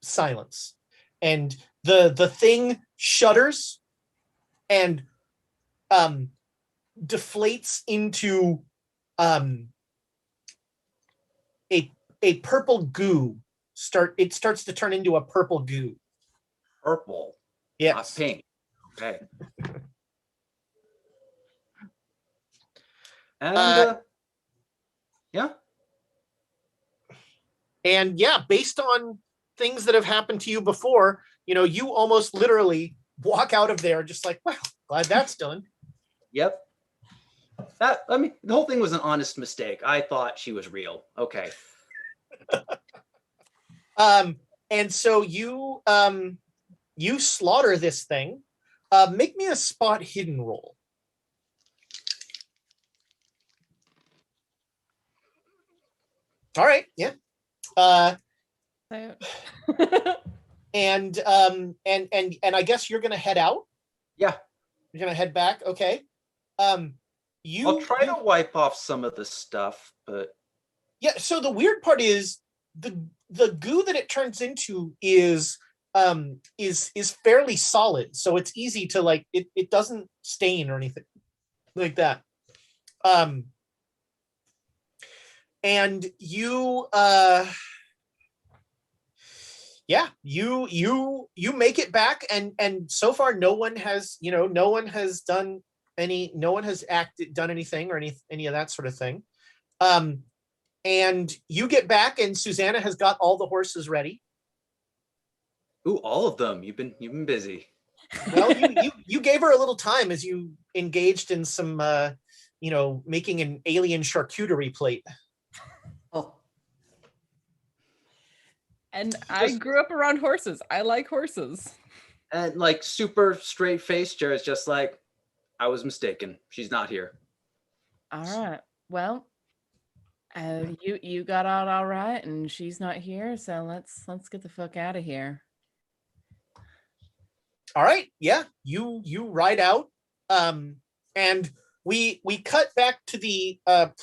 silence. And the thing shudders and deflates into a purple goo. It starts to turn into a purple goo. Purple. Yes. Not pink. Okay. And yeah. And yeah, based on things that have happened to you before, you almost literally walk out of there just like, well, glad that's done. Yep. The whole thing was an honest mistake. I thought she was real. Okay. And so you slaughter this thing. Make me a spot hidden roll. All right, yeah. And I guess you're gonna head out. Yeah. You're gonna head back. Okay. I'll try to wipe off some of the stuff, but yeah. So the weird part is the goo that it turns into is fairly solid, so it's easy to like it doesn't stain or anything like that. And you you make it back, and so far no one has done anything or any of that sort of thing. And you get back, and Susanna has got all the horses ready. Ooh, all of them. You've been busy. Well, you gave her a little time as you engaged in some making an alien charcuterie plate. Oh. And I grew up around horses. I like horses. And like super straight face, Jared's just like, I was mistaken. She's not here. All right. Well, you got out all right, and she's not here. So let's get the fuck out of here. All right. Yeah. You ride out. And we cut back to the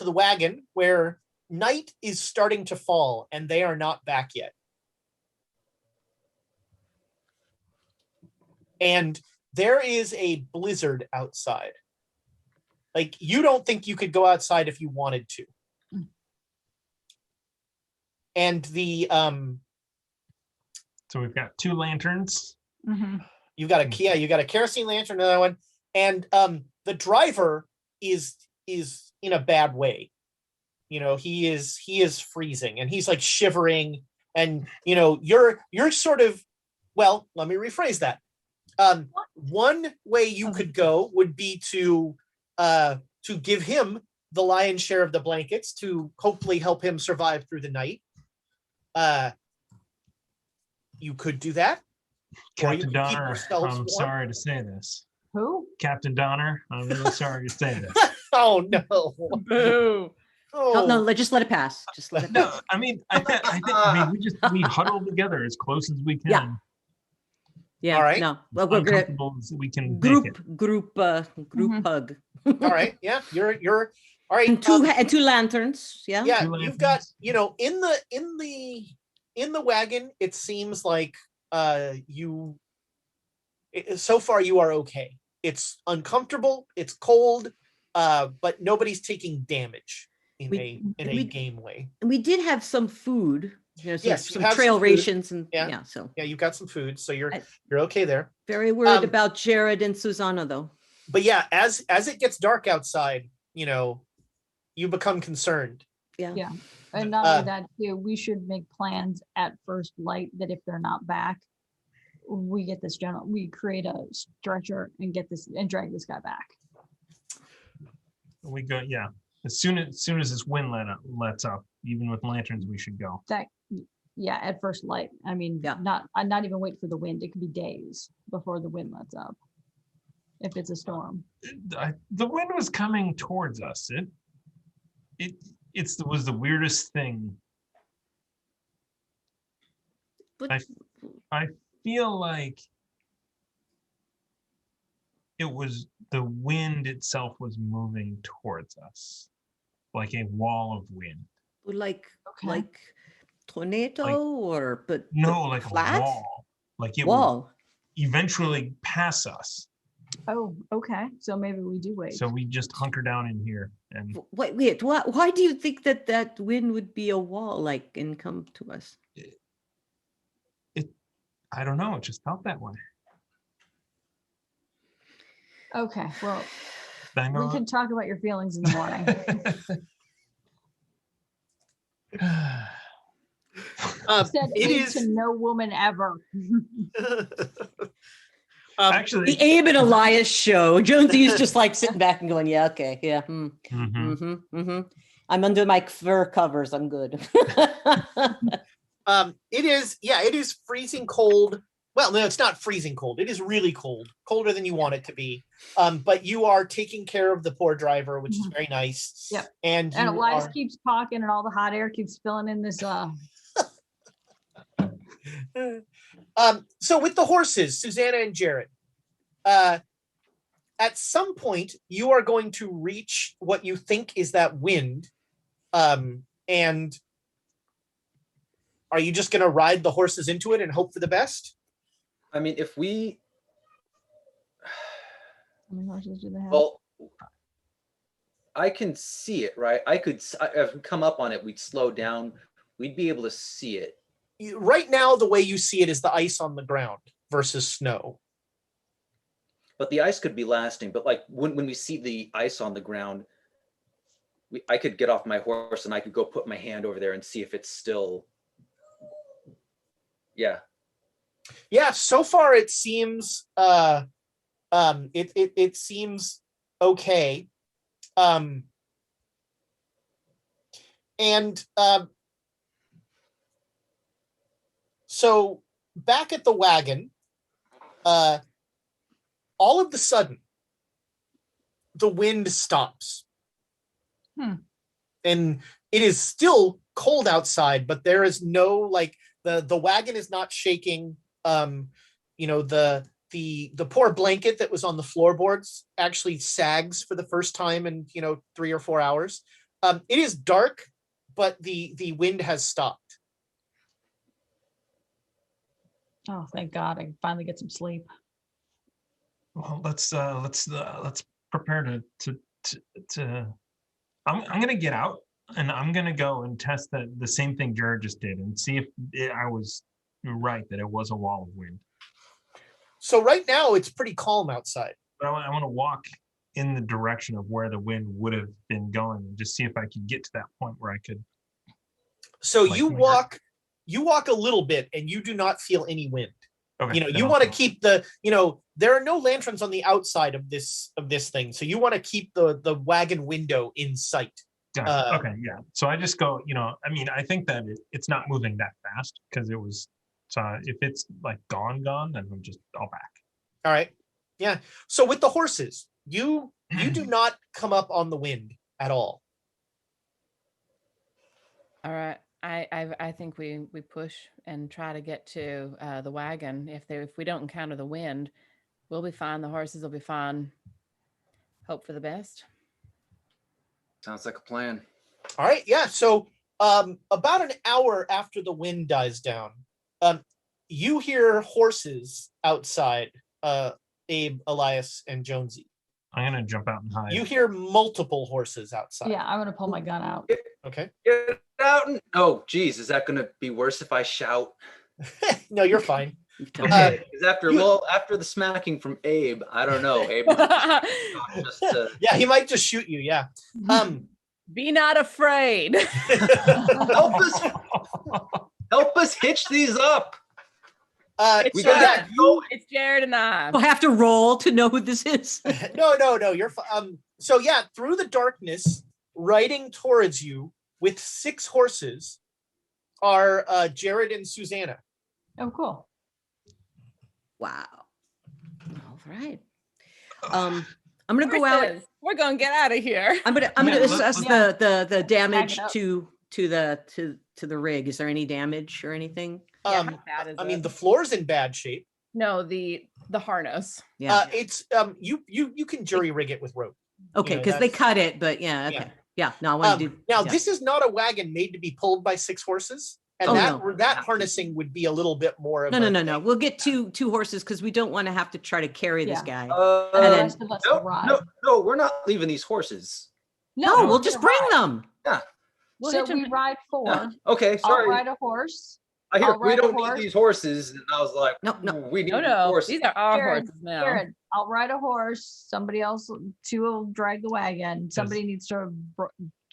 wagon where night is starting to fall and they are not back yet. And there is a blizzard outside. Like, you don't think you could go outside if you wanted to. And the So we've got 2 lanterns. you got a kerosene lantern, another one, and the driver is in a bad way. You know, he is freezing and he's like shivering, and you know, you're sort of, well, let me rephrase that. One way you could go would be to give him the lion's share of the blankets to hopefully help him survive through the night. You could do that. Captain Donner, I'm sorry to say this. Who? Captain Donner, I'm really sorry to say this. Oh no! Boo. Oh No, just let it pass. Just let it pass. No, I mean, I think we huddle together as close as we can. Yeah. Yeah. All right. No. Well, we're gonna Uncomfortable as we can make it. group hug. all right. Yeah, you're all right. And two lanterns. Yeah. Yeah, Two you've got, lanterns. you know, in the wagon, it seems like so far you are okay. It's uncomfortable, it's cold, but nobody's taking damage in a game way. And we did have some food. You know, Yes, you some have trail some food. rations and Yeah. so Yeah, you've got some food, so you're okay there. very worried Um, about Jared and Susanna though. But yeah, as it gets dark outside, you know, you become concerned. Yeah. Yeah. And not only that, too, we should make plans at first light that if they're not back, we create a stretcher and drag this guy back. We go, yeah. As soon as this wind lets up, even with lanterns, we should go. Yeah, at first light. I mean, Yeah. not even wait for the wind. It could be days before the wind lets up. If it's a storm. The wind was coming towards us. It was the weirdest thing. But I feel like it was the wind itself was moving towards us, like a wall of wind. like Okay. tornado but Like flat? a wall. Like it Wall. would eventually pass us. Oh, okay. So maybe we do wait. So we just hunker down in here and Wait, why do you think that wind would be a wall like and come to us? I don't know. It just felt that way. Okay, well, Bang we on. can talk about your feelings in the morning. Said It Abe is to no woman ever. Actually, The Abe and Elias show. Jonesy's just like sitting back and going, yeah, okay, yeah. mhm. I'm under my fur covers. I'm good. it is freezing cold. Well, no, it's not freezing cold. It is really cold, colder than you want it to be. But you are taking care of the poor driver, which is very nice. Yep. And Elias keeps talking and all the hot air keeps filling in this so with the horses, Susanna and Jared, at some point you are going to reach what you think is that wind. And are you just going to ride the horses into it and hope for the best? I mean, if we, how many horses do they have? well, I can see it, right? If we come up on it, we'd slow down. We'd be able to see it. Right now, the way you see it is the ice on the ground versus snow. But the ice could be lasting. But like when we see the ice on the ground, I could get off my horse and I could go put my hand over there and see if it's still, yeah. Yeah, so far it seems it seems okay. So back at the wagon, all of a sudden, the wind stops. And it is still cold outside, but there is no, like, the wagon is not shaking. The the poor blanket that was on the floorboards actually sags for the first time in 3 or 4 hours. It is dark, but the wind has stopped. Oh, thank God! I can finally get some sleep. Well, let's prepare to. I'm gonna get out and I'm gonna go and test the same thing Jared just did and see if I was right that it was a wall of wind. So right now it's pretty calm outside. But I want to walk in the direction of where the wind would have been going and just see if I could get to that point where I could. So you walk a little bit and you do not feel any wind. Okay, You want to keep there are no lanterns on the outside of this thing. So you want to keep the wagon window in sight. Gotcha. Okay, yeah. So I just go, I think that it's not moving that fast because it was, so if it's like gone, then I'm just all back. All right. Yeah. So with the horses, you do not come up on the wind at all. All right. I think we push and try to get to the wagon. If we don't encounter the wind, we'll be fine. The horses will be fine. Hope for the best. Sounds like a plan. All right. Yeah. So about an hour after the wind dies down, you hear horses outside, Abe, Elias, and Jonesy. I'm gonna jump out and hide. You hear multiple horses outside. Yeah, I'm gonna pull my gun out. Okay. Get out and oh, geez, is that going to be worse if I shout? No, you're fine. Okay, because after the smacking from Abe, I don't know. Abe, yeah, he might just shoot you. Yeah. Be not afraid. help us hitch these up. It's Jared and I. We'll have to roll to know who this is. No, you're fine. So yeah, through the darkness, riding towards you with 6 horses are Jared and Susanna. Oh, cool. Wow. All right. I'm gonna go out. We're gonna get out of here. I'm gonna assess the damage to the rig. Is there any damage or anything? I mean, the floor's in bad shape. No, the harness. Yeah. It's you can jury rig it with rope. Okay, because they cut it, but yeah, okay. Yeah, no, I want to do. Now, this is not a wagon made to be pulled by 6 horses, and that harnessing would be a little bit more of No. We'll get two horses because we don't want to have to try to carry this guy. And the rest of us will ride. No, we're not leaving these horses. No, we'll just bring them. Yeah. So we ride 4. Yeah. Okay, sorry. I'll ride a horse. I hear we don't need these horses, and I was like, no, we need horses. These are our Jared, horses now. Jared, I'll ride a horse. Somebody else, 2 will drag the wagon. Somebody needs to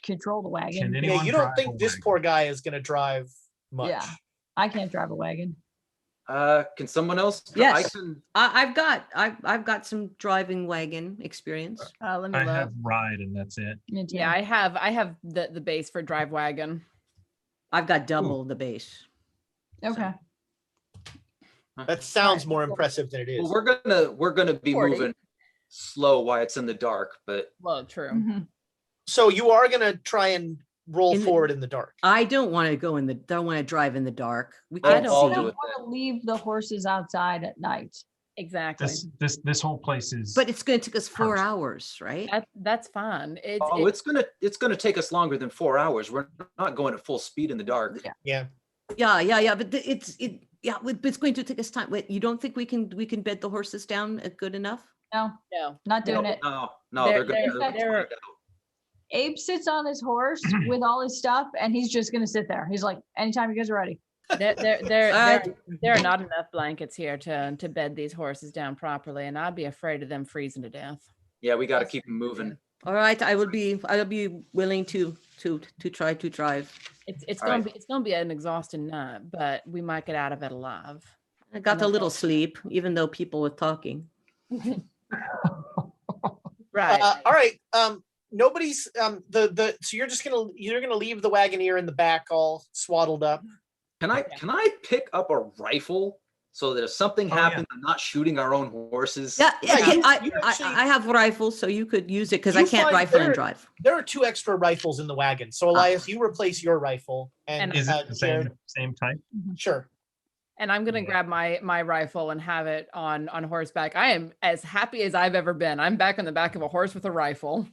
control the wagon. Yeah, you don't think this poor guy is going to drive much? Yeah, I can't drive a wagon. Can someone else? Yes, I've got some driving wagon experience. Let me I look. have ride, and that's it. Yeah, I have the base for drive wagon. I've got double the base. Okay. That sounds more impressive than it is. Well, we're gonna be 40. moving slow while it's in the dark, but Well, true. Mm-hmm. So you are going to try and roll forward in the dark. I don't want to don't want to drive in the dark. We I can't don't see. want to leave the horses outside at night. Exactly. This whole place is. But it's going to take us 4 hours, right? That's fine. it's gonna take us longer than 4 hours. We're not going at full speed in the dark. Yeah. Yeah. But it's going to take us time. Wait, you don't think we can bed the horses down good enough? No, No. not doing it. No, They're- they're Abe sits on his horse with all his stuff, and he's just gonna sit there. He's like, anytime you guys are ready. There are not enough blankets here to bed these horses down properly, and I'd be afraid of them freezing to death. Yeah, we got to keep them moving. All right, I will be willing to try to drive. It's gonna be an exhausting night, but we might get out of it alive. I got a little sleep, even though people were talking. Right. All right. Nobody's so you're gonna leave the wagoneer in the back all swaddled up. Can I pick up a rifle so that if something happens, I'm not shooting our own horses? Yeah, you I have rifles, so you could use it because I can't rifle and drive. There are 2 extra rifles in the wagon. So Elias, you replace your rifle, and Is it the Jared, same type? sure. And I'm gonna grab my rifle and have it on horseback. I am as happy as I've ever been. I'm back on the back of a horse with a rifle.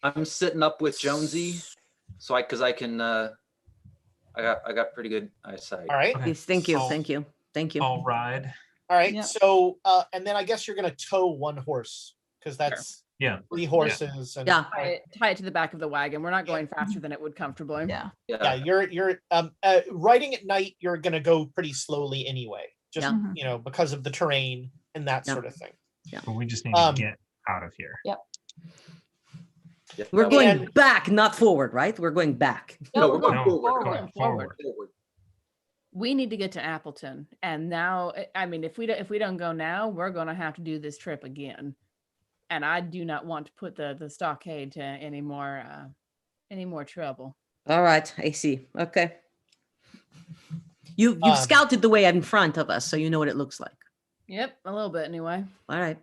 I'm sitting up with Jonesy, so I can. I got pretty good eyesight. All right. Okay, Yes, thank you, so thank you, thank you. I'll ride. All right. Yep. So, and then I guess you're going to tow one horse because that's Yeah. 3 horses. And, Yeah. Tie it to the back of the wagon. We're not going faster than it would comfortably. Yeah. Yeah. You're riding at night. You're going to go pretty slowly anyway, just, Yeah. because of the terrain and that Yeah. sort of thing. But we just need to get out of here. Yeah, We're that going And- back, not forward, right? We're going back. No, we're going No, forward. we're going forward. We need to get to Appleton. And now, I mean, if we don't go now, we're going to have to do this trip again. And I do not want to put the stockade to any more trouble. All right, I see. Okay. You've scouted the way in front of us, so you know what it looks like. Yep, a little bit anyway. All right.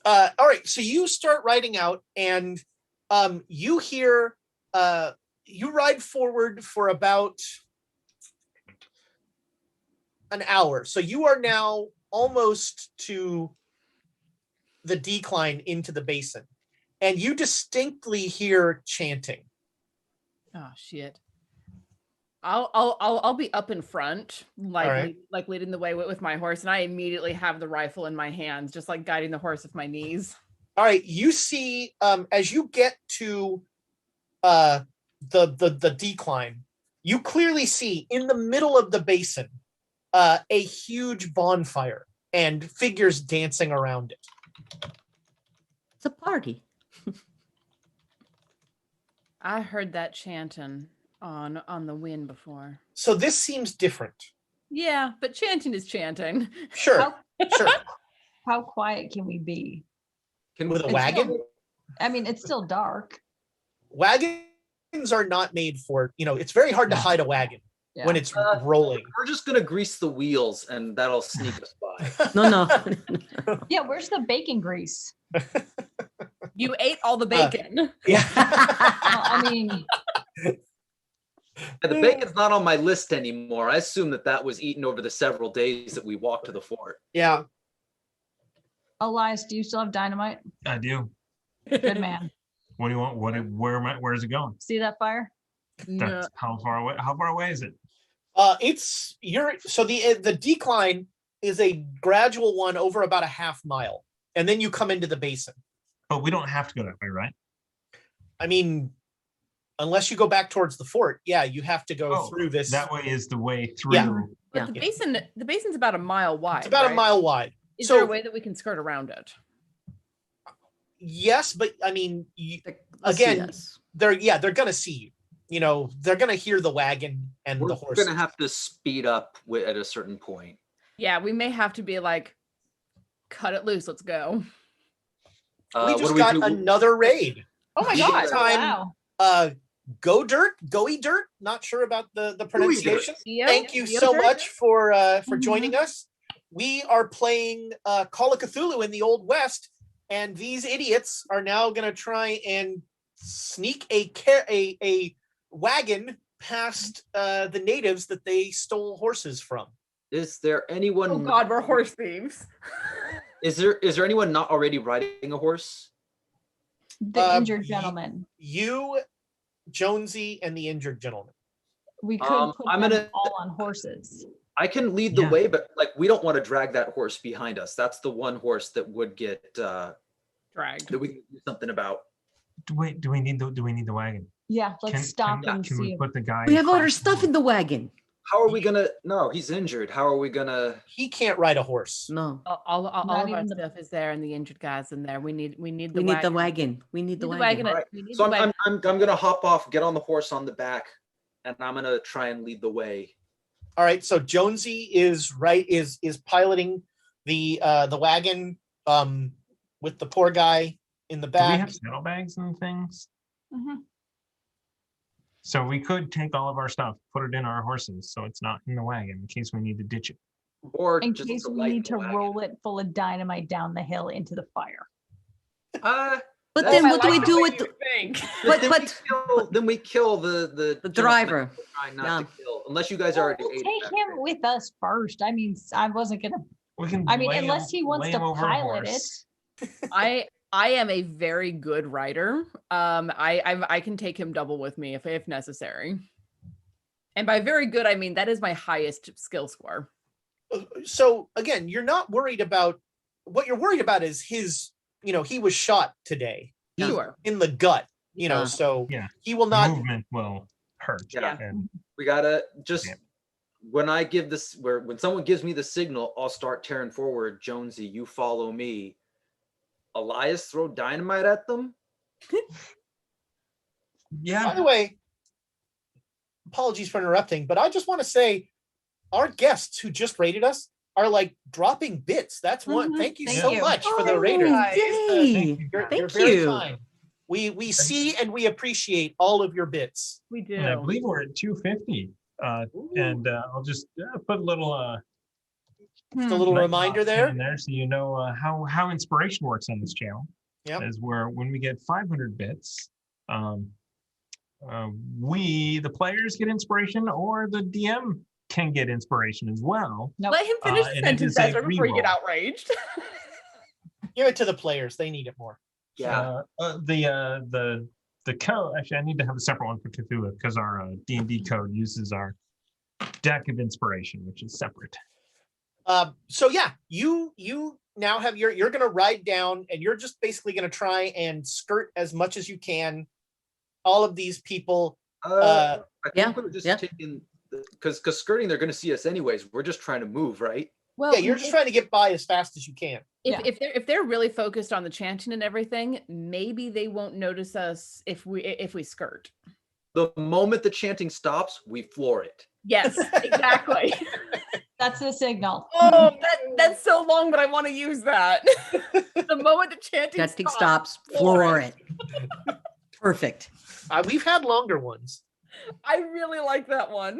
All right. So you start riding out and you hear, you ride forward for about an hour. So you are now almost to the decline into the basin, and you distinctly hear chanting. Oh shit. I'll be up in front, like right. like leading the way with my horse, and I immediately have the rifle in my hands, just like guiding the horse with my knees. All right. You see, as you get to the decline, you clearly see in the middle of the basin a huge bonfire and figures dancing around it. It's a party. I heard that chanting on the wind before. So this seems different. Yeah, but chanting is chanting. Sure, sure. How quiet can we be? With a It's wagon? still- I mean, it's still dark. Wagons are not made for, it's very hard to hide a wagon Yeah. when it's rolling. We're just gonna grease the wheels, and that'll sneak us by. No. Yeah, where's the bacon grease? You ate all the bacon. Yeah. Well, I mean, And the bacon's not on my list anymore. I assume that was eaten over the several days that we walked to the fort. Yeah. Elias, do you still have dynamite? I do. Good man. What do you want? Where's it going? See that fire? No. That's how far away? How far away is it? The decline is a gradual one over about a half mile, and then you come into the basin. But we don't have to go that way, right? I mean, unless you go back towards the fort, yeah, you have to go through this. That way is the way through. Yeah. But the basin's about a mile wide. It's about right? a mile wide. Is So- there a way that we can skirt around it? Yes, but I mean, Let's see again, us. they're gonna see you. They're gonna hear the wagon and We're the horse. gonna have to speed up at a certain point. Yeah, we may have to be like, cut it loose, let's go. We What just do got do? another raid. Oh my Yeah. god. Time. Wow. Goey Dirt. Not sure about the pronunciation. Theo? Thank you Theo so Dirt? much for joining us. We are playing Call of Cthulhu in the Old West, and these idiots are now going to try and sneak a wagon past the natives that they stole horses from. Is there anyone? Oh god, we're horse thieves. Is there anyone not already riding a horse? The injured gentleman. You, Jonesy, and the injured gentleman. We could put I'm them gonna- all on horses. I can lead the Yeah. way, but we don't want to drag that horse behind us. That's the one horse that would get Dragged. that we can do something about. Wait, do we need the wagon? Yeah, let's stop and Can see. we put the guy? We have all our across stuff the- in the wagon. How are we gonna? No, he's injured. How are we gonna? He can't ride a horse. No, All Not of our even the- stuff is there, and the injured guys in there. We need the we need wagon. the wagon. We need the We need wagon. Right. We need So the I'm wagon. gonna hop off, get on the horse on the back, and I'm gonna try and lead the way. All right, so Jonesy is piloting the wagon with the poor guy in the Do we back. have saddlebags and things? Mhm. So we could take all of our stuff, put it in our horses, so it's not in the wagon in case we need to ditch it. Or In just case the we light need to wagon. roll it full of dynamite down the hill into the fire. But That's- then I what do we like do the way with you the, think. but then we kill the the driver? Trying not Yeah. to kill, unless you guys Well, already we'll ate take it him with us first. I mean, I wasn't gonna. We can. I mean, lay unless he wants lay to him over a pilot horse. I am a very good writer. I can take him double with me if necessary. And by very good, I mean that is my highest skill score. So again, you're not worried about what you're worried about is his, he was shot today. Sure. In the gut, so Yeah. he will not. Movement will hurt. Yeah. And We gotta just Yeah. when someone gives me the signal, I'll start tearing forward. Jonesy, you follow me. Elias, throw dynamite at them. By the way, apologies for interrupting, but I just want to say our guests who just rated us are like dropping bits. That's one. Mhm. Thank you Thank so you. much for the Oh, raters. yay. You're Thank very you. kind. We see and we appreciate all of your bits. We do. And I believe we're at 250. And I'll just put a little Just a little night reminder box there. in there, so you know how inspiration works on this channel. Yep. Is where when we get 500 bits, we the players get inspiration, or the DM can get inspiration as well. Nope. Let him finish the and it sentence, is a Ezra, before you get reroll. outraged. Give it to the players. They need it more. Yeah. The code. Actually, I need to have a separate one for Cthulhu because our D&D code uses our deck of inspiration, which is separate. So yeah, you now have you're gonna ride down and you're just basically gonna try and skirt as much as you can all of these people. I think Yeah, we're just yeah. taking because skirting, they're gonna see us anyways. We're just trying to move, right? Well, Yeah, you're just trying to get by as fast as you can. if they're really focused on the chanting and everything, maybe they won't notice us if we skirt. The moment the chanting stops, we floor it. Yes, exactly. That's the signal. Oh, that's so long, but I want to use that. The moment the chanting Stops. Floor it. Perfect. We've had longer ones. I really like that one.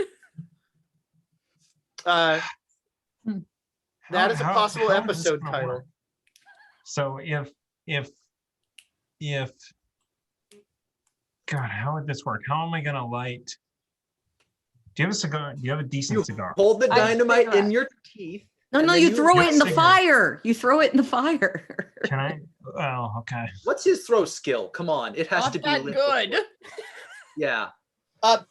That is a possible how is this episode gonna title. work? So if God, how would this work? How am I gonna light? Do you have a cigar? Do you have a decent You cigar? hold the I dynamite cigarette. in your teeth. No, And no, then you you throw get it in the cigarette. fire. You throw it in the fire. Can I? Oh, okay. What's his throw skill? Come on, it has Not to be that liquid. good. Yeah.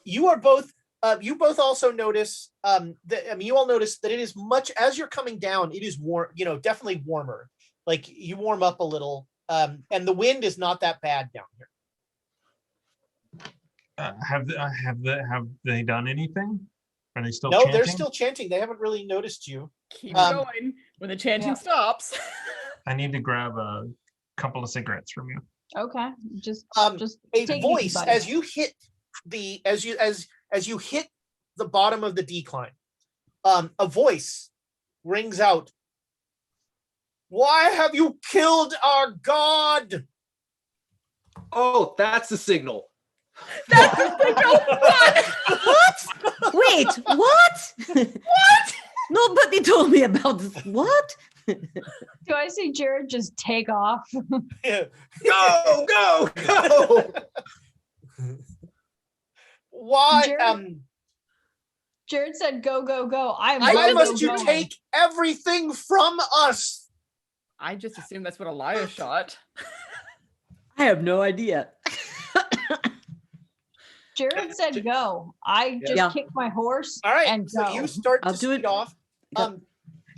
You are both. You both also notice. You all notice that it is much as you're coming down. It is warm. Definitely warmer. Like you warm up a little. And the wind is not that bad down here. Have they done anything? Are they still No, chanting? they're still chanting. They haven't really noticed you. Keep Um, going. When the chanting yeah. stops. I need to grab a couple of cigarettes from you. Okay, just A take it easy, voice buddy. as you hit as you hit the bottom of the decline. A voice rings out. Why have you killed our god? Oh, that's the signal. That's the signal. What? Wait, what? What? Nobody told me about this. What? Do I see Jared just take off? Go, go, go. Why? Jared- Jared said, "Go, go, go." Why must you going. take everything from us? I just assumed that's what Elias shot. I have no idea. Jared said, "Go." I just Yeah. kicked my horse. All right, and so go. you start I'll to do speed it. off. Yep.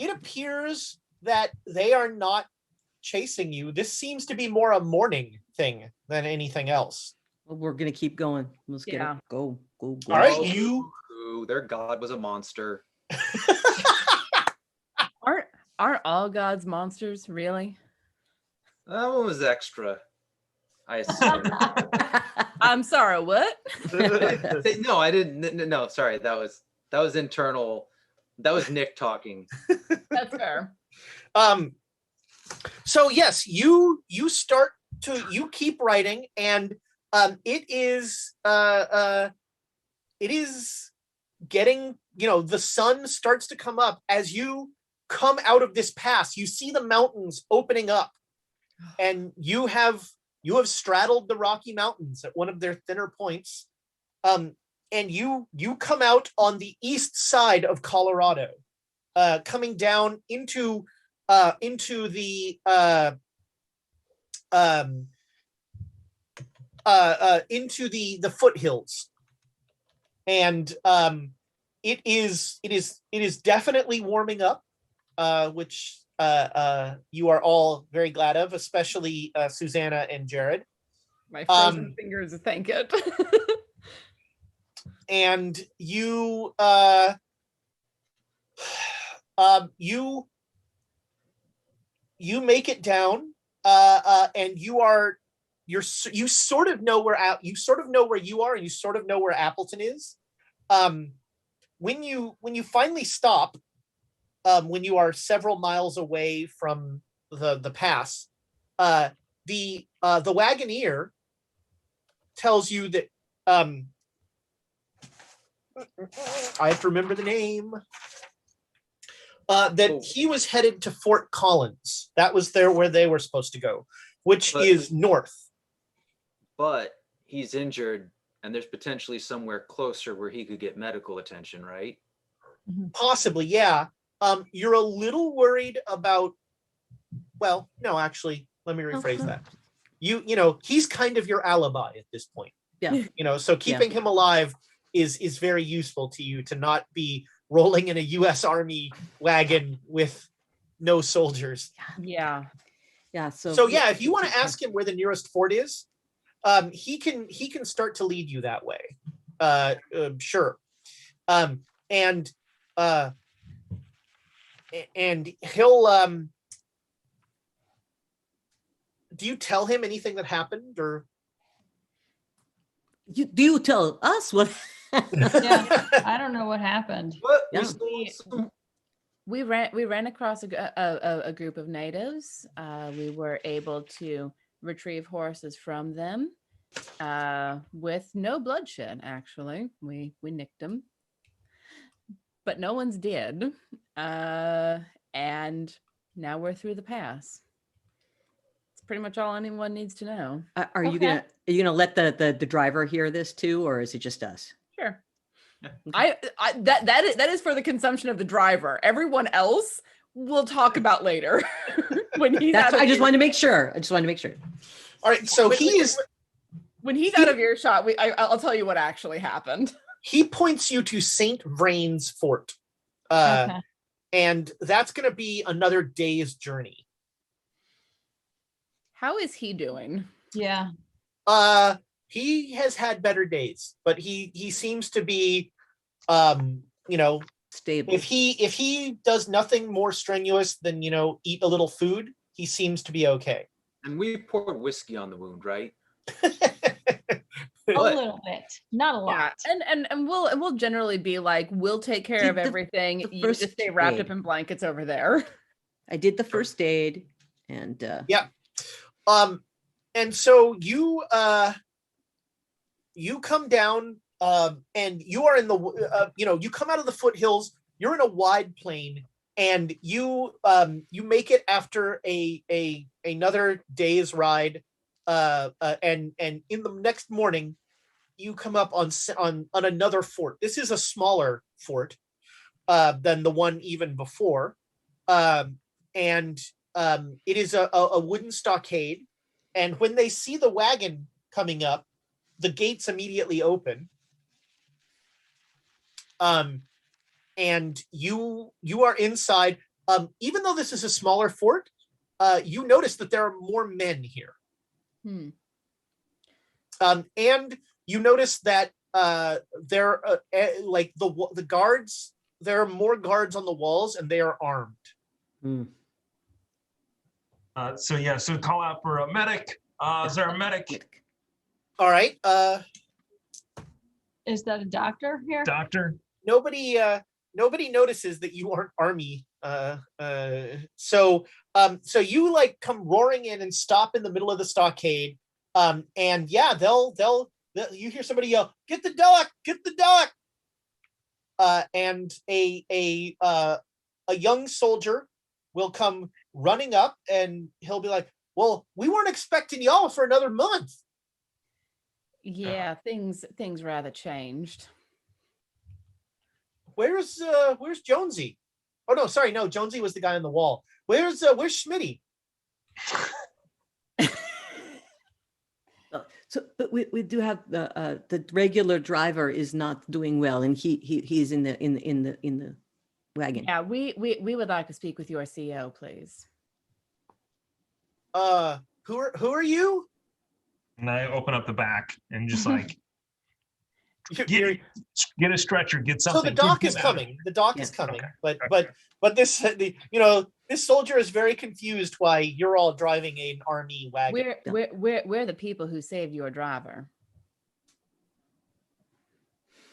It appears that they are not chasing you. This seems to be more a morning thing than anything else. Well, we're gonna keep going. Let's get Yeah. it. Go. All right, Oh, you. ooh, their god was a monster. Aren't all gods monsters, really? That one was extra. I assume. I'm sorry, what? No, I didn't. No, sorry. That was internal. That was Nick talking. That's fair. So yes, you keep writing, and it is getting, the sun starts to come up as you come out of this pass. You see the mountains opening up, and you have straddled the Rocky Mountains at one of their thinner points. you come out on the east side of Colorado, coming down into the foothills, and it is definitely warming up, which you are all very glad of, especially Susanna and Jared. My frozen fingers thank it. And you you make it down, and you sort of know where you are, and you sort of know where Appleton is. When you finally stop, when you are several miles away from the pass, the wagoneer tells you that I have to remember the name. That he was headed to Fort Collins. That was where they were supposed to go, which is north. But he's injured, and there's potentially somewhere closer where he could get medical attention, right? Possibly, yeah. You're a little worried about. Well, no, actually, let me rephrase that. You know, he's kind of your alibi at this point. Yeah. You know, so keeping him alive is very useful to you, to not be rolling in a U.S. Army wagon with no soldiers. Yeah. Yeah. So yeah, if you want to ask him where the nearest fort is, he can start to lead you that way. Sure. And he'll do you tell him anything that happened, or do you tell us what? Yeah, I don't know what happened. What? Yeah. We ran across a group of natives. We were able to retrieve horses from them with no bloodshed. Actually, we nicked them, but no one's dead. And now we're through the pass. It's pretty much all anyone needs to know. Are you gonna let the driver hear this too, or is it just us? Sure. That is for the consumption of the driver. Everyone else we'll talk about later. When he's I just wanted to make sure. All right, so when he's out of earshot, I'll tell you what actually happened. He points you to St. Vrain's Fort. And that's going to be another day's journey. How is he doing? Yeah. He has had better days, but he seems to be, stable. If he does nothing more strenuous than, eat a little food, he seems to be okay. And we poured whiskey on the wound, right? A little bit, not a lot. Yeah. And we'll generally be like, we'll take care of everything. You just stay wrapped up in blankets over there. I did the first aid, and yeah. And so you come down, and you are in the you come out of the foothills. You're in a wide plain, and you make it after another day's ride. And in the next morning, you come up on another fort. This is a smaller fort than the one even before, and it is a wooden stockade. And when they see the wagon coming up, the gates immediately open. And you are inside. Even though this is a smaller fort, you notice that there are more men here. And you notice that there like the guards, there are more guards on the walls, and they are armed. So call out for a medic. Is there a medic? All right. Is that a doctor here? Doctor? Nobody notices that you aren't army. So you like come roaring in and stop in the middle of the stockade. And yeah, they'll you hear somebody yell, "Get the duck! Get the duck!" And a young soldier will come running up, and he'll be like, "Well, we weren't expecting y'all for another month." Yeah, things rather changed. where's Jonesy? Oh no, sorry, no, Jonesy was the guy on the wall. Where's Schmitty? So, but we do have the regular driver is not doing well, and he's in the wagon. Yeah, we would like to speak with your CEO, please. Who are you? And I open up the back and just like You're- get a stretcher, get so something. the doc Get is him out. coming. The doc is Yeah, coming. okay, But this this soldier is very confused why you're all driving an army wagon. We're the people who saved your driver.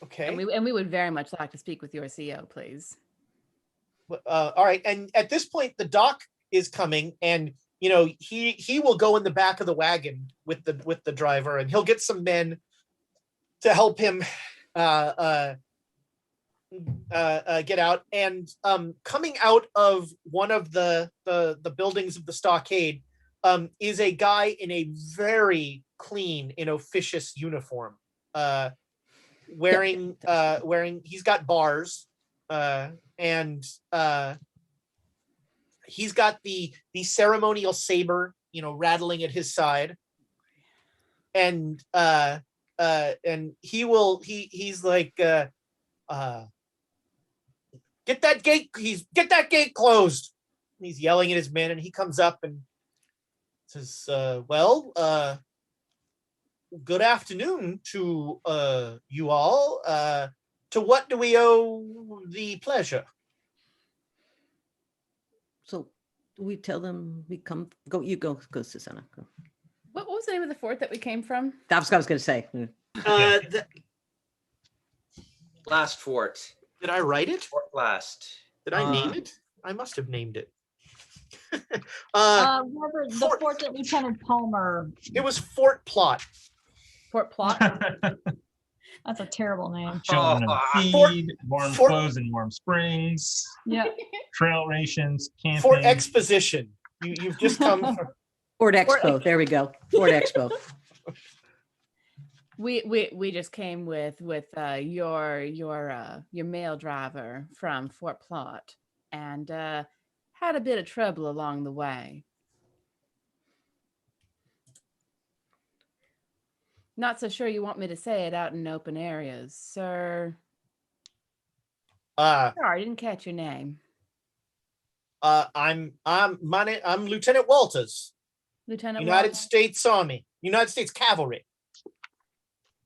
Okay. And we would very much like to speak with your CEO, please. All right. And at this point, the doc is coming, and he will go in the back of the wagon with the driver, and he'll get some men to help him get out. And coming out of one of the buildings of the stockade is a guy in a very clean and officious uniform, wearing he's got bars, and he's got the ceremonial saber, rattling at his side, and he's like, get that gate closed. And he's yelling at his men, and he comes up and says, good afternoon to you all. To what do we owe the pleasure? So we tell them we come. Go, you go, Susanna. Go. What was the name of the fort that we came from? That's what I was going to say. Last fort. Did I write it? Fort last. Did I name it? I must have named it. Robert, the fort that Lieutenant Palmer. It was Fort Plot. Fort Plot. That's a terrible name. Children of the Fort- Seed, warm Fort- clothes in warm springs, Yeah. trail rations, camping. Fort Exposition. You've just come from. Ford Expo. There we go. Ford Expo. We just came with your mail driver from Fort Plot, and had a bit of trouble along the way. Not so sure you want me to say it out in open areas, sir. Sorry, I didn't catch your name. I'm Lieutenant Walters, Lieutenant United Walters? States Army, United States Cavalry.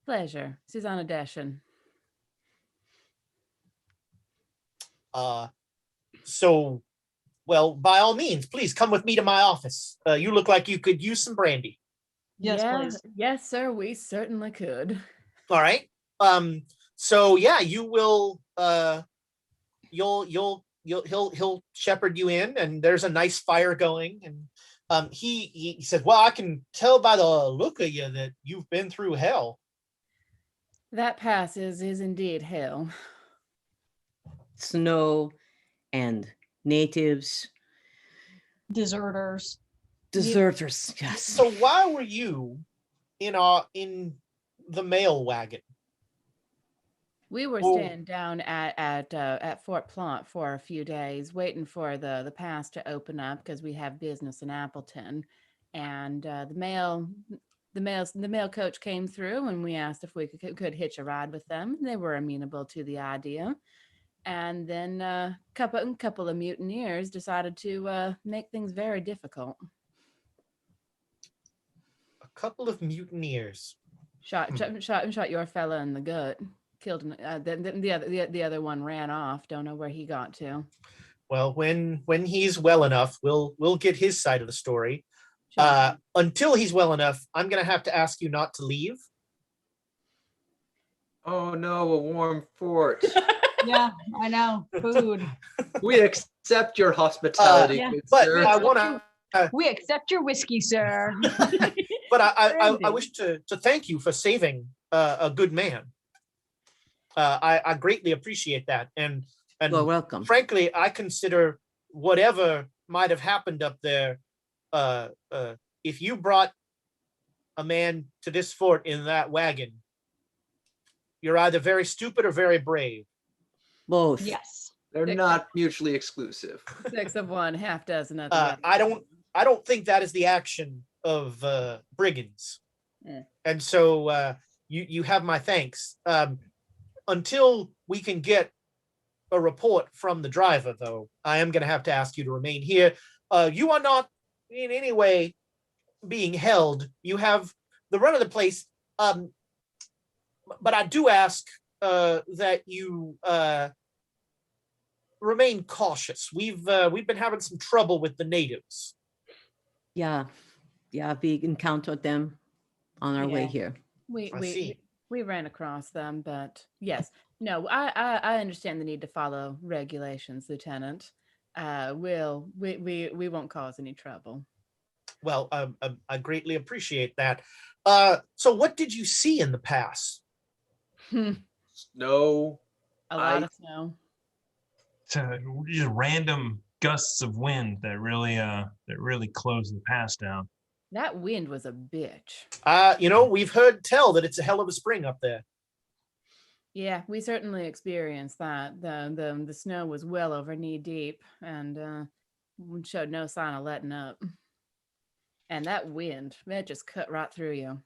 Pleasure. Susanna Deschen. So, well, by all means, please come with me to my office. You look like you could use some brandy. Yes, please. Yes, sir, we certainly could. All right. So yeah, you will. He'll shepherd you in, and there's a nice fire going, and he said, "Well, I can tell by the look of you that you've been through hell." That passes is indeed hell. Snow and natives, Deserters. deserters. Yes. So why were you in the mail wagon? We were Oh. staying down at Fort Plot for a few days, waiting for the pass to open up because we have business in Appleton, and the mail coach came through, and we asked if we could hitch a ride with them. They were amenable to the idea, and then a couple of mutineers decided to make things very difficult. A couple of mutineers. Shot your fella in the gut. Killed him. The other one ran off. Don't know where he got to. Well, when he's well enough, we'll get his side of the story. Sure. Until he's well enough, I'm gonna have to ask you not to leave. Oh no, a warm fort. Yeah, I know. Food. We accept your hospitality, Yeah. good But sir. I want to. We accept your whiskey, sir. But I wish to thank you for saving a good man. I greatly appreciate that, and Well, welcome. frankly, I consider whatever might have happened up there. If you brought a man to this fort in that wagon, you're either very stupid or very brave. Both. Yes. They're not mutually exclusive. 6 of one, half dozen of the other. I don't think that is the action of brigands. And so you have my thanks. Until we can get a report from the driver, though, I am going to have to ask you to remain here. You are not in any way being held. You have the run of the place. But I do ask that you remain cautious. We've been having some trouble with the natives. Yeah, we encountered them on our way here. We ran across them, but yes, no, I understand the need to follow regulations, Lieutenant. We won't cause any trouble. Well, I greatly appreciate that. So what did you see in the pass? Snow. A lot of snow. Just random gusts of wind that really closed the pass down. That wind was a bitch. We've heard tell that it's a hell of a spring up there. Yeah, we certainly experienced that. The snow was well over knee deep and showed no sign of letting up. And that wind, it just cut right through you.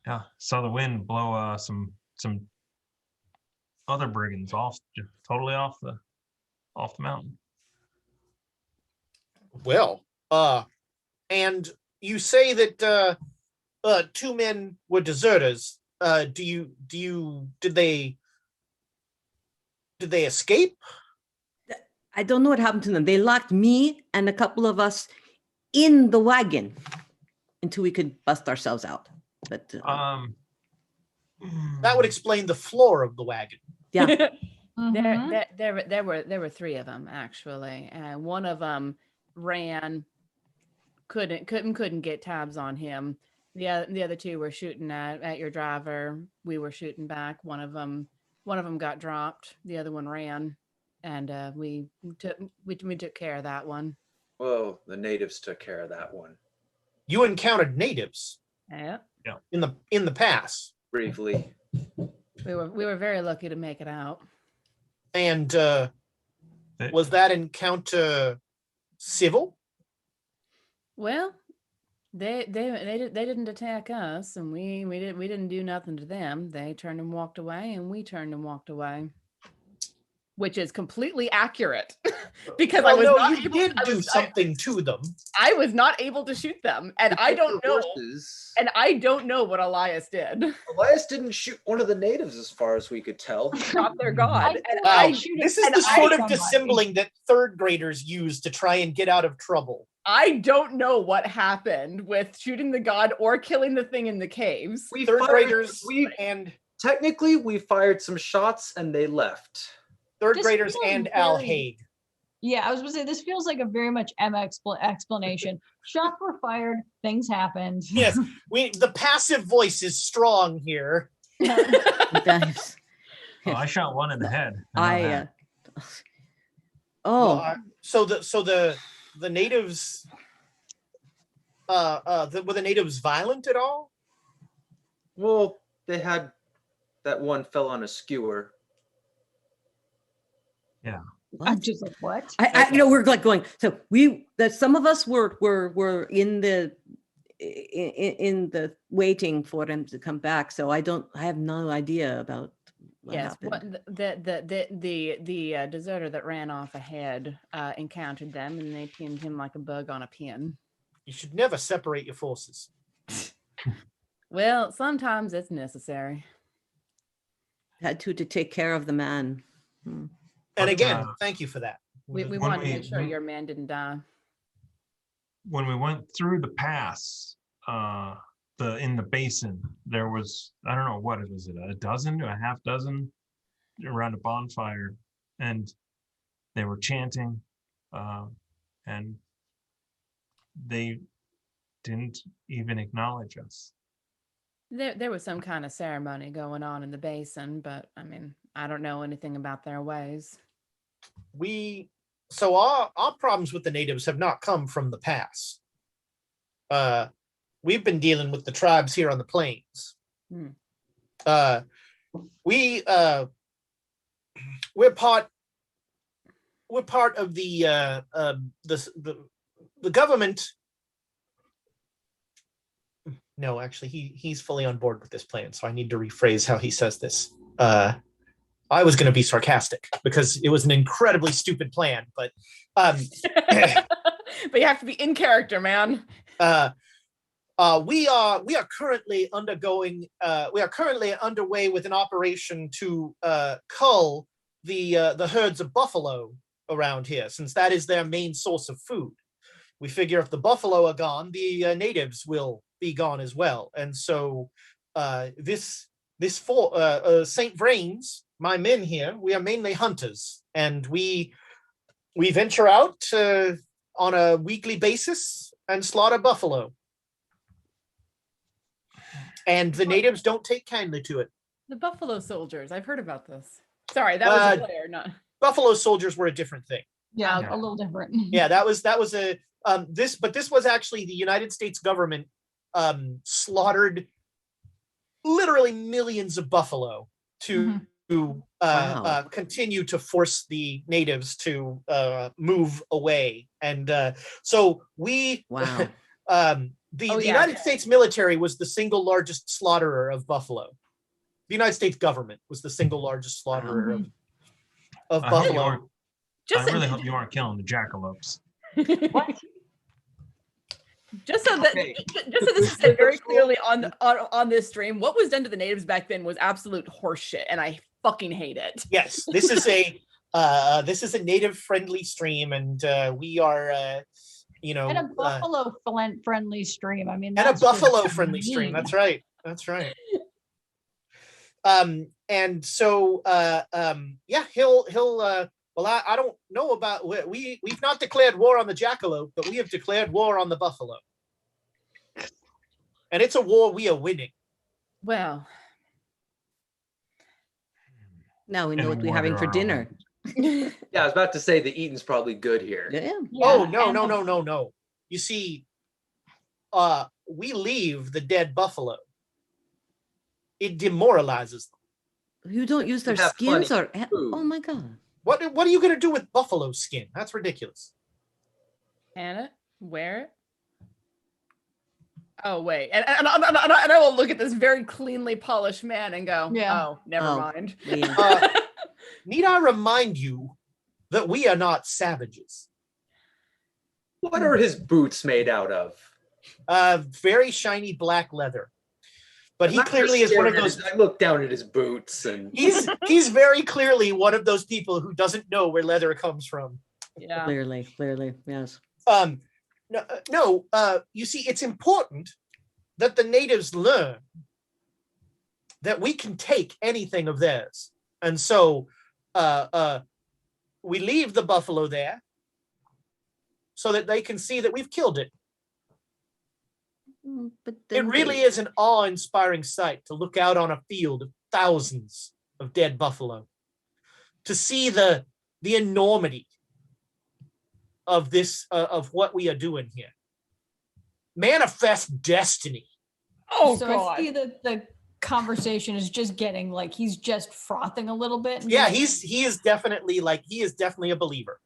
Yeah, saw the wind blow some other brigands totally off the mountain. Well, and you say that 2 men were deserters. Did they escape? I don't know what happened to them. They locked me and a couple of us in the wagon until we could bust ourselves out. But that would explain the floor of the wagon. Yeah. There were 3 of them actually, and one of them ran, couldn't get tabs on him. The other 2 were shooting at your driver. We were shooting back. One of them got dropped. The other one ran, and we took care of that one. Whoa, the natives took care of that one. You encountered natives. Yeah. In the pass. Briefly. We were very lucky to make it out. And was that encounter civil? Well, they didn't attack us, and we didn't do nothing to them. They turned and walked away, and we turned and walked away, which is completely accurate because you did do something to them. I was not able to shoot them, and I don't know. And I don't know what Elias did. Elias didn't shoot one of the natives, as far as we could tell. Shot their god. This is the sort of dissembling that 3rd graders use to try and get out of trouble. I don't know what happened with shooting the god or killing the thing in the caves. Technically, we fired some shots and they left. 3rd graders and Al Haig. Yeah, I was going to say, this feels like a very much Emma explanation. Shots were fired, things happened. Yes, the passive voice is strong here. I shot one in the head. So the natives, were the natives violent at all? Well, they had that one fell on a skewer. Yeah. I'm just like, what? We're like going. So some of us were in the waiting for them to come back. So I have no idea about what happened. The deserter that ran off ahead encountered them, and they pinned him like a bug on a pin. You should never separate your forces. Well, sometimes it's necessary. Had to take care of the man. And again, thank you for that. We wanted to make sure your man didn't die. When we went through the pass, in the basin, there was, I don't know, what was it, a dozen, a half dozen around a bonfire, and they were chanting, and they didn't even acknowledge us. There was some kind of ceremony going on in the basin, but I mean, I don't know anything about their ways. So our problems with the natives have not come from the pass. We've been dealing with the tribes here on the plains. We we're part of the government. No, actually, he's fully on board with this plan, so I need to rephrase how he says this. I was going to be sarcastic because it was an incredibly stupid plan, but but you have to be in character, man. We are currently underway with an operation to cull the herds of buffalo around here, since that is their main source of food. We figure if the buffalo are gone, the natives will be gone as well. And so St. Vrains, my men here, we are mainly hunters, and we venture out on a weekly basis and slaughter buffalo. And the natives don't take kindly to it. The Buffalo Soldiers. I've heard about this. Sorry, that was a player, not Buffalo Soldiers were a different thing. Yeah, a little different. Yeah, that was a this was actually the United States government slaughtered literally millions of buffalo to continue to force the natives to move away. And so we the United States military was the single largest slaughterer of buffalo. The United States government was the single largest slaughterer of buffalo. I really hope you aren't killing the jackalopes. Just so this is said very clearly on this stream, what was done to the natives back then was absolute horseshit, and I fucking hate it. Yes, this is a native friendly stream, and we are and a buffalo friendly stream. I mean, and a buffalo friendly stream. That's right. And so he'll well, I don't know about, we've not declared war on the jackalope, but we have declared war on the buffalo. And it's a war we are winning. Well, now we know what we're having for dinner. Yeah, I was about to say the eating's probably good here. Yeah. Oh, no. You see, we leave the dead buffalo. It demoralizes them. You don't use their skins or... Oh my God. What are you going to do with buffalo skin? That's ridiculous. Anna, wear it. Oh, wait. And I will look at this very cleanly polished man and go, never mind. Need I remind you that we are not savages? What are his boots made out of? Very shiny black leather. But he clearly is one of those. I look down at his boots, and he's very clearly one of those people who doesn't know where leather comes from. Yeah, clearly, yes. No. You see, it's important that the natives learn that we can take anything of theirs, and so we leave the buffalo there so that they can see that we've killed it. But it really is an awe-inspiring sight to look out on a field of thousands of dead buffalo, to see the enormity of this of what we are doing here. Manifest destiny. Oh, so God. I see that the conversation is just getting like he's just frothing a little bit. Yeah, he is definitely a believer.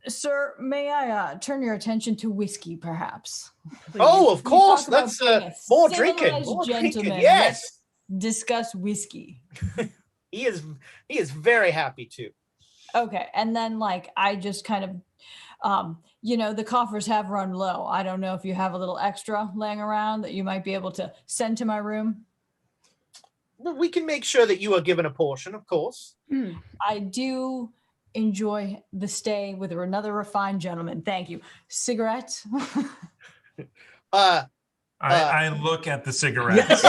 Sir, may I turn your attention to whiskey, perhaps? Please. Oh, of course. That's more drinking. Yes. Let's discuss whiskey. He is very happy to. Okay, and then I just kind of, the coffers have run low. I don't know if you have a little extra laying around that you might be able to send to my room. Well, we can make sure that you are given a portion, of course. I do enjoy the stay with another refined gentleman. Thank you. Cigarette? I look at the cigarettes.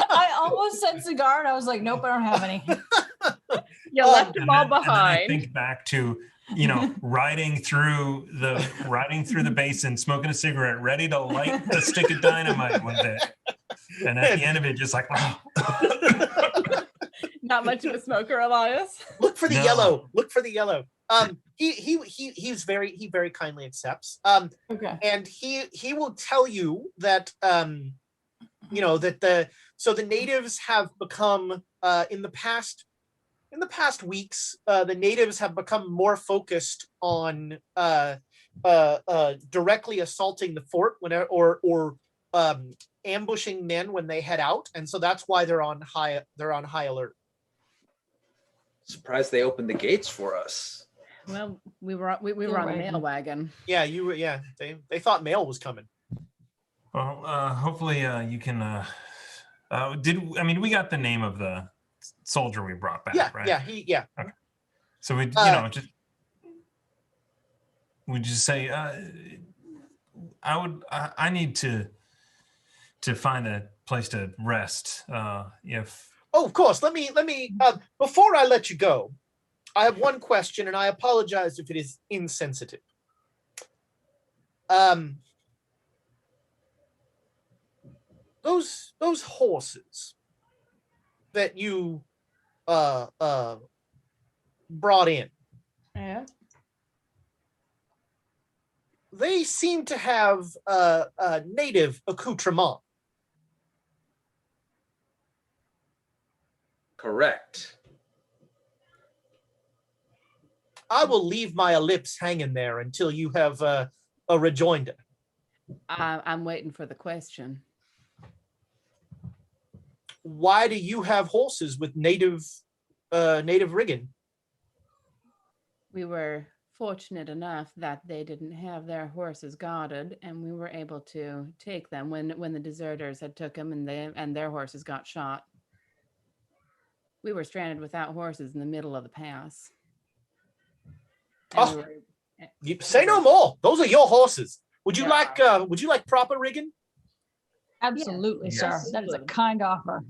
I almost said cigar and I was like, nope, I don't have any. You left them all behind. I think back to, riding through the basin, smoking a cigarette, ready to light a stick of dynamite one day. And at the end of it, just like, oh. Not much of a smoker, Elias. Look for the yellow. Look for the yellow. He very kindly accepts. Okay. And he will tell you that that So the natives have become in the past weeks, the natives have become more focused on directly assaulting the fort or ambushing men when they head out, and so that's why they're on high alert. Surprised they opened the gates for us. Well, we were on the mail wagon. Yeah, you were. Yeah, they thought mail was coming. Well, hopefully you can. We got the name of the soldier we brought back, Yeah, right? yeah. Okay. So we, we just say, I need to find a place to rest. If Oh, of course. Let me. Before I let you go, I have one question, and I apologize if it is insensitive. Those horses that you brought in. Yeah. They seem to have native accoutrement. Correct. I will leave my ellipse hanging there until you have a rejoinder. I'm waiting for the question. Why do you have horses with native rigging? We were fortunate enough that they didn't have their horses guarded, and we were able to take them when the deserters had took them and their horses got shot. We were stranded without horses in the middle of the pass. And You say no more. Those are your horses. Would you like proper rigging? Absolutely, Yes. sir. Yes. That is a kind offer.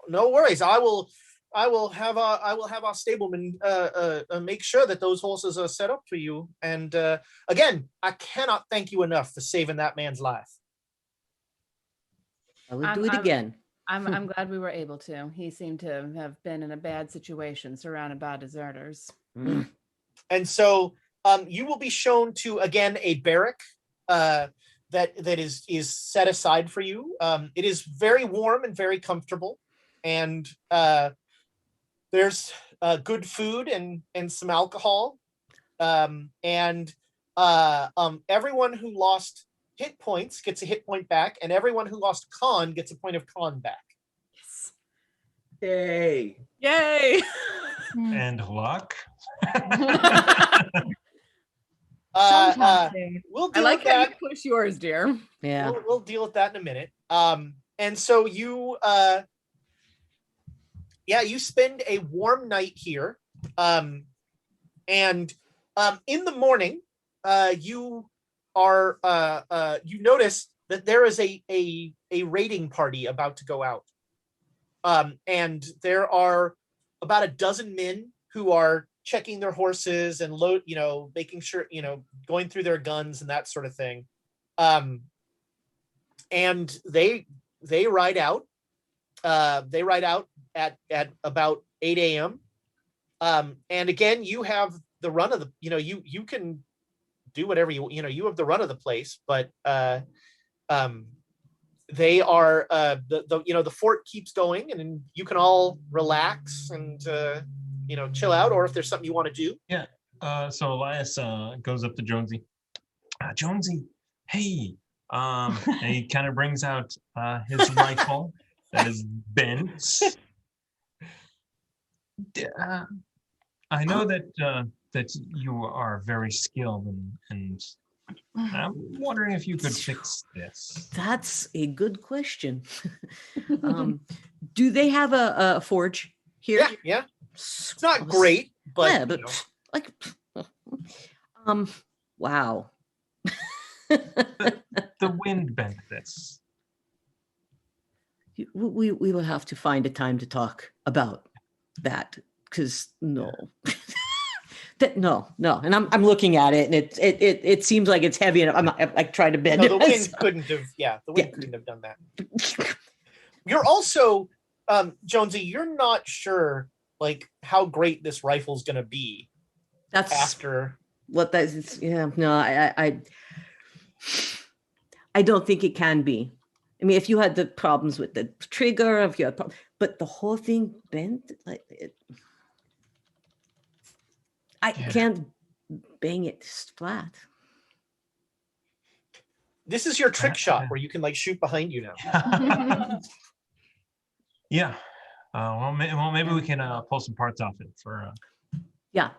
No worries. I will have our stableman make sure that those horses are set up for you. And again, I cannot thank you enough for saving that man's life. I will do it again. I'm glad we were able to. He seemed to have been in a bad situation, surrounded by deserters. Mm. And so you will be shown to, again, a barrack that is set aside for you. It is very warm and very comfortable. And there's good food and some alcohol. And everyone who lost hit points gets a hit point back, and everyone who lost con gets a point of con back. Yes. Yay. Yay. and luck. Sometimes, Dave. We'll I deal like with how that. you push yours, dear. Yeah. We'll deal with that in a minute. And so you you spend a warm night here. And in the morning, you notice that there is a raiding party about to go out. And there are about a dozen men who are checking their horses and making sure, going through their guns and that sort of thing. And they ride out. They ride out at about 8 a.m. And again, you have the run of the, you can do whatever you have the run of the place, but they are the fort keeps going, and you can all relax and chill out, or if there's something you want to do. Yeah. So Elias goes up to Jonesy. Jonesy, hey. And he kind of brings out his rifle that is bent. I know that you are very skilled, and I'm wondering if you could fix this. That's a good question. Do they have a forge here? Yeah. It's not great, but, yeah, but wow. The wind bent this. We will have to find a time to talk about that, because no. No, and I'm looking at it, and it seems like it's heavy, and I'm like trying to bend no, it. the wind couldn't have done that. You're also Jonesy, you're not sure like how great this rifle's gonna be. That's after what that is. Yeah, no, I don't think it can be. I mean, if you had the problems with the trigger, if you had, but the whole thing bent like it. I can't bang it flat. This is your trick shot where you can like shoot behind you now. Yeah. Well, maybe we can pull some parts off it for. Yeah.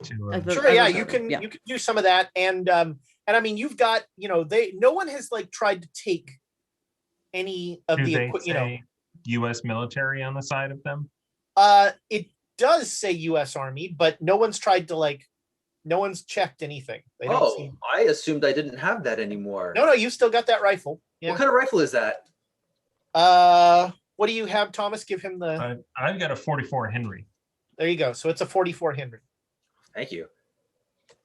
Sure, yeah, you can do some of that, and I mean, you've got, no one has like tried to take any of the U.S. military on the side of them. It does say U.S. Army, but no one's tried to no one's checked anything. They don't see. I assumed I didn't have that anymore. No, you still got that rifle. Yeah. What kind of rifle is that? What do you have, Thomas? Give him the. I've got a 44 Henry. There you go. So it's a 44 Henry. Thank you.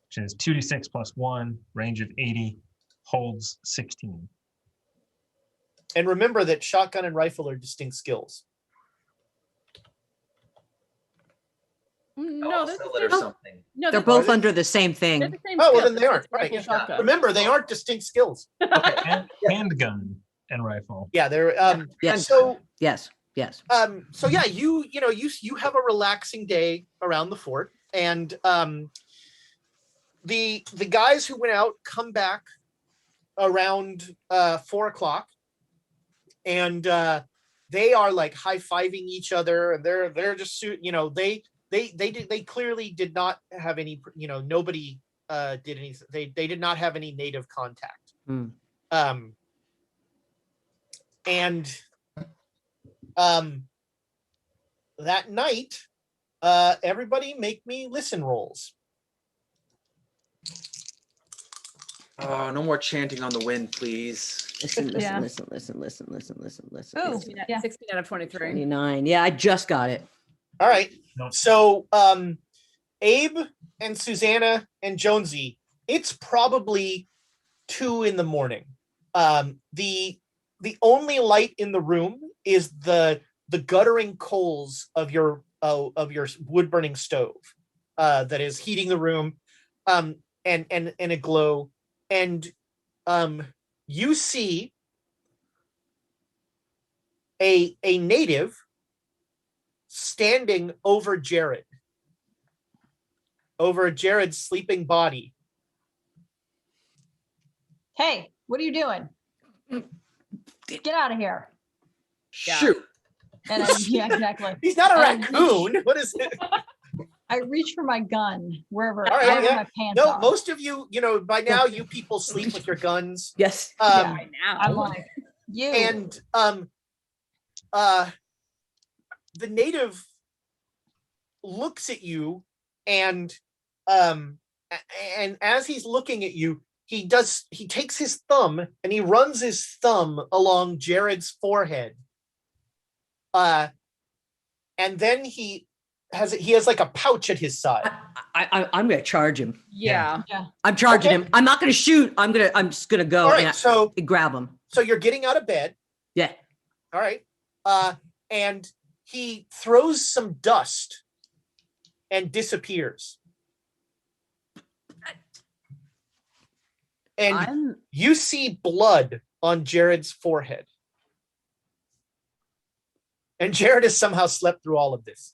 Which is 2d6 + 1, range of 80, holds 16. And remember that shotgun and rifle are distinct skills. No, they're both under the same thing. Well, then they aren't. Right. Yeah. Remember, they aren't distinct skills. Okay. Handgun and rifle. Yeah, they're Yes. So yes. So yeah, you have a relaxing day around the fort, and the guys who went out come back around 4 o'clock, and they are like high-fiving each other, and they're just they clearly did not have any, nobody did anything. They did not have any native contact. And that night, everybody make me listen rolls. Oh, no more chanting on the wind, please. Listen. Oh, 16 out of 23. 29. Yeah, I just got it. All right. Nope. So Abe and Susanna and Jonesy, it's probably 2 a.m. The only light in the room is the guttering coals of your wood burning stove that is heating the room, and a glow, and you see a native standing over Jared's sleeping body. Hey, what are you doing? Get out of here. Yeah. Shoot. And yeah, exactly. He's not a raccoon. What is it? I reach for my gun wherever All right, wherever yeah. my pants No, are. most of you, by now you people sleep with your guns. Yes. Right now. I'm like, you. And the native looks at you, and as he's looking at you, he takes his thumb and he runs his thumb along Jared's forehead. And then he has like a pouch at his side. I'm gonna charge him. Yeah. I'm charging Okay. him. I'm not gonna shoot. I'm just gonna go All right, so grab him. you're getting out of bed. Yeah. All right. And he throws some dust and disappears. And you see blood on Jared's forehead. And Jared has somehow slept through all of this.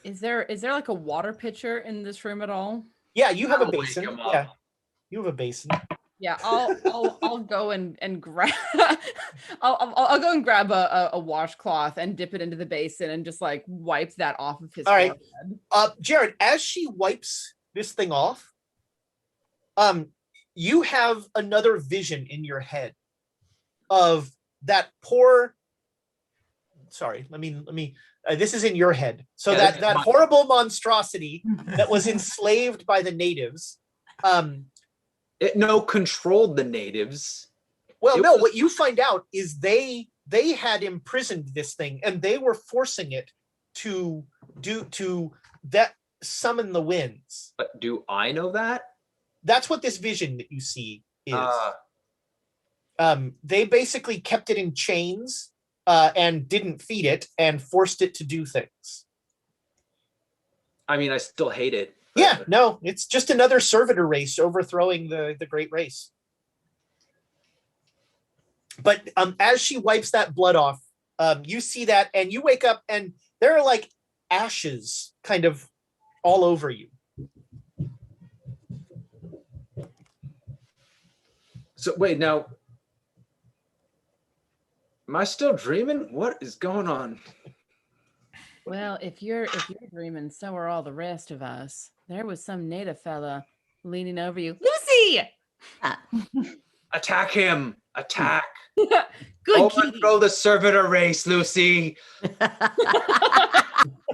Is there like a water pitcher in this room at all? Yeah, you have a I'll wake basin. him up. Yeah, you have a basin. Yeah, I'll go and grab I'll go and grab a washcloth and dip it into the basin and just like wipe that off of his All right. forehead. Jared, as she wipes this thing off, you have another vision in your head of that poor. Sorry, let me. This is in your head. So Yeah, that horrible monstrosity that was enslaved by the natives. It controlled the natives. Well, It no. was- What you find out is they had imprisoned this thing, and they were forcing it to summon the winds. But do I know that? That's what this vision that you see is. Uh, They basically kept it in chains and didn't feed it and forced it to do things. I mean, I still hate it. but- Yeah, no, it's just another servitor race overthrowing the great race. But as she wipes that blood off, you see that, and you wake up, and there are like ashes kind of all over you. So wait, now, am I still dreaming? What is going on? Well, if you're dreaming, so are all the rest of us. There was some native fella leaning over you. Lucy! Attack him! Attack! Good kitty. Overthrow the servitor race, Lucy.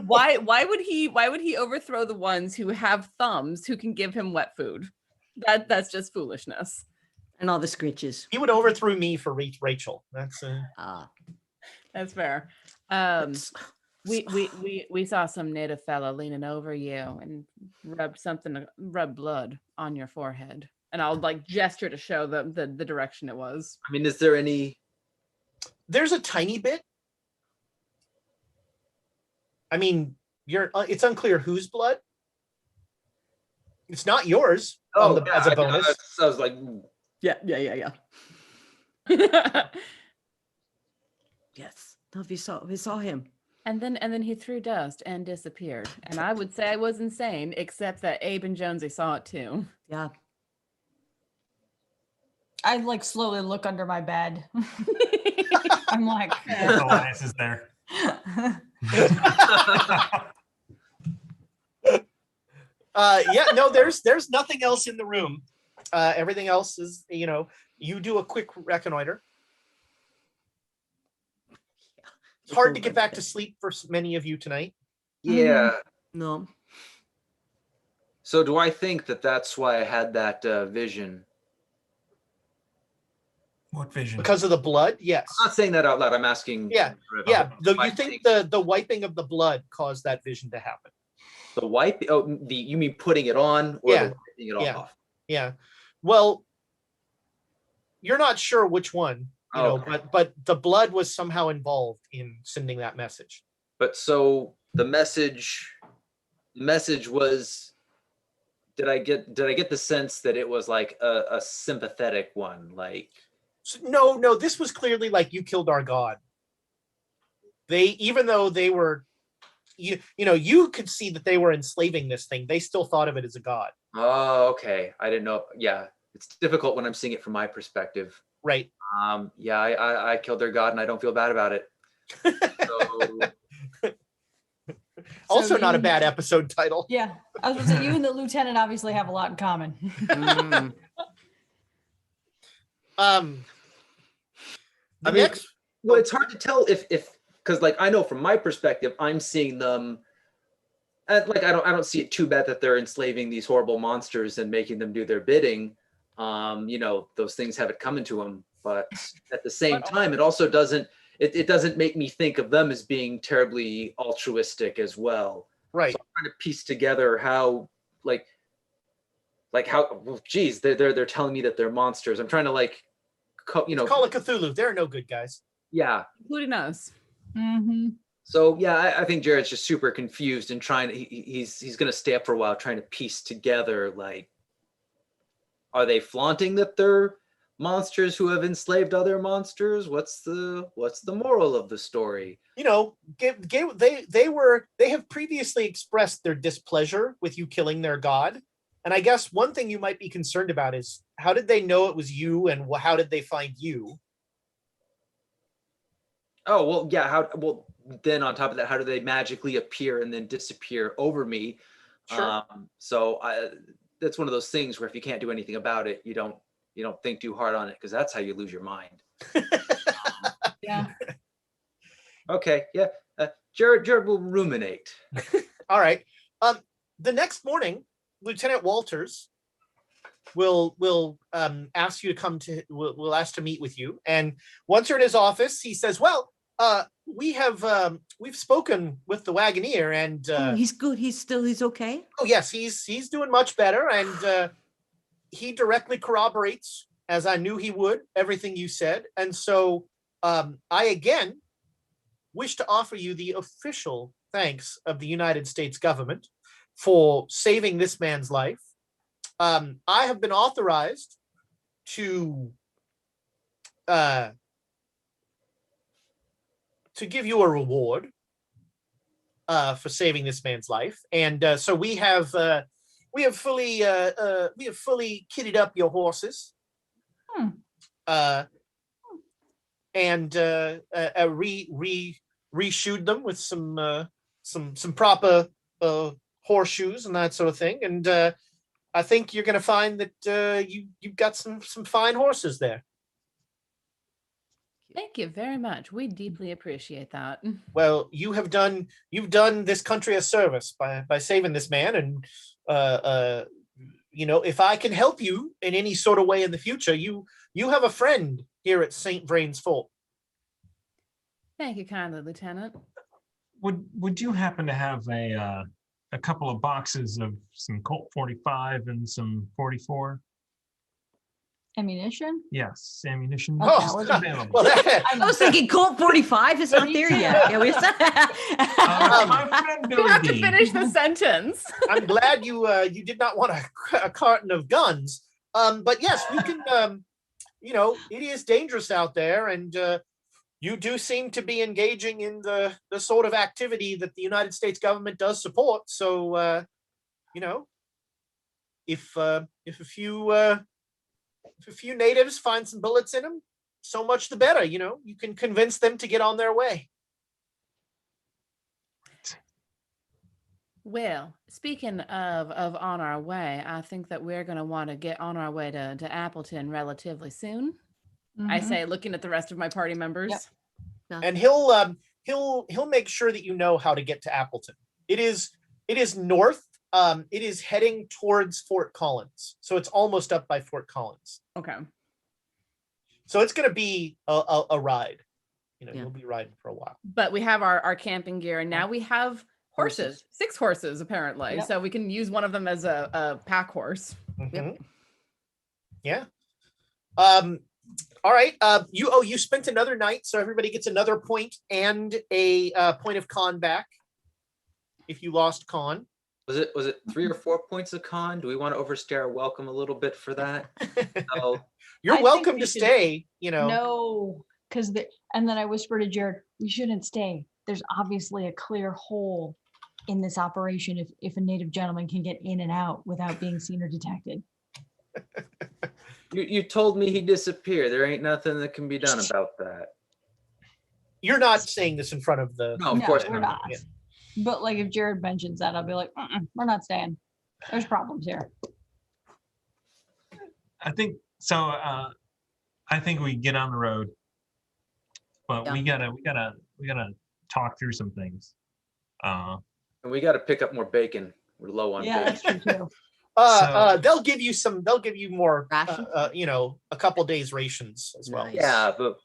Why would he overthrow the ones who have thumbs who can give him wet food? That's just foolishness. And all the screeches. He would overthrow me for Rachel. That's That's fair. We saw some native fella leaning over you and rubbed blood on your forehead. And I'll like gesture to show the direction it was. I mean, is there any? There's a tiny bit. I mean, it's unclear whose blood. It's not yours. As a bonus. I was like, Yeah. Yes. No, we saw him. And then he threw dust and disappeared. And I would say I was insane, except that Abe and Jonesy saw it too. Yeah. I like slowly look under my bed. I'm like, Elias is there. No, there's nothing else in the room. Everything else is, you do a quick reconnoiter. It's hard to get back to sleep for many of you tonight. yeah. No. So do I think that that's why I had that vision? What vision? Because of the blood? Yes. I'm not saying that out loud. I'm asking. Yeah. Though you think the wiping of the blood caused that vision to happen. The wipe? Oh, you mean putting it on or Yeah. the wiping it off? Yeah. Well, you're not sure which one, Okay. but the blood was somehow involved in sending that message. But so the message was, did I get the sense that it was like a sympathetic one? Like, No, this was clearly like, you killed our god. Even though they were, you could see that they were enslaving this thing. They still thought of it as a god. oh, okay. I didn't know. Yeah. It's difficult when I'm seeing it from my perspective. Right. Yeah, I killed their god and I don't feel bad about it. So, Also So not a you- bad episode title. yeah. I was gonna say you and the lieutenant obviously have a lot in common. Mm. I mean, Next, well, it's hard to tell if because like I know from my perspective, I'm seeing them. And like I don't see it too bad that they're enslaving these horrible monsters and making them do their bidding. Those things have it coming to them, but at the same time, it also doesn't. It doesn't make me think of them as being terribly altruistic as well. right. So I'm trying to piece together how, how. Well, geez, they're telling me that they're monsters. I'm trying to Call it Cthulhu. There are no good guys. yeah. Including us. Mm-hmm. So yeah, I think Jared's just super confused and trying to. He's going to stay up for a while trying to piece together like, are they flaunting that they're monsters who have enslaved other monsters? What's the moral of the story? They have previously expressed their displeasure with you killing their god. And I guess one thing you might be concerned about is, how did they know it was you, and how did they find you? Oh, well, yeah. Then on top of that, how do they magically appear and then disappear over me? Sure. That's one of those things where if you can't do anything about it, you don't think too hard on it, because that's how you lose your mind. Yeah. Okay, yeah. Jared will ruminate. All right. The next morning, Lieutenant Walters will ask you to come to. Will ask to meet with you. And once you're in his office, he says, "Well, we've spoken with the Wagoneer, and He's good. He's okay. oh yes, he's doing much better, and he directly corroborates, as I knew he would, everything you said. And so I again wish to offer you the official thanks of the United States government for saving this man's life. I have been authorized to give you a reward for saving this man's life, and so we have fully kitted up your horses, and reshoed them with some proper horseshoes and that sort of thing, and I think you're going to find that you've got some fine horses there. Thank you very much. We deeply appreciate that. Well, you've done this country a service by saving this man, and if I can help you in any sort of way in the future, you have a friend here at St. Vrain's Fort. Thank you kindly, Lieutenant. Would you happen to have a couple of boxes of some Colt 45 and some 44? Ammunition? Yes, ammunition. Okay, Just well, available. Well, I was thinking Colt 45 is not there yet. Yeah, My friend You Billy have to D. finish the sentence. I'm glad you did not want a carton of guns. But yes, we can. It is dangerous out there, and you do seem to be engaging in the sort of activity that the United States government does support. So, if a few natives find some bullets in them, so much the better. You can convince them to get on their way. Well, speaking of on our way, I think that we're going to want to get on our way to Appleton relatively soon. I say, looking at the rest of my party members. Yep. And he'll make sure that you know how to get to Appleton. It is north. It is heading towards Fort Collins, so it's almost up by Fort Collins. Okay. So it's going to be a ride. Yeah. You'll be riding for a while. But we have our camping gear, and now we have horses. 6 horses, apparently. Yep. So we can use one of them as a pack horse. Mhm. Yeah. All right. You spent another night, so everybody gets another point and a point of con back if you lost con. Was it 3 or 4 points of con? Do we want to overstay our welcome a little bit for that? No. You're I think welcome we to should- stay. No, because and then I whispered to Jared, we shouldn't stay. There's obviously a clear hole in this operation if a native gentleman can get in and out without being seen or detected. You told me he disappeared. There ain't nothing that can be done about that. You're not saying this in front of the. No, of No, course we're not. not. But like if Jared mentions that, I'll be like, we're not staying. There's problems here. I think so. I think we get on the road, but Yeah. we gotta talk through some things. And we got to pick up more bacon. We're low on Yeah, that's bacon. true too. They'll give you more. Ration? A couple days rations as well. Nice. Yeah, but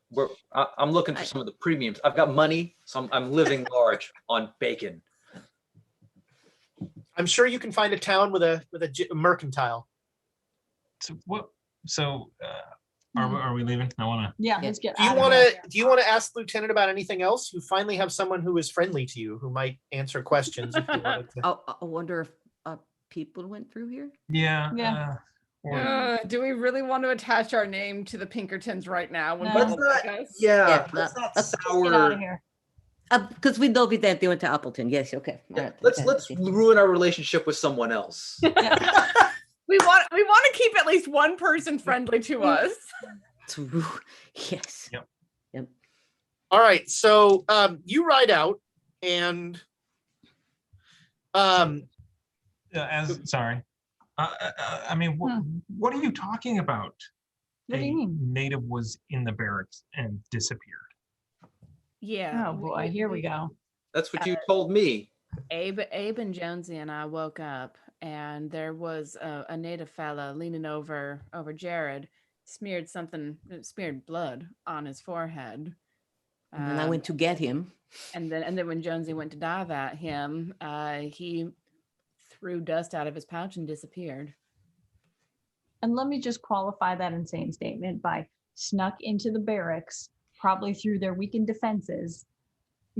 I'm looking for some of the premiums. I've got money, so I'm living large on bacon. I'm sure you can find a town with a mercantile. So what? So are we leaving? I want to. Yeah, Yeah. let's get Do you out of want here. to? Do you want to ask Lieutenant about anything else? You finally have someone who is friendly to you, who might answer questions. If you wanted to. I wonder if people went through here. Yeah. Yeah. Do we really want to attach our name to the Pinkertons right now? When No. people Let's like us? Yeah, Yeah, let's not let's Get out of sour. here. Because we know that they went to Appleton. Yes. Okay. All right. Let's Okay. ruin our relationship with someone else. We want to keep at least one person friendly to us. True. Yes. Yep. All right, so you ride out, and Sorry. I mean, what are you talking about? What do you A mean? native was in the barracks and disappeared. Yeah. Oh boy, here we go. That's what you told me. Abe and Jonesy and I woke up, and there was a native fella leaning over Jared, smeared blood on his forehead. And then I went to get him. And then when Jonesy went to dive at him, he threw dust out of his pouch and disappeared. And let me just qualify that insane statement by snuck into the barracks, probably through their weakened defenses,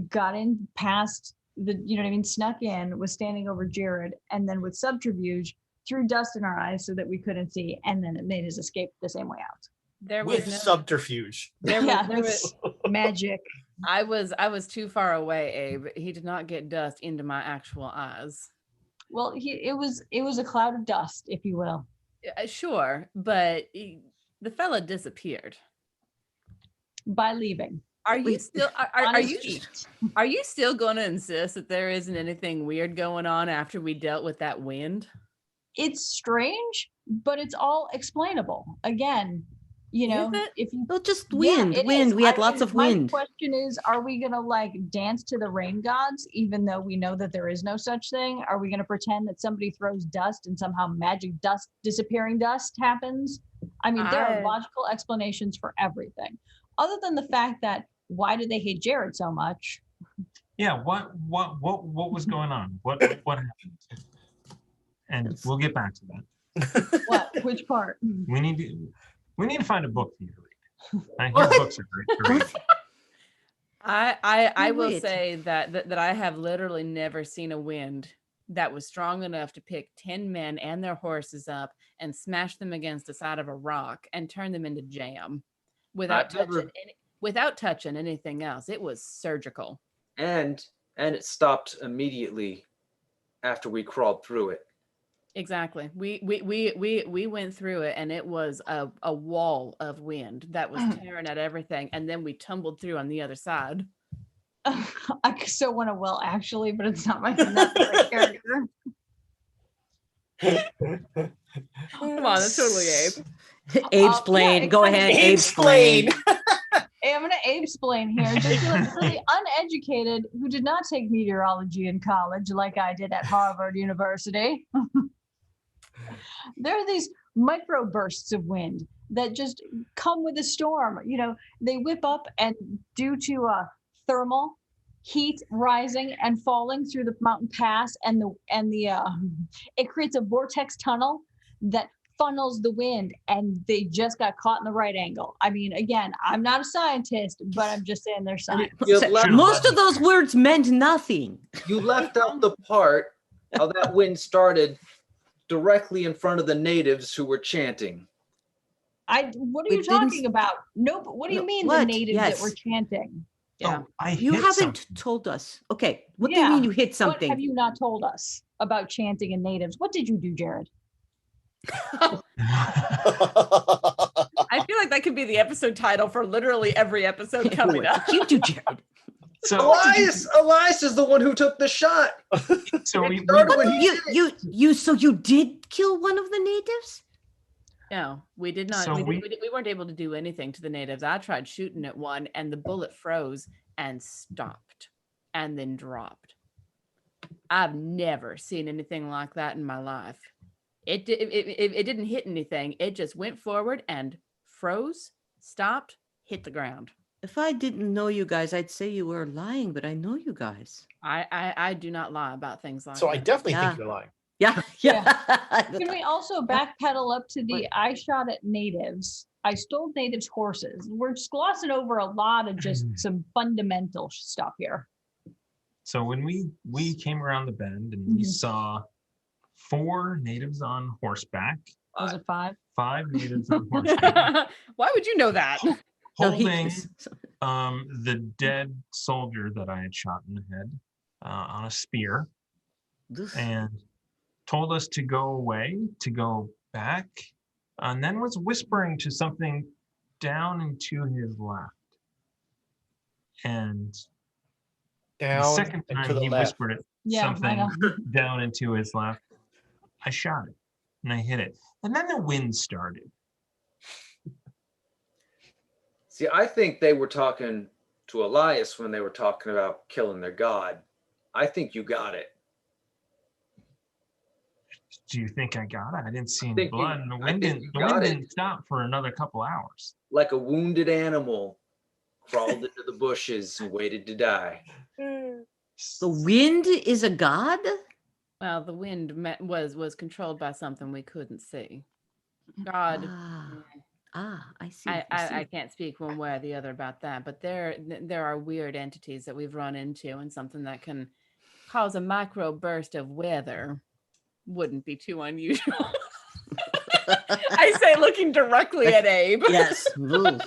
got in past the, snuck in, was standing over Jared, and then with subterfuge, threw dust in our eyes so that we couldn't see, and then it made his escape the same way out. There was with subterfuge. there Yeah, was that's magic. I was too far away, Abe. He did not get dust into my actual eyes. Well, it was a cloud of dust, if you will. Sure, but the fella disappeared. By leaving. Are you Wait, still On are his you feet. are you still going to insist that there isn't anything weird going on after we dealt with that wind? It's strange, but it's all explainable. Again, you know, Is it? if you No, just Yeah, wind, it wind. is. We had I lots mean, of my wind. question is, are we gonna like dance to the rain gods, even though we know that there is no such thing? Are we gonna pretend that somebody throws dust and somehow magic dust, disappearing dust happens? I mean, there are I- logical explanations for everything, other than the fact that why do they hate Jared so much? Yeah, what was going on? What happened? And we'll get back to that. What? Which part? We need to find a book for you to read. I hear books are great to read. I will Wait. say that I have literally never seen a wind that was strong enough to pick 10 men and their horses up and smash them against the side of a rock and turn them into jam without I've never- without touching anything else. It was surgical. And it stopped immediately after we crawled through it. Exactly. We went through it and it was a wall of wind that was tearing at everything, and then we tumbled through on the other side. I so want to well actually, but it's not my character. Come on, that's totally Abe. Abe's plane. it Go kind of ahead. Abe's Abe's plane. Hey, I'm gonna explain here. Just for the uneducated who did not take meteorology in college like I did at Harvard University. There are these microbursts of wind that just come with a storm. You know, they whip up, and due to thermal heat rising and falling through the mountain pass, and it creates a vortex tunnel that funnels the wind, and they just got caught in the right angle. I mean, again, I'm not a scientist, but I'm just saying there's science. You left, Most of those words meant nothing. you left out the part how that wind started directly in front of the natives who were chanting. What are We you didn't talking about? No, but what do you No, mean what? the natives Yes. that were chanting? Yeah. Oh, I You hit haven't something. told us. Okay. What do you mean you hit What something? have you not told us about chanting and natives? What did you do, Jared? I feel like that could be the episode title for literally every episode coming up. You do, Jared. So Elias is the one who took the shot. so we started when he So you did kill one of the natives? No, we did not. So we weren't able to do anything to the natives. I tried shooting at one, and the bullet froze and stopped, and then dropped. I've never seen anything like that in my life. It didn't hit anything. It just went forward and froze, stopped, hit the ground. If I didn't know you guys, I'd say you were lying, but I know you guys. I do not lie about things like So that. I definitely Yeah. think you're lying. Yeah. Can we also backpedal up to the I shot at natives? I stole natives' horses. We're just glossing over a lot of just some fundamental stuff here. So when we came around the bend and we saw 4 natives on horseback, Was it 5? 5 natives on horseback, Why would you know that? No, he- holding the dead soldier that I had shot in the head on a spear, and told us to go away, to go back, and then was whispering to something down into his left. And the Down second and to time the he left. whispered it, Yeah, I something know. down into his left, I shot it and I hit it. And then the wind started. See, I think they were talking to Elias when they were talking about killing their god. I think you got it. Do you think I got it? I didn't see any think you- blood, and the I wind think didn't. you The got wind it. didn't stop for another couple hours. Like a wounded animal crawled into the bushes and waited to die. The wind is a god? Well, the wind was controlled by something we couldn't see. God, I see. I can't speak one way or the other about that, but there are weird entities that we've run into, and something that can cause a micro burst of weather wouldn't be too unusual. I say, looking directly at Abe. Yes. Ooh.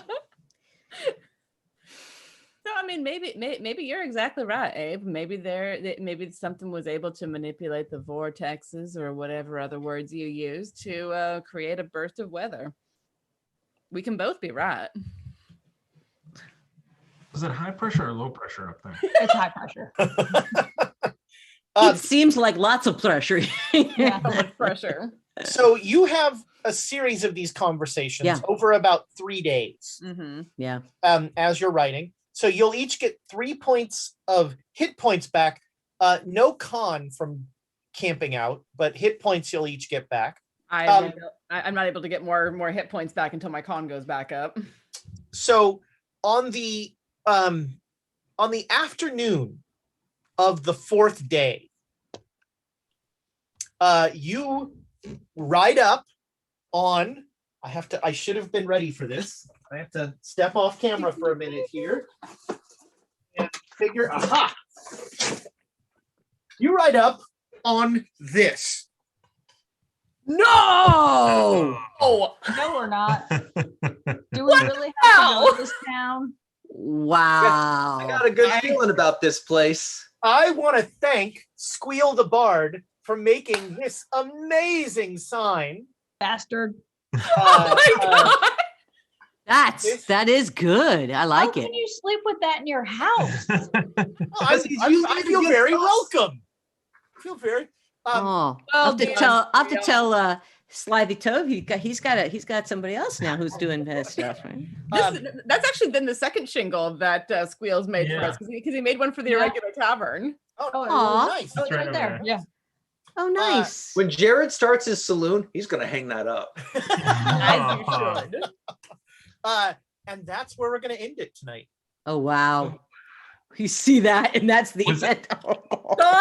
No, I mean, maybe you're exactly right, Abe. Maybe something was able to manipulate the vortexes or whatever other words you use to create a burst of weather. We can both be right. Was it high pressure or low pressure up there? It's high pressure. It seems like lots of pressure. Yeah. So much pressure. So you have a series of these conversations Yeah. over about 3 days Mm-hmm. Yeah. as you're writing. So you'll each get 3 points of hit points back. No con from camping out, but hit points you'll each get back. I'm not able to get more hit points back until my con goes back up. So on the afternoon of the 4th day, you ride up on. I should have been ready for this. I have to step off camera for a minute here and figure. Aha! You ride up on this. No. Oh, No, we're not. Do we really have to go to this town? Wow. I got a good feeling about this place. I want to thank Squeal the Bard for making this amazing sign. Bastard. Uh, uh, That is good. I How like it. can you sleep with that in your house? I feel very welcome. I feel very. Oh, well I'll have to done, tell. I have to Squeal. tell Slithy Toad. He's got somebody else now who's doing that stuff. Right? That's actually been the second shingle that Squeals made for Yeah. us because he made one for the Yeah. irregular tavern. Oh, Aw. nice. Oh, it's right right over there. there. Yeah. Oh, nice. When Jared starts his saloon, he's going to hang that up. As you should. And that's where we're going to end it tonight. Oh, wow. You see that, and that's the Was end. Son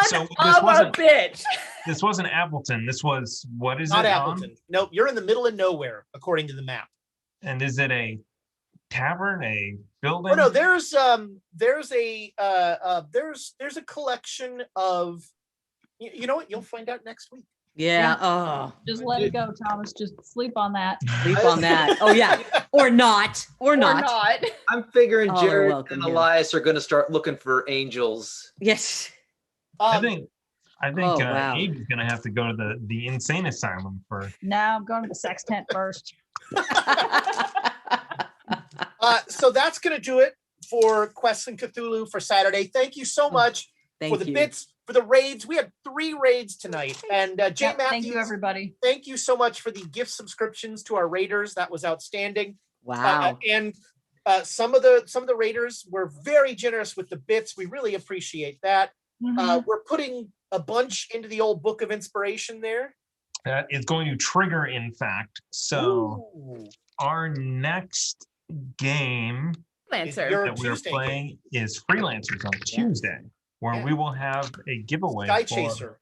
So of this a wasn't- bitch. This wasn't Appleton. This was, what is Not it? Appleton. Nope, you're in the middle of nowhere, according to the map. And is it a tavern, a building? Oh no, there's a collection of. You know what? You'll find out next week. Yeah. Oh, Just let it go, Thomas. Just sleep on that. sleep on that. Oh, yeah. Or not. Or Or not. not. I'm figuring Oh, you're Jared welcome, and yeah. Elias are going to start looking for angels. Yes. I Um, think Oh, wow. Abe is going to have to go to the insane asylum for. Now I'm going to the sex tent first. So that's going to do it for Quests and Cthulhu for Saturday. Thank you so much for Thank the you. bits, for the raids. We had 3 raids tonight. And Jay Yep, Matthews, thank you, everybody. thank you so much for the gift subscriptions to our raiders. That was outstanding. Wow. And some of the raiders were very generous with the bits. We really appreciate that. Mhm. We're putting a bunch into the old book of inspiration there. That is going to trigger, in fact. So Ooh. our next game Lancer. Your that we're Tuesday playing is Freelancers on Tuesday, where Yeah. we will have a giveaway Sky for Chaser.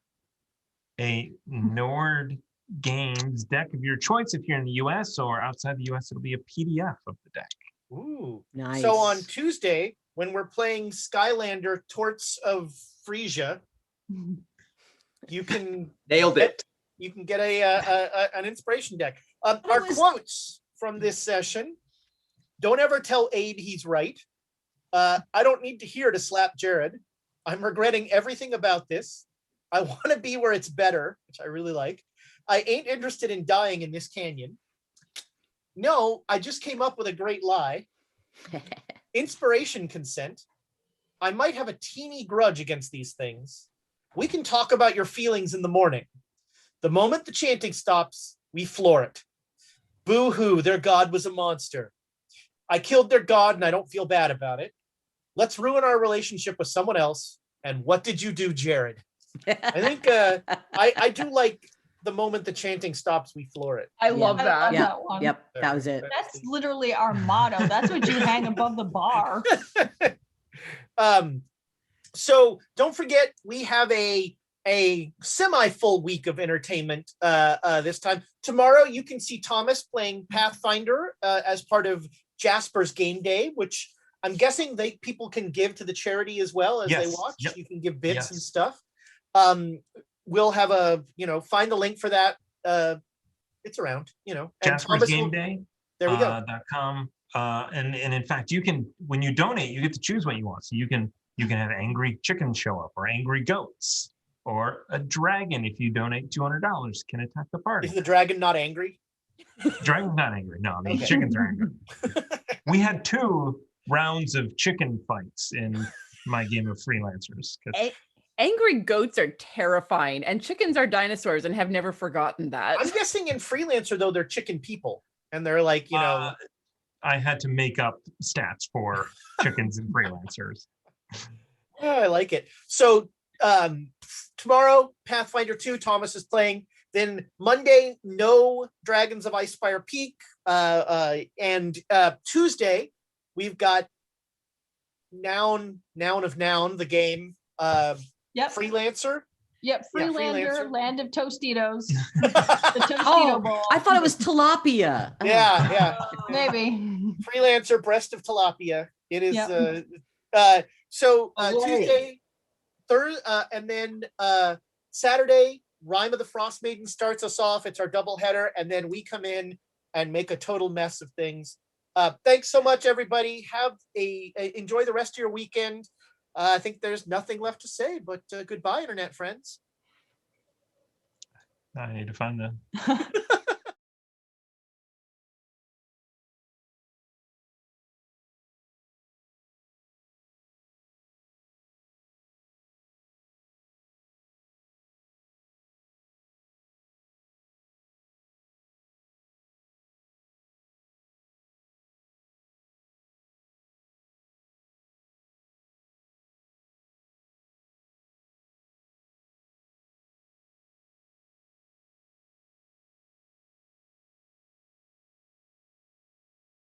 a Nord Games deck of your choice. If you're in the US or outside the US, it'll be a PDF of the deck. Ooh. Nice. So on Tuesday, when we're playing Skylander Torts of Frisia, you can Nailed it. get an inspiration deck. Our was- quotes from this session: "Don't ever tell Abe he's right. I don't need to hear to slap Jared. I'm regretting everything about this. I want to be where it's better," which I really like. "I ain't interested in dying in this canyon. No, I just came up with a great lie. Inspiration consent. I might have a teeny grudge against these things. We can talk about your feelings in the morning. The moment the chanting stops, we floor it. Boo-hoo, their god was a monster. I killed their god and I don't feel bad about it. Let's ruin our relationship with someone else. And what did you do, Jared?" I think I do like the moment the chanting stops, we floor it. I love I that. love Yeah. that one. Yep. That was it. That's literally our motto. That's what you hang above the bar. So don't forget, we have a semi-full week of entertainment this time. Tomorrow, you can see Thomas playing Pathfinder as part of Jasper's game day, which I'm guessing people can give to the charity as well as they Yes. watch. Yep. You can give bits and Yes. stuff. We'll have find the link for that. It's around, and Jasper's Thomas Game will- Day. There we go. .com. and in fact, you can, when you donate, you get to choose what you want. So you can have angry chickens show up, or angry goats, or a dragon. If you donate $200, can attack the party. Is the dragon not angry? Dragon's not angry. No, I mean, Okay. chickens are angry. We had 2 rounds of chicken fights in my game of freelancers. 'Cause Angry goats are terrifying, and chickens are dinosaurs and have never forgotten that. I'm guessing in Freelancer, though, they're chicken people. And they're like, you know. I had to make up stats for chickens and freelancers. Oh, I like it. So tomorrow, Pathfinder 2, Thomas is playing. Then Monday, no Dragons of Icefire Peak. And Tuesday, we've got Noun of Noun, the game. Yep. Freelancer. Yep. Yeah, Freelander, Freelancer. Land of Tostitos. The Tostito Oh, Bowl. I thought it was tilapia. Oh. Yeah. Maybe. Freelancer, Breast of Tilapia. It is. Yep. So Hooray. Tuesday, and then Saturday, Rime of the Frost Maiden starts us off. It's our doubleheader, and then we come in and make a total mess of things. Thanks so much, everybody. Have enjoy the rest of your weekend. I think there's nothing left to say, but goodbye, internet friends. I need to find the